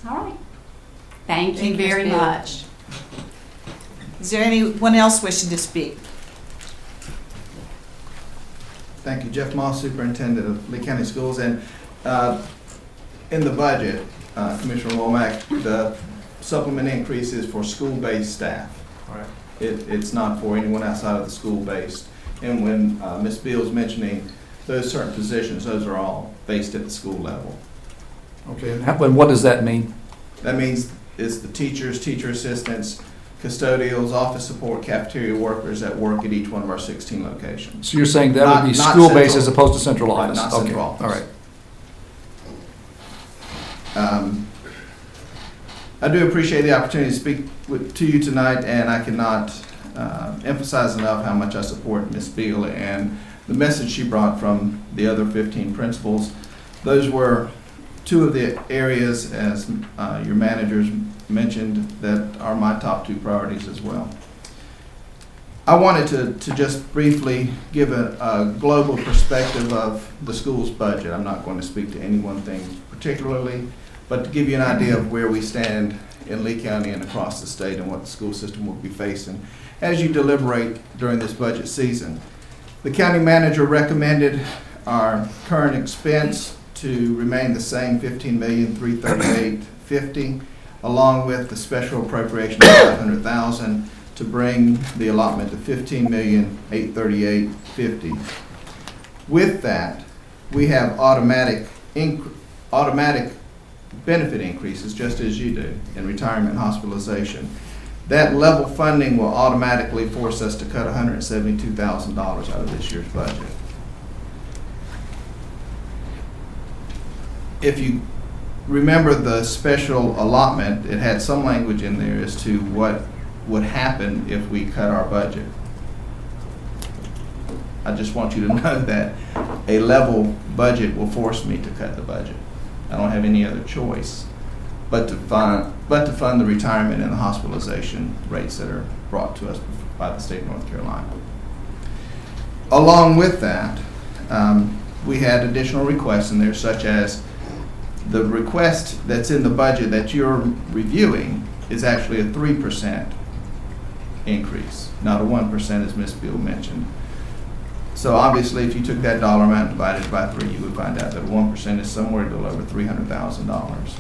All right. Thank you very much. Is there anyone else wishing to speak? Thank you. Jeff Moss, Superintendent of Lee County Schools. And in the budget, Commissioner Womack, the supplement increase is for school-based staff. Right. It's not for anyone outside of the school-based. And when Ms. Beal's mentioning those certain positions, those are all based at the school level. Okay. And what does that mean? That means it's the teachers, teacher assistants, custodials, office support, cafeteria workers that work at each one of our 16 locations. So you're saying that would be school-based as opposed to central office? Not central office. All right. I do appreciate the opportunity to speak to you tonight, and I cannot emphasize enough how much I support Ms. Beal and the message she brought from the other 15 principals. Those were two of the areas, as your managers mentioned, that are my top two priorities as well. I wanted to just briefly give a global perspective of the school's budget. I'm not going to speak to any one thing particularly, but to give you an idea of where we stand in Lee County and across the state and what the school system will be facing as you deliberate during this budget season. The county manager recommended our current expense to remain the same, $15,338,50, along with the special appropriation of $500,000 to bring the allotment to $15,838,50. With that, we have automatic benefit increases, just as you do in retirement and hospitalization. That level funding will automatically force us to cut $172,000 out of this year's budget. If you remember the special allotment, it had some language in there as to what would happen if we cut our budget. I just want you to know that a level budget will force me to cut the budget. I don't have any other choice but to fund the retirement and the hospitalization rates that are brought to us by the state of North Carolina. Along with that, we had additional requests in there, such as the request that's in the budget that you're reviewing is actually a 3% increase, not a 1%, as Ms. Beal mentioned. So obviously, if you took that dollar amount and divided it by 3, you would find out that 1% is somewhere a little over $300,000.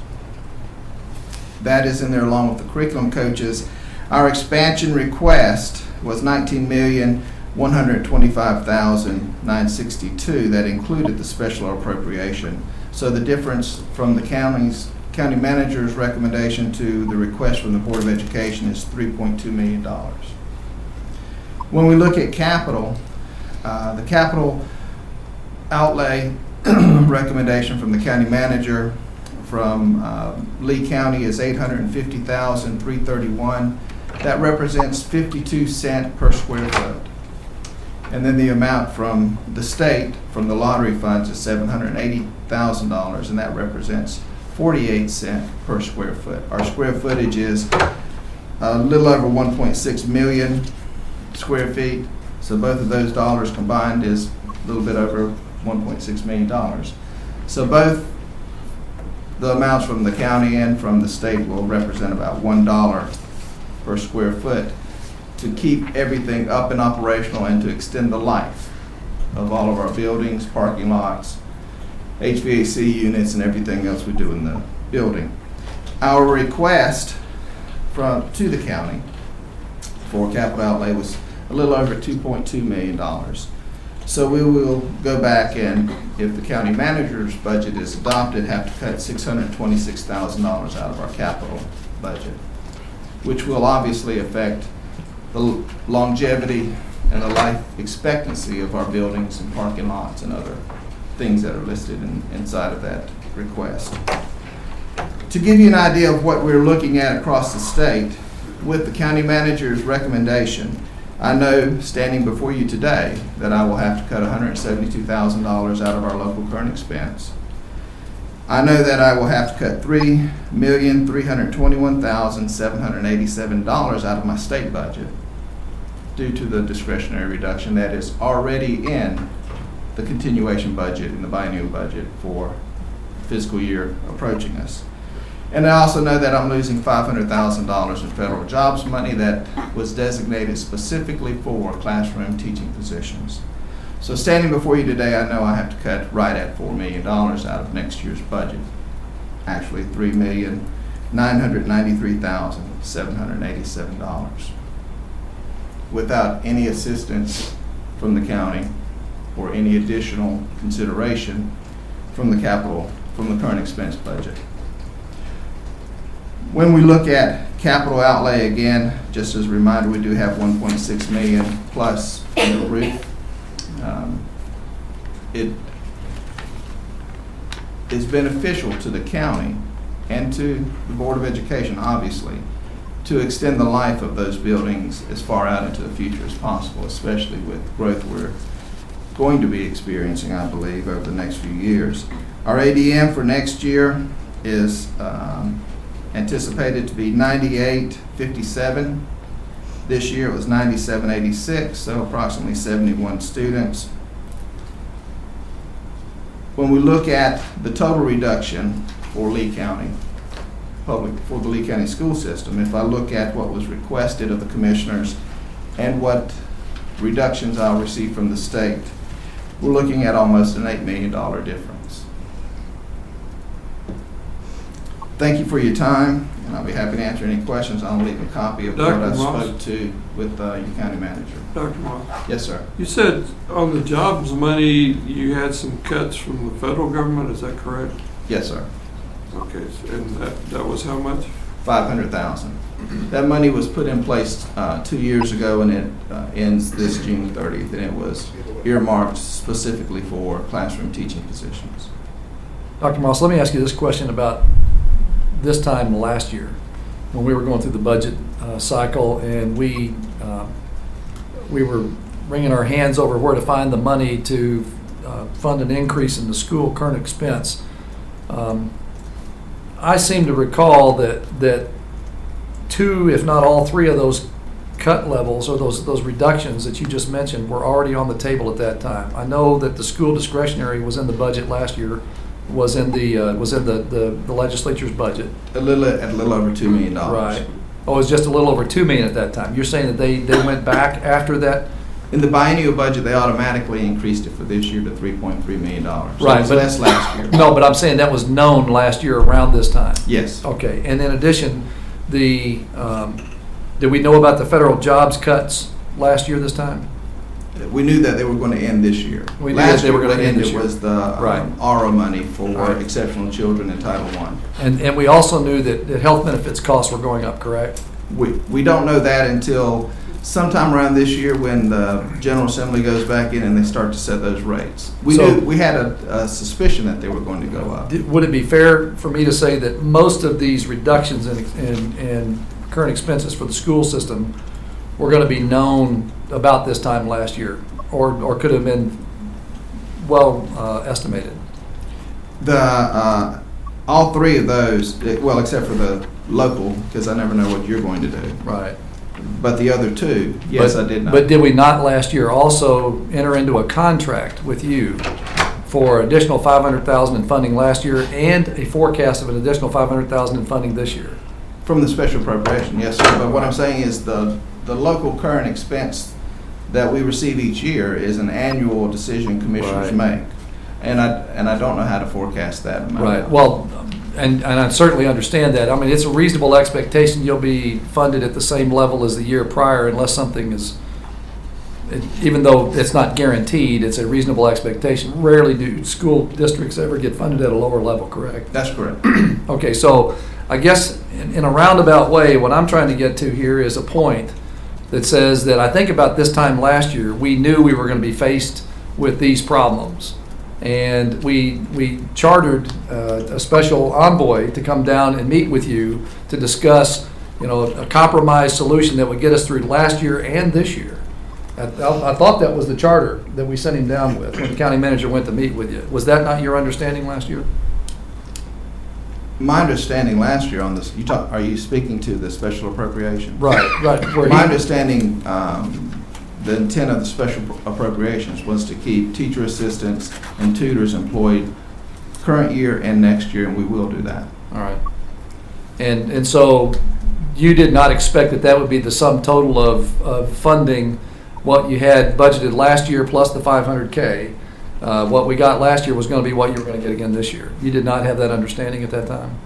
That is in there along with the curriculum coaches. Our expansion request was $19,125,962. That included the special appropriation. So the difference from the county manager's recommendation to the request from the Board of Education is $3.2 million. When we look at capital, the capital outlay recommendation from the county manager from Lee County is $850,331. That represents 52 cents per square foot. And then the amount from the state, from the lottery funds, is $780,000, and that represents 48 cents per square foot. Our square footage is a little over 1.6 million square feet. So both of those dollars combined is a little bit over $1.6 million. So both the amounts from the county and from the state will represent about $1 per square foot to keep everything up and operational and to extend the life of all of our buildings, parking lots, HVAC units, and everything else we do in the building. Our request to the county for capital outlay was a little over $2.2 million. So we will go back and, if the county manager's budget is adopted, have to cut $626,000 out of our capital budget, which will obviously affect the longevity and the life expectancy of our buildings and parking lots and other things that are listed inside of that request. To give you an idea of what we're looking at across the state, with the county manager's recommendation, I know, standing before you today, that I will have to cut $172,000 out of our local current expense. I know that I will have to cut $3,321,787 out of my state budget due to the discretionary reduction that is already in the continuation budget and the biennial budget for fiscal year approaching us. And I also know that I'm losing $500,000 in federal jobs money that was designated specifically for classroom teaching positions. So standing before you today, I know I have to cut right at $4 million out of next year's budget. Actually, $3,993,787. Without any assistance from the county or any additional consideration from the current expense budget. When we look at capital outlay, again, just as a reminder, we do have $1.6 million plus in the roof. It is beneficial to the county and to the Board of Education, obviously, to extend the life of those buildings as far out into the future as possible, especially with growth we're going to be experiencing, I believe, over the next few years. Our ADM for next year is anticipated to be 98.57. This year it was 9786, so approximately 71 students. When we look at the total reduction for Lee County, for the Lee County school system, if I look at what was requested of the commissioners and what reductions I'll receive from the state, we're looking at almost an $8 million difference. Thank you for your time, and I'll be happy to answer any questions. I'll leave a copy of what I spoke to with your county manager. Dr. Moss, Yes, sir. you said on the jobs money, you had some cuts from the federal government, is that correct? Yes, sir. Okay, and that was how much? $500,000. That money was put in place 2 years ago, and it ends this June 30th, and it was earmarked specifically for classroom teaching positions. Dr. Moss, let me ask you this question about this time last year, when we were going through the budget cycle, and we were wringing our hands over where to find the money to fund an increase in the school current expense. I seem to recall that two, if not all three of those cut levels or those reductions that you just mentioned were already on the table at that time. I know that the school discretionary was in the budget last year, was in the legislature's budget. A little over $2 million. Right. Oh, it was just a little over $2 million at that time. You're saying that they went back after that? In the biennial budget, they automatically increased it for this year to $3.3 million. So Right, it was but less last year. No, but I'm saying that was known last year around this time. Yes. Okay, and in addition, did we know about the federal jobs cuts last year this time? We knew that they were going to end this year. We knew that they were going to end this Last year, year. was the Right. ARA money for Right. exceptional children in Title I. And we also knew that the health benefits costs were going up, correct? We don't know that until sometime around this year when the General Assembly goes back in and they start to set those rates. We had a suspicion that they were going to go up. Would it be fair for me to say that most of these reductions in current expenses for the school system were going to be known about this time last year, or could have been well estimated? All three of those, well, except for the local, because I never know what you're going to do. Right. But the other two, yes, I did know. But did we not last year also enter into a contract with you for additional $500,000 in funding last year and a forecast of an additional $500,000 in funding this year? From the special appropriation, yes, sir. But what I'm saying is the local current expense that we receive each year is an annual decision commissioners make. And I don't know how to forecast that amount. Right. Well, and I certainly understand that. I mean, it's a reasonable expectation you'll be funded at the same level as the year prior unless something is, even though it's not guaranteed, it's a reasonable expectation. Rarely do school districts ever get funded at a lower level, correct? That's correct. Okay, so I guess in a roundabout way, what I'm trying to get to here is a point that says that I think about this time last year, we knew we were going to be faced with these problems. And we chartered a special envoy to come down and meet with you to discuss, a compromise solution that would get us through last year and this year. I thought that was the charter that we sent him down with when the county manager went to meet with you. Was that not your understanding last year? My understanding last year on this, are you speaking to the special appropriation? Right. My understanding, the intent of the special appropriations was to keep teacher assistants and tutors employed current year and next year, and we will do that. All right. And so you did not expect that would be the sum total of funding what you had budgeted last year plus the $500K. What we got last year was going to be what you were going to get again this year. You did not have that understanding at that time?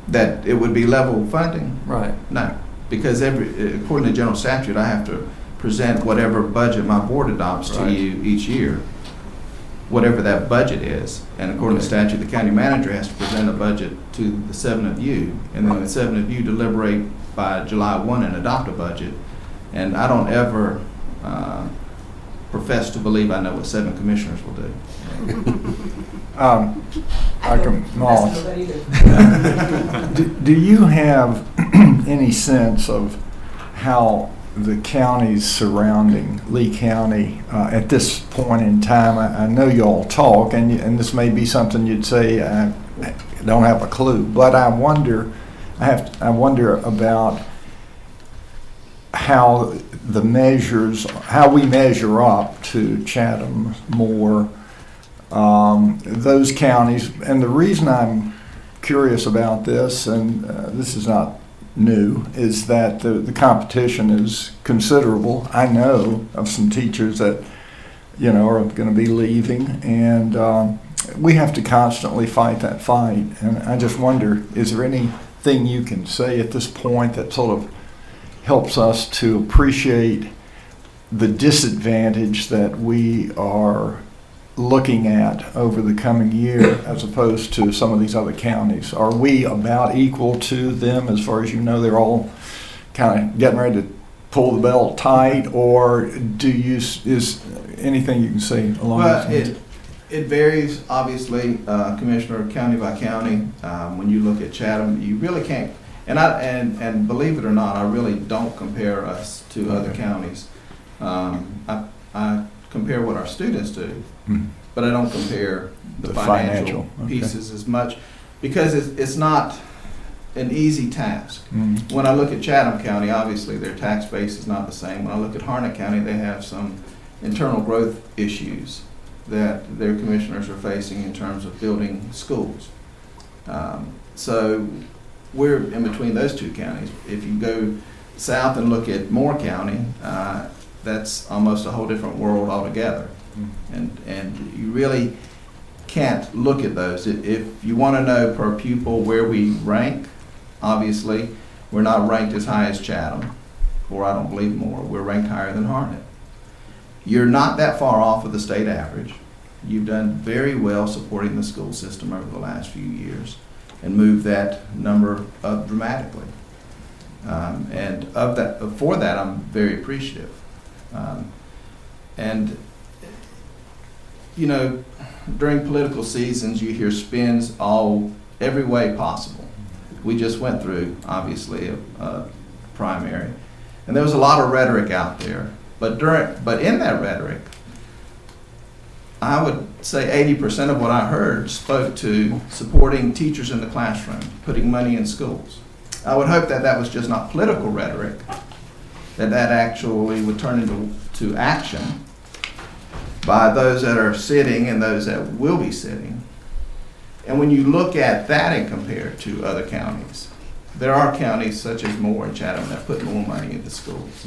That it would be level funding? Right. No, because according to general statute, I have to present whatever budget my board adopts to you each year, whatever that budget is. And according to statute, the county manager has to present a budget to the 7 of you, and then the 7 of you deliberate by July 1 and adopt a budget. And I don't ever profess to believe I know what 7 commissioners will do. Dr. Moss, do you have any sense of how the counties surrounding Lee County at this point in time? I know you all talk, and this may be something you'd say, I don't have a clue, but I wonder about how the measures, how we measure up to Chatham, Moore, those counties. And the reason I'm curious about this, and this is not new, is that the competition is considerable. I know of some teachers that, you know, are going to be leaving, and we have to constantly fight that fight. And I just wonder, is there anything you can say at this point that sort of helps us to appreciate the disadvantage that we are looking at over the coming year as opposed to some of these other counties? Are we about equal to them as far as you know? They're all kind of getting ready to pull the belt tight, or is anything you can say along those lines? It varies, obviously, Commissioner, county by county. When you look at Chatham, you really can't, and believe it or not, I really don't compare us to other counties. I compare what our students do, but I don't compare the financial pieces as much, because it's not an easy task. When I look at Chatham County, obviously their tax base is not the same. When I look at Harnett County, they have some internal growth issues that their commissioners are facing in terms of building schools. So we're in between those two counties. If you go south and look at Moore County, that's almost a whole different world altogether. And you really can't look at those. If you want to know per pupil where we rank, obviously we're not ranked as high as Chatham, or I don't believe Moore. We're ranked higher than Harnett. You're not that far off of the state average. You've done very well supporting the school system over the last few years and moved that number up dramatically. And for that, I'm very appreciative. And you know, during political seasons, you hear spins every way possible. We just went through, obviously, a primary, and there was a lot of rhetoric out there. But in that rhetoric, I would say 80% of what I heard spoke to supporting teachers in the classroom, putting money in schools. I would hope that that was just not political rhetoric, that actually would turn into action by those that are sitting and those that will be sitting. And when you look at that and compare it to other counties, there are counties such as Moore and Chatham that put more money into schools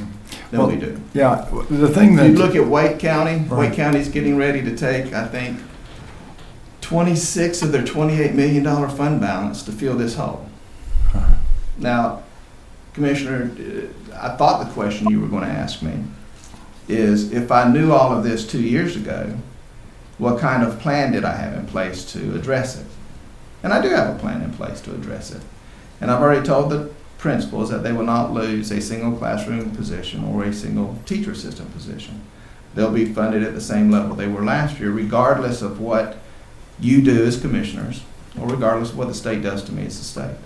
than we do. Yeah, the thing that... You look at Wake County, right. Wake County's getting ready to take, I think, 26 of their $28 million fund balance to fill this hole. Now, Commissioner, I thought the question you were going to ask me is, if I knew all of this 2 years ago, what kind of plan did I have in place to address it? And I do have a plan in place to address it. And I've already told the principals that they will not lose a single classroom position or a single teacher assistant position. They'll be funded at the same level they were last year, regardless of what you do as commissioners, or regardless of what the state does to me as a state.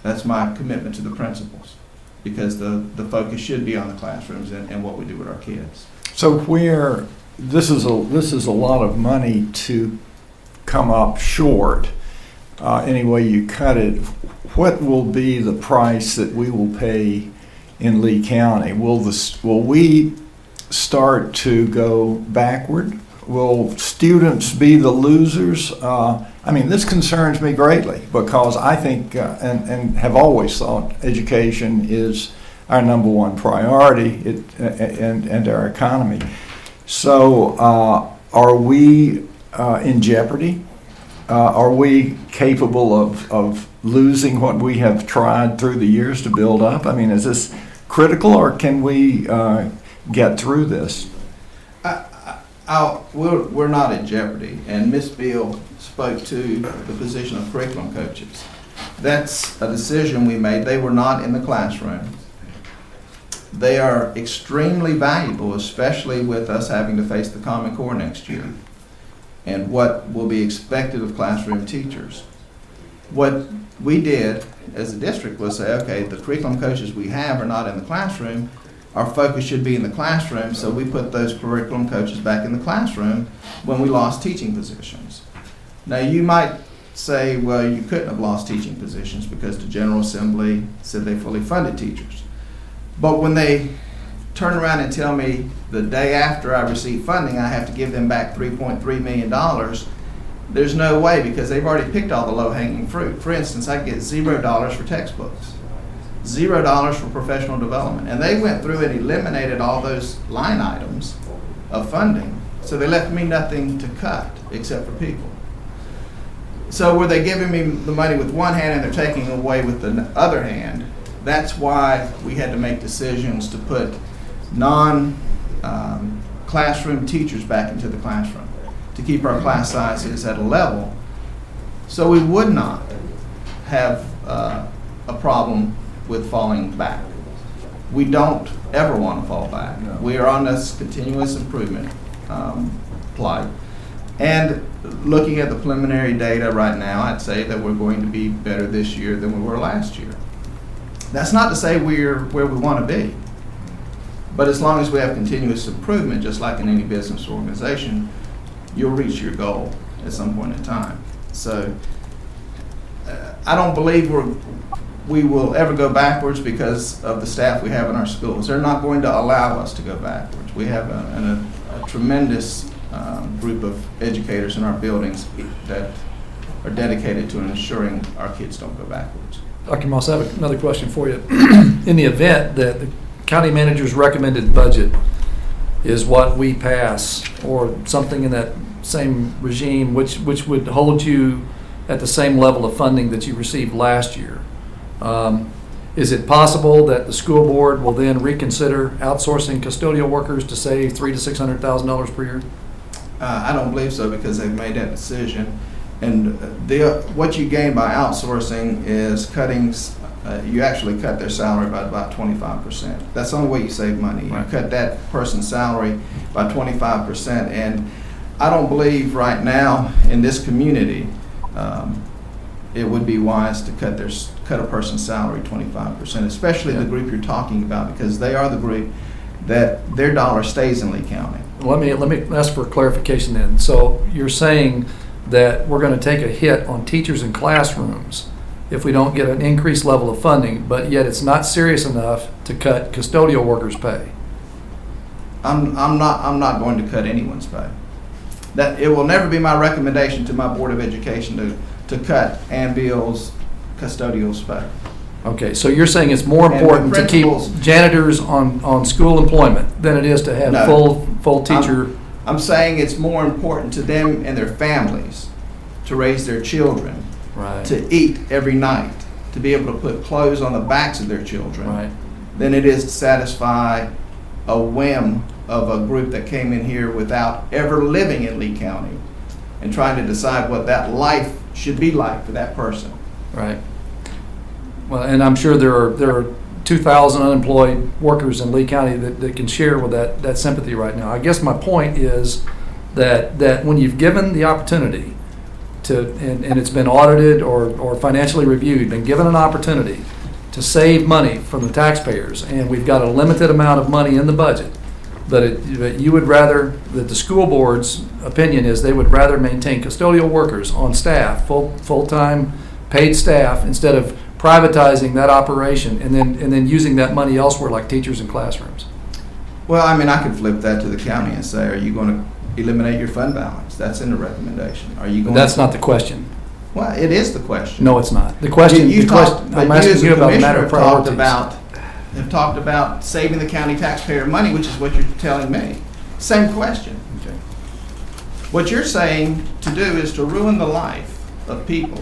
That's my commitment to the principals, because the focus should be on the classrooms and what we do with our kids. So where this is a lot of money to come up short, any way you cut it, what will be the price that we will pay in Lee County? Will we start to go backward? Will students be the losers? I mean, this concerns me greatly, because I think and have always thought education is our number one priority and our economy. So are we in jeopardy? Are we capable of losing what we have tried through the years to build up? I mean, is this critical, or can we get through this? We're not in jeopardy, and Ms. Beal spoke to the position of curriculum coaches. That's a decision we made. They were not in the classroom. They are extremely valuable, especially with us having to face the Common Core next year and what will be expected of classroom teachers. What we did as a district was say, okay, the curriculum coaches we have are not in the classroom. Our focus should be in the classroom, so we put those curriculum coaches back in the classroom when we lost teaching positions. Now, you might say, well, you couldn't have lost teaching positions because the General Assembly said they fully funded teachers. But when they turn around and tell me the day after I receive funding, I have to give them back $3.3 million, there's no way, because they've already picked all the low-hanging fruit. For instance, I get $0 for textbooks, $0 for professional development. And they went through and eliminated all those line items of funding. So they left me nothing to cut except for people. So were they giving me the money with one hand and they're taking away with the other hand? That's why we had to make decisions to put non-classroom teachers back into the classroom, to keep our class sizes at a level so we would not have a problem with falling back. We don't ever want to fall back. We are on this continuous improvement plight. And looking at the preliminary data right now, I'd say that we're going to be better this year than we were last year. That's not to say we're where we want to be. But as long as we have continuous improvement, just like in any business organization, you'll reach your goal at some point in time. So I don't believe we will ever go backwards because of the staff we have in our schools. They're not going to allow us to go backwards. We have a tremendous group of educators in our buildings that are dedicated to ensuring our kids don't go backwards. Dr. Moss, I have another question for you. In the event that the county manager's recommended budget is what we pass, or something in that same regime, which would hold you at the same level of funding that you received last year, is it possible that the school board will then reconsider outsourcing custodial workers to save $300,000 to $600,000 per year? I don't believe so, because they've made that decision. And what you gain by outsourcing is cuttings. You actually cut their salary by about 25%. That's the only way you save money. You cut that person's salary by 25%. And I don't believe right now in this community it would be wise to cut a person's salary 25%, especially the group you're talking about, because they are the group that their dollar stays in Lee County. Let me ask for clarification then. So you're saying that we're going to take a hit on teachers in classrooms if we don't get an increased level of funding, but yet it's not serious enough to cut custodial workers' pay? I'm not going to cut anyone's pay. That it will never be my recommendation to my Board of Education to cut Ann Beal's custodial's pay. Okay, so you're saying it's more important to keep janitors on school employment than it is to have full teacher? I'm saying it's more important to them and their families to raise their children, to eat every night, to be able to put clothes on the backs of their children, than it is to satisfy a whim of a group that came in here without ever living in Lee County and trying to decide what that life should be like for that person. Right. Well, and I'm sure there are 2,000 unemployed workers in Lee County that can share with that sympathy right now. I guess my point is that when you've given the opportunity to, and it's been audited or financially reviewed, been given an opportunity to save money from the taxpayers, and we've got a limited amount of money in the budget, that you would rather, that the school board's opinion is they would rather maintain custodial workers on staff, full-time paid staff, instead of privatizing that operation and then using that money elsewhere, like teachers in classrooms. Well, I mean, I could flip that to the county and say, are you going to eliminate your fund balance? That's in the recommendation. Are you going? That's not the question. Well, it is the question. No, it's not. The question. I'm asking you about a matter of priorities. Have talked about saving the county taxpayer money, which is what you're telling me. Same question. Okay. What you're saying to do is to ruin the life of people,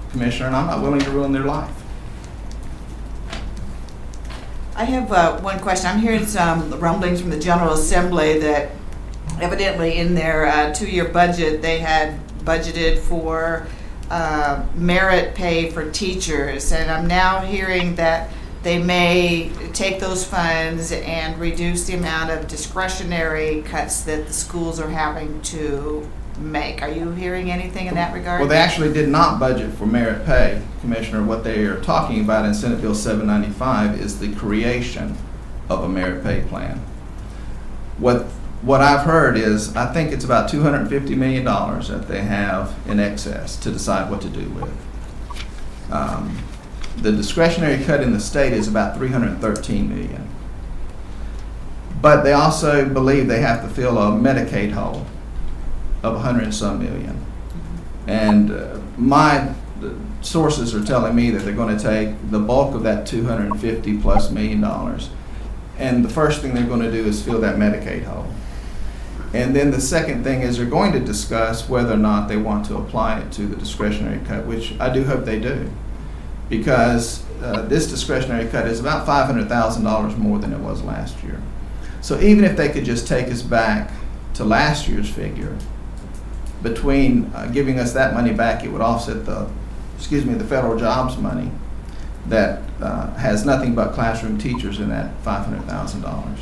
Commissioner, and I'm not willing to ruin their life. I have one question. I'm hearing some rumblings from the General Assembly that evidently in their two-year budget they had budgeted for merit pay for teachers, and I'm now hearing that they may take those funds and reduce the amount of discretionary cuts that the schools are having to make. Are you hearing anything in that regard? Well, they actually did not budget for merit pay, Commissioner. What they are talking about in Senate Bill 795 is the creation of a merit pay plan. What I've heard is, I think it's about $250 million that they have in excess to decide what to do with. The discretionary cut in the state is about $313 million. But they also believe they have to fill a Medicaid hole of 100 and some million. And my sources are telling me that they're going to take the bulk of that $250+ million, and the first thing they're going to do is fill that Medicaid hole. And then the second thing is they're going to discuss whether or not they want to apply it to the discretionary cut, which I do hope they do, because this discretionary cut is about $500,000 more than it was last year. So even if they could just take us back to last year's figure, between giving us that money back, it would offset the federal jobs money that has nothing but classroom teachers in that $500,000.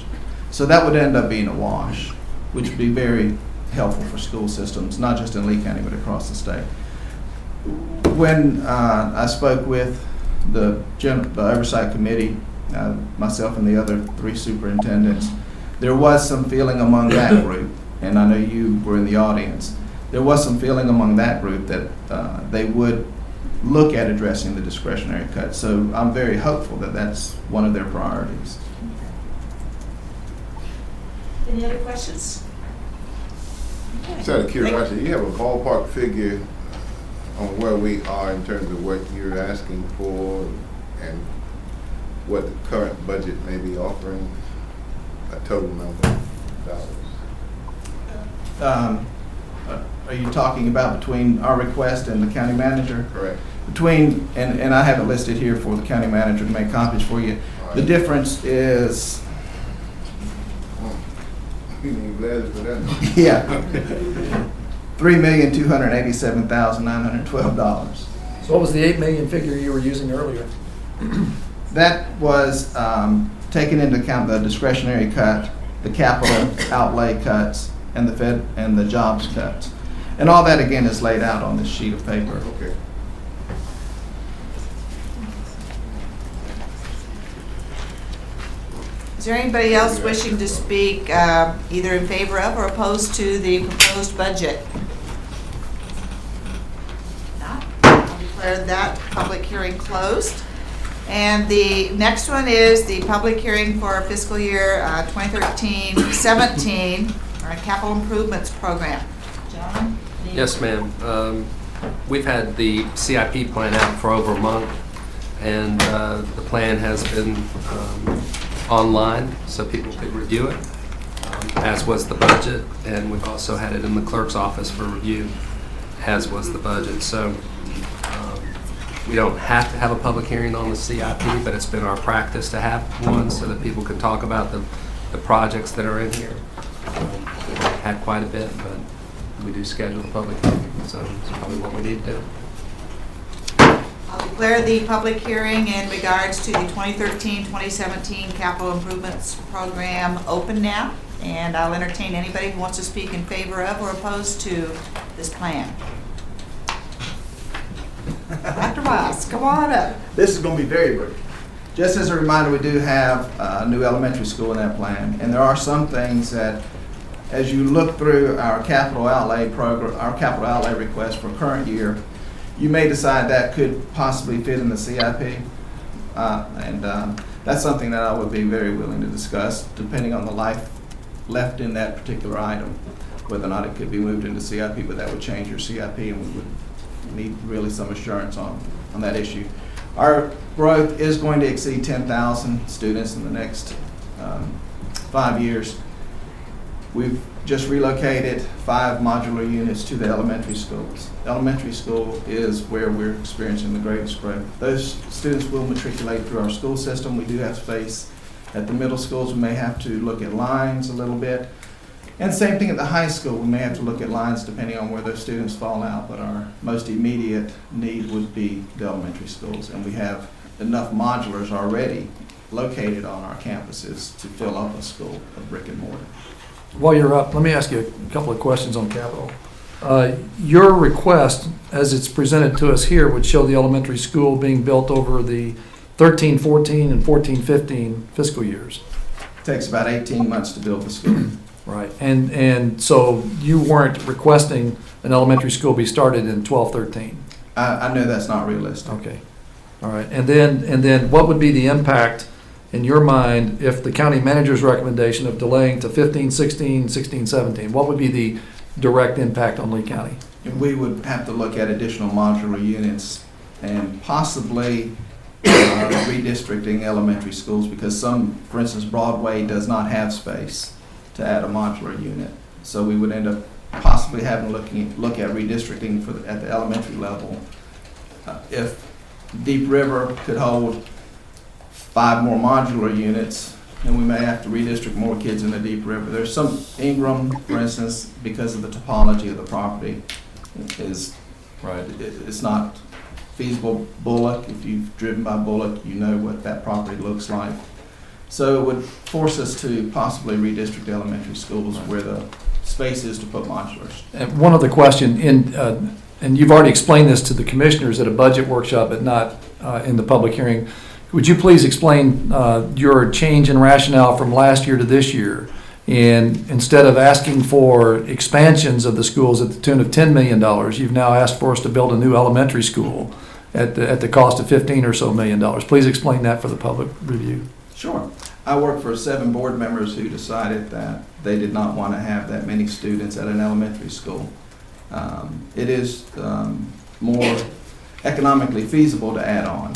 So that would end up being a wash, which would be very helpful for school systems, not just in Lee County, but across the state. When I spoke with the Oversight Committee, myself and the other 3 superintendents, there was some feeling among that group, and I know you were in the audience, there was some feeling among that group that they would look at addressing the discretionary cut. So I'm very hopeful that that's one of their priorities. Any other questions? Just out of curiosity, you have a ballpark figure on where we are in terms of what you're asking for and what the current budget may be offering, a total number of dollars? Are you talking about between our request and the county manager? Correct. Between, and I have it listed here for the county manager to make copies for you. The difference is, You need glasses for that? yeah, $3,287,912. So what was the $8 million figure you were using earlier? That was taking into account the discretionary cut, the capital outlay cuts, and the Fed and the jobs cuts. And all that again is laid out on this sheet of paper. Okay. Is there anybody else wishing to speak either in favor of or opposed to the proposed budget? Not? I'll declare that public hearing closed. And the next one is the public hearing for fiscal year 2013-17, our capital improvements program. John? Yes, ma'am. We've had the CIP plan out for over a month, and the plan has been online so people could review it, as was the budget, and we've also had it in the clerk's office for review, as was the budget. So we don't have to have a public hearing on the CIP, but it's been our practice to have one so that people can talk about the projects that are in here. We've had quite a bit, but we do schedule the public hearing, so it's probably what we need to do. I'll declare the public hearing in regards to the 2013-2017 capital improvements program open now, and I'll entertain anybody who wants to speak in favor of or opposed to this plan. Dr. Moss, come on up. This is going to be very brief. Just as a reminder, we do have a new elementary school in that plan, and there are some things that, as you look through our capital outlay program, our capital outlay request for current year, you may decide that could possibly fit in the CIP, and that's something that I would be very willing to discuss, depending on the life left in that particular item, whether or not it could be moved into CIP, but that would change your CIP, and we would need really some assurance on that issue. Our growth is going to exceed 10,000 students in the next 5 years. We've just relocated 5 modular units to the elementary schools. Elementary school is where we're experiencing the greatest growth. Those students will matriculate through our school system. We do have space at the middle schools. We may have to look at lines a little bit. And same thing at the high school. We may have to look at lines depending on where those students fall out, but our most immediate need would be the elementary schools. And we have enough modulars already located on our campuses to fill up a school of brick and mortar. While you're up, let me ask you a couple of questions on capital. Your request, as it's presented to us here, would show the elementary school being built over the 13-14 and 14-15 fiscal years. It takes about 18 months to build the school. Right, and so you weren't requesting an elementary school be started in 12-13? I know that's not realistic. Okay, all right, and then what would be the impact in your mind, if the county manager's recommendation of delaying to 15, 16, 16, 17, what would be the direct impact on Lee County? And we would have to look at additional modular units and possibly redistricting elementary schools, because some, for instance, Broadway does not have space to add a modular unit. So we would end up possibly having to look at redistricting at the elementary level. If Deep River could hold 5 more modular units, then we may have to redistrict more kids in the Deep River. There's some, Ingram, for instance, because of the topology of the property, is right. It's not feasible. Bullock, if you've driven by Bullock, you know what that property looks like. So it would force us to possibly redistrict elementary schools where the space is to put modulars. And one other question, and you've already explained this to the commissioners at a budget workshop, but not in the public hearing. Would you please explain your change in rationale from last year to this year? And instead of asking for expansions of the schools at the tune of $10 million, you've now asked for us to build a new elementary school at the cost of $15 or so million. Please explain that for the public review. Sure. I work for 7 board members who decided that they did not want to have that many students at an elementary school. It is more economically feasible to add on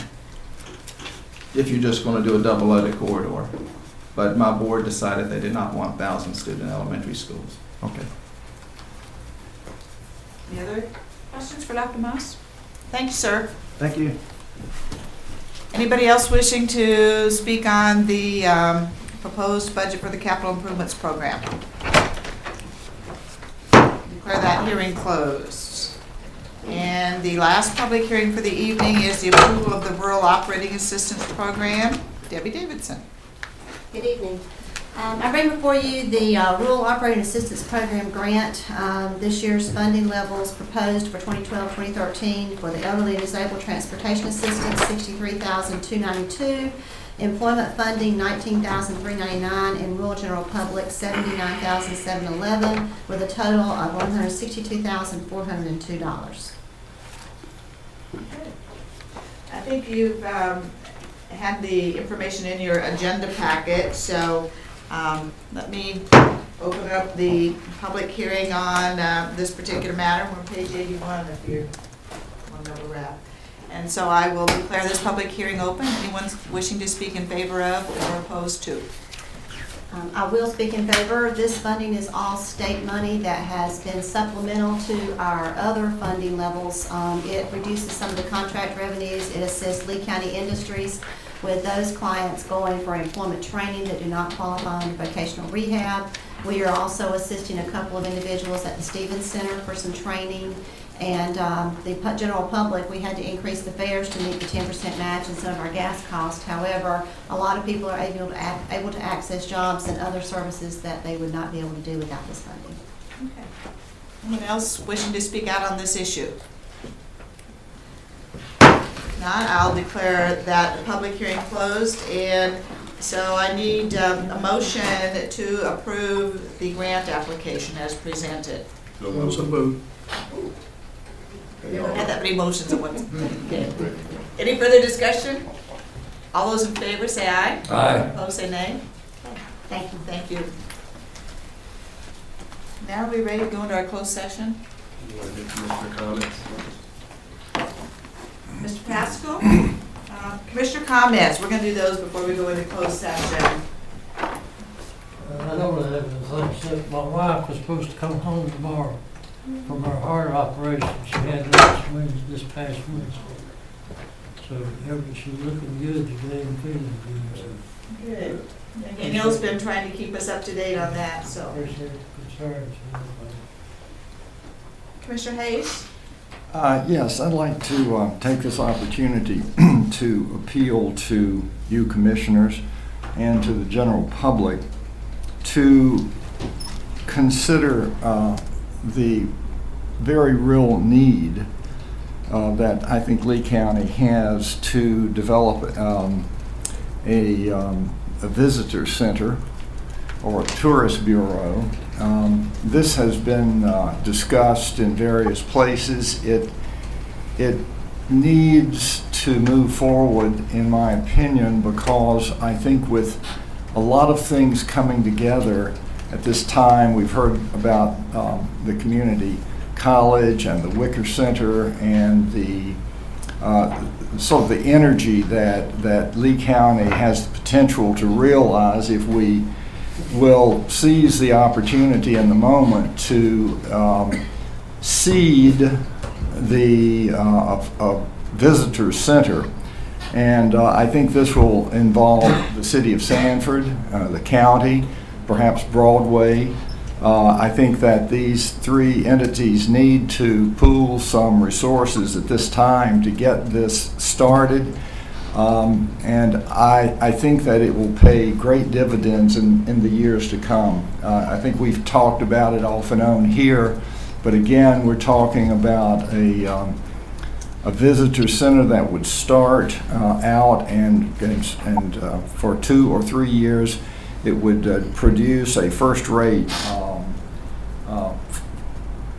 if you're just going to do a double-loaded corridor. But my board decided they did not want 1,000-student elementary schools. Okay. Any other questions for Dr. Moss? Thank you, sir. Thank you. Anybody else wishing to speak on the proposed budget for the capital improvements program? Declare that hearing closed. And the last public hearing for the evening is the approval of the Rural Operating Assistance Program. Debbie Davidson. Good evening. I bring before you the Rural Operating Assistance Program grant. This year's funding levels proposed for 2012-2013 for the elderly and disabled transportation assistance, $63,292. Employment funding, $19,399, and rural general public, $79,711, with a total of $162,402. I think you've had the information in your agenda packet, so let me open up the public hearing on this particular matter. We're on page 81 if you want to know where we're at. And so I will declare this public hearing open. Anyone wishing to speak in favor of or opposed to? I will speak in favor. This funding is all state money that has been supplemental to our other funding levels. It reduces some of the contract revenues. It assists Lee County Industries with those clients going for employment training that do not qualify under vocational rehab. We are also assisting a couple of individuals at the Stevens Center for some training. And the general public, we had to increase the fares to meet the 10% match in some of our gas costs. However, a lot of people are able to access jobs and other services that they would not be able to do without this funding. Okay. Anyone else wishing to speak out on this issue? If not, I'll declare that public hearing closed. And so I need a motion to approve the grant application as presented. So moved. We haven't had that many motions at once. Okay. Any further discussion? All those in favor say aye. Aye. Opposed say nay. Thank you. Thank you. Now are we ready to go into our closed session? You want to do commissioner comments? Mr. Pascal? Commissioner comments. We're going to do those before we go into closed session. I don't have anything except my wife was supposed to come home tomorrow from her heart operation. She had this past Wednesday. So she's looking good today and feeling good. So. Good. And Neil's been trying to keep us up to date on that, so. Appreciate the concerns. Commissioner Hayes? Yes, I'd like to take this opportunity to appeal to you commissioners and to the general public to consider the very real need that I think Lee County has to develop a visitor center or a tourist bureau. This has been discussed in various places. It needs to move forward, in my opinion, because I think with a lot of things coming together at this time, we've heard about the community college and the Wicker Center and the sort of the energy that Lee County has the potential to realize if we will seize the opportunity in the moment to seed the visitor center. And I think this will involve the city of Sanford, the county, perhaps Broadway. I think that these three entities need to pool some resources at this time to get this started. And I think that it will pay great dividends in the years to come. I think we've talked about it off and on here, but again, we're talking about a visitor center that would start out and for 2 or 3 years, it would produce a first-rate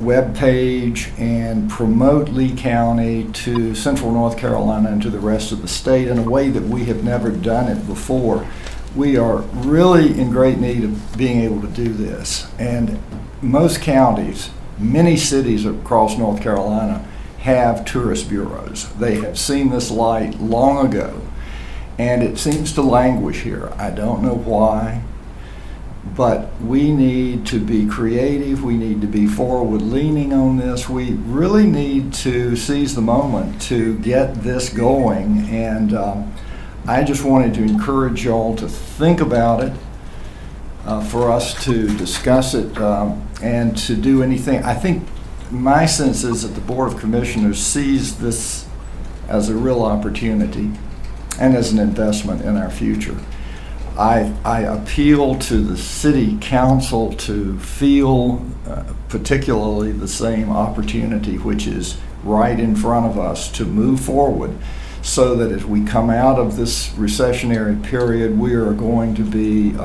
web page and promote Lee County to Central North Carolina and to the rest of the state in a way that we have never done it before. We are really in great need of being able to do this. And most counties, many cities across North Carolina have tourist bureaus. They have seen this light long ago, and it seems to languish here. I don't know why. But we need to be creative, we need to be forward-leaning on this. We really need to seize the moment to get this going. And I just wanted to encourage y'all to think about it, for us to discuss it, and to do anything. I think my sense is that the Board of Commissioners sees this as a real opportunity and as an investment in our future. I appeal to the city council to feel particularly the same opportunity, which is right in front of us, to move forward so that as we come out of this recessionary period, we are going to be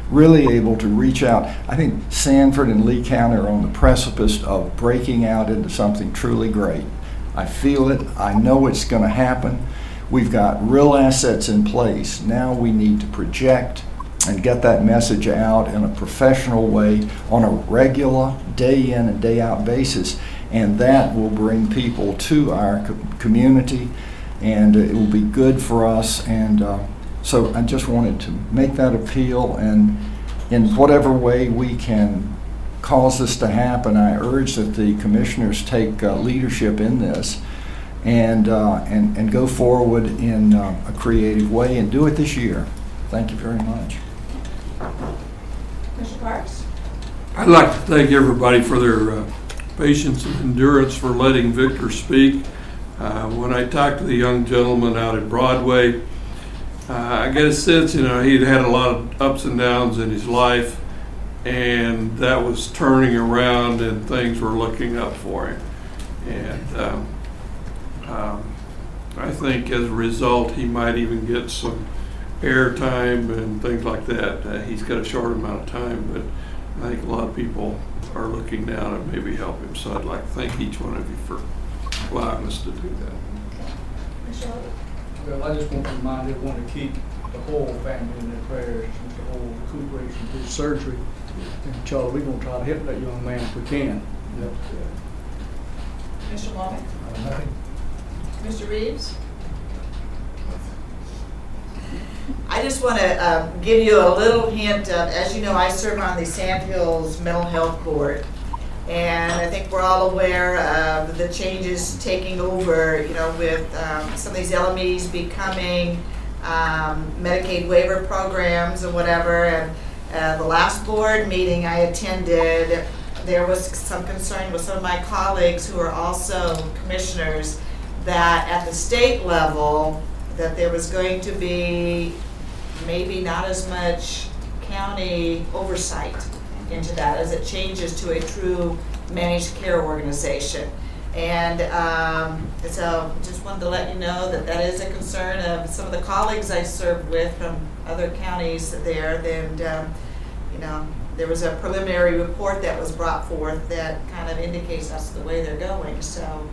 really able to reach out. I think Sanford and Lee County are on the precipice of breaking out into something truly great. I feel it. I know it's going to happen. We've got real assets in place. Now we need to project and get that message out in a professional way on a regular day in and day out basis. And that will bring people to our community, and it will be good for us. And so I just wanted to make that appeal, and in whatever way we can cause this to happen, I urge that the commissioners take leadership in this. And go forward in a creative way and do it this year. Thank you very much. Mr. Parks? I'd like to thank everybody for their patience and endurance for letting Victor speak. When I talked to the young gentleman out at Broadway, I get a sense, he'd had a lot of ups and downs in his life, and that was turning around and things were looking up for him. And I think as a result, he might even get some airtime and things like that. He's got a short amount of time, but I think a lot of people are looking down and maybe help him. So I'd like to thank each one of you for allowing us to do that. Well, I just want to remind everyone to keep the whole family in their prayers, since the whole recuperation of his surgery. And Charlie, we're going to try to help that young man if we can. Mr. Womack? Nothing. Mr. Reeves? I just want to give you a little hint of, as you know, I serve on the Sand Hills Mental Health Board. And I think we're all aware of the changes taking over, with some of these LMEs becoming Medicaid waiver programs and whatever. And the last board meeting I attended, there was some concern with some of my colleagues who are also commissioners that at the state level, that there was going to be maybe not as much county oversight into that as it changes to a true managed care organization. And so just wanted to let you know that that is a concern of some of the colleagues I served with from other counties there. And there was a preliminary report that was brought forth that kind of indicates that's the way they're going. So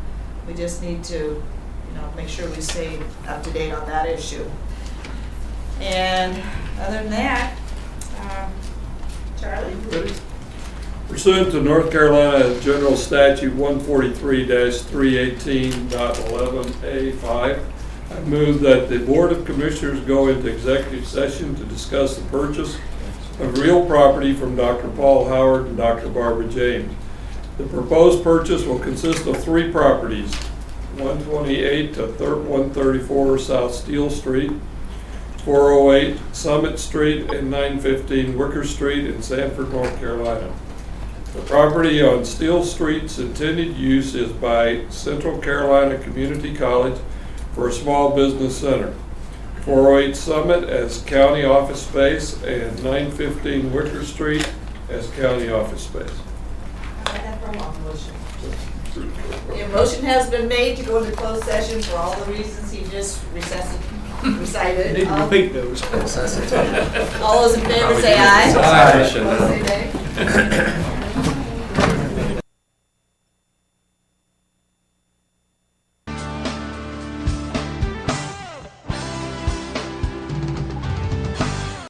we just need to make sure we stay up to date on that issue. And other than that, Charlie? Pursuant to North Carolina General Statute 143-318.11A5, I move that the Board of Commissioners go into executive session to discuss the purchase of real property from Dr. Paul Howard and Dr. Barbara James. The proposed purchase will consist of 3 properties, 128 to 134 South Steel Street, 408 Summit Street, and 915 Wicker Street in Sanford, North Carolina. The property on Steel Street's intended use is by Central Carolina Community College for a small business center. 408 Summit as county office space and 915 Wicker Street as county office space. The motion has been made to go into closed session for all the reasons he just recited. Need to repeat those. All those in favor say aye. Aye. Opposed say nay.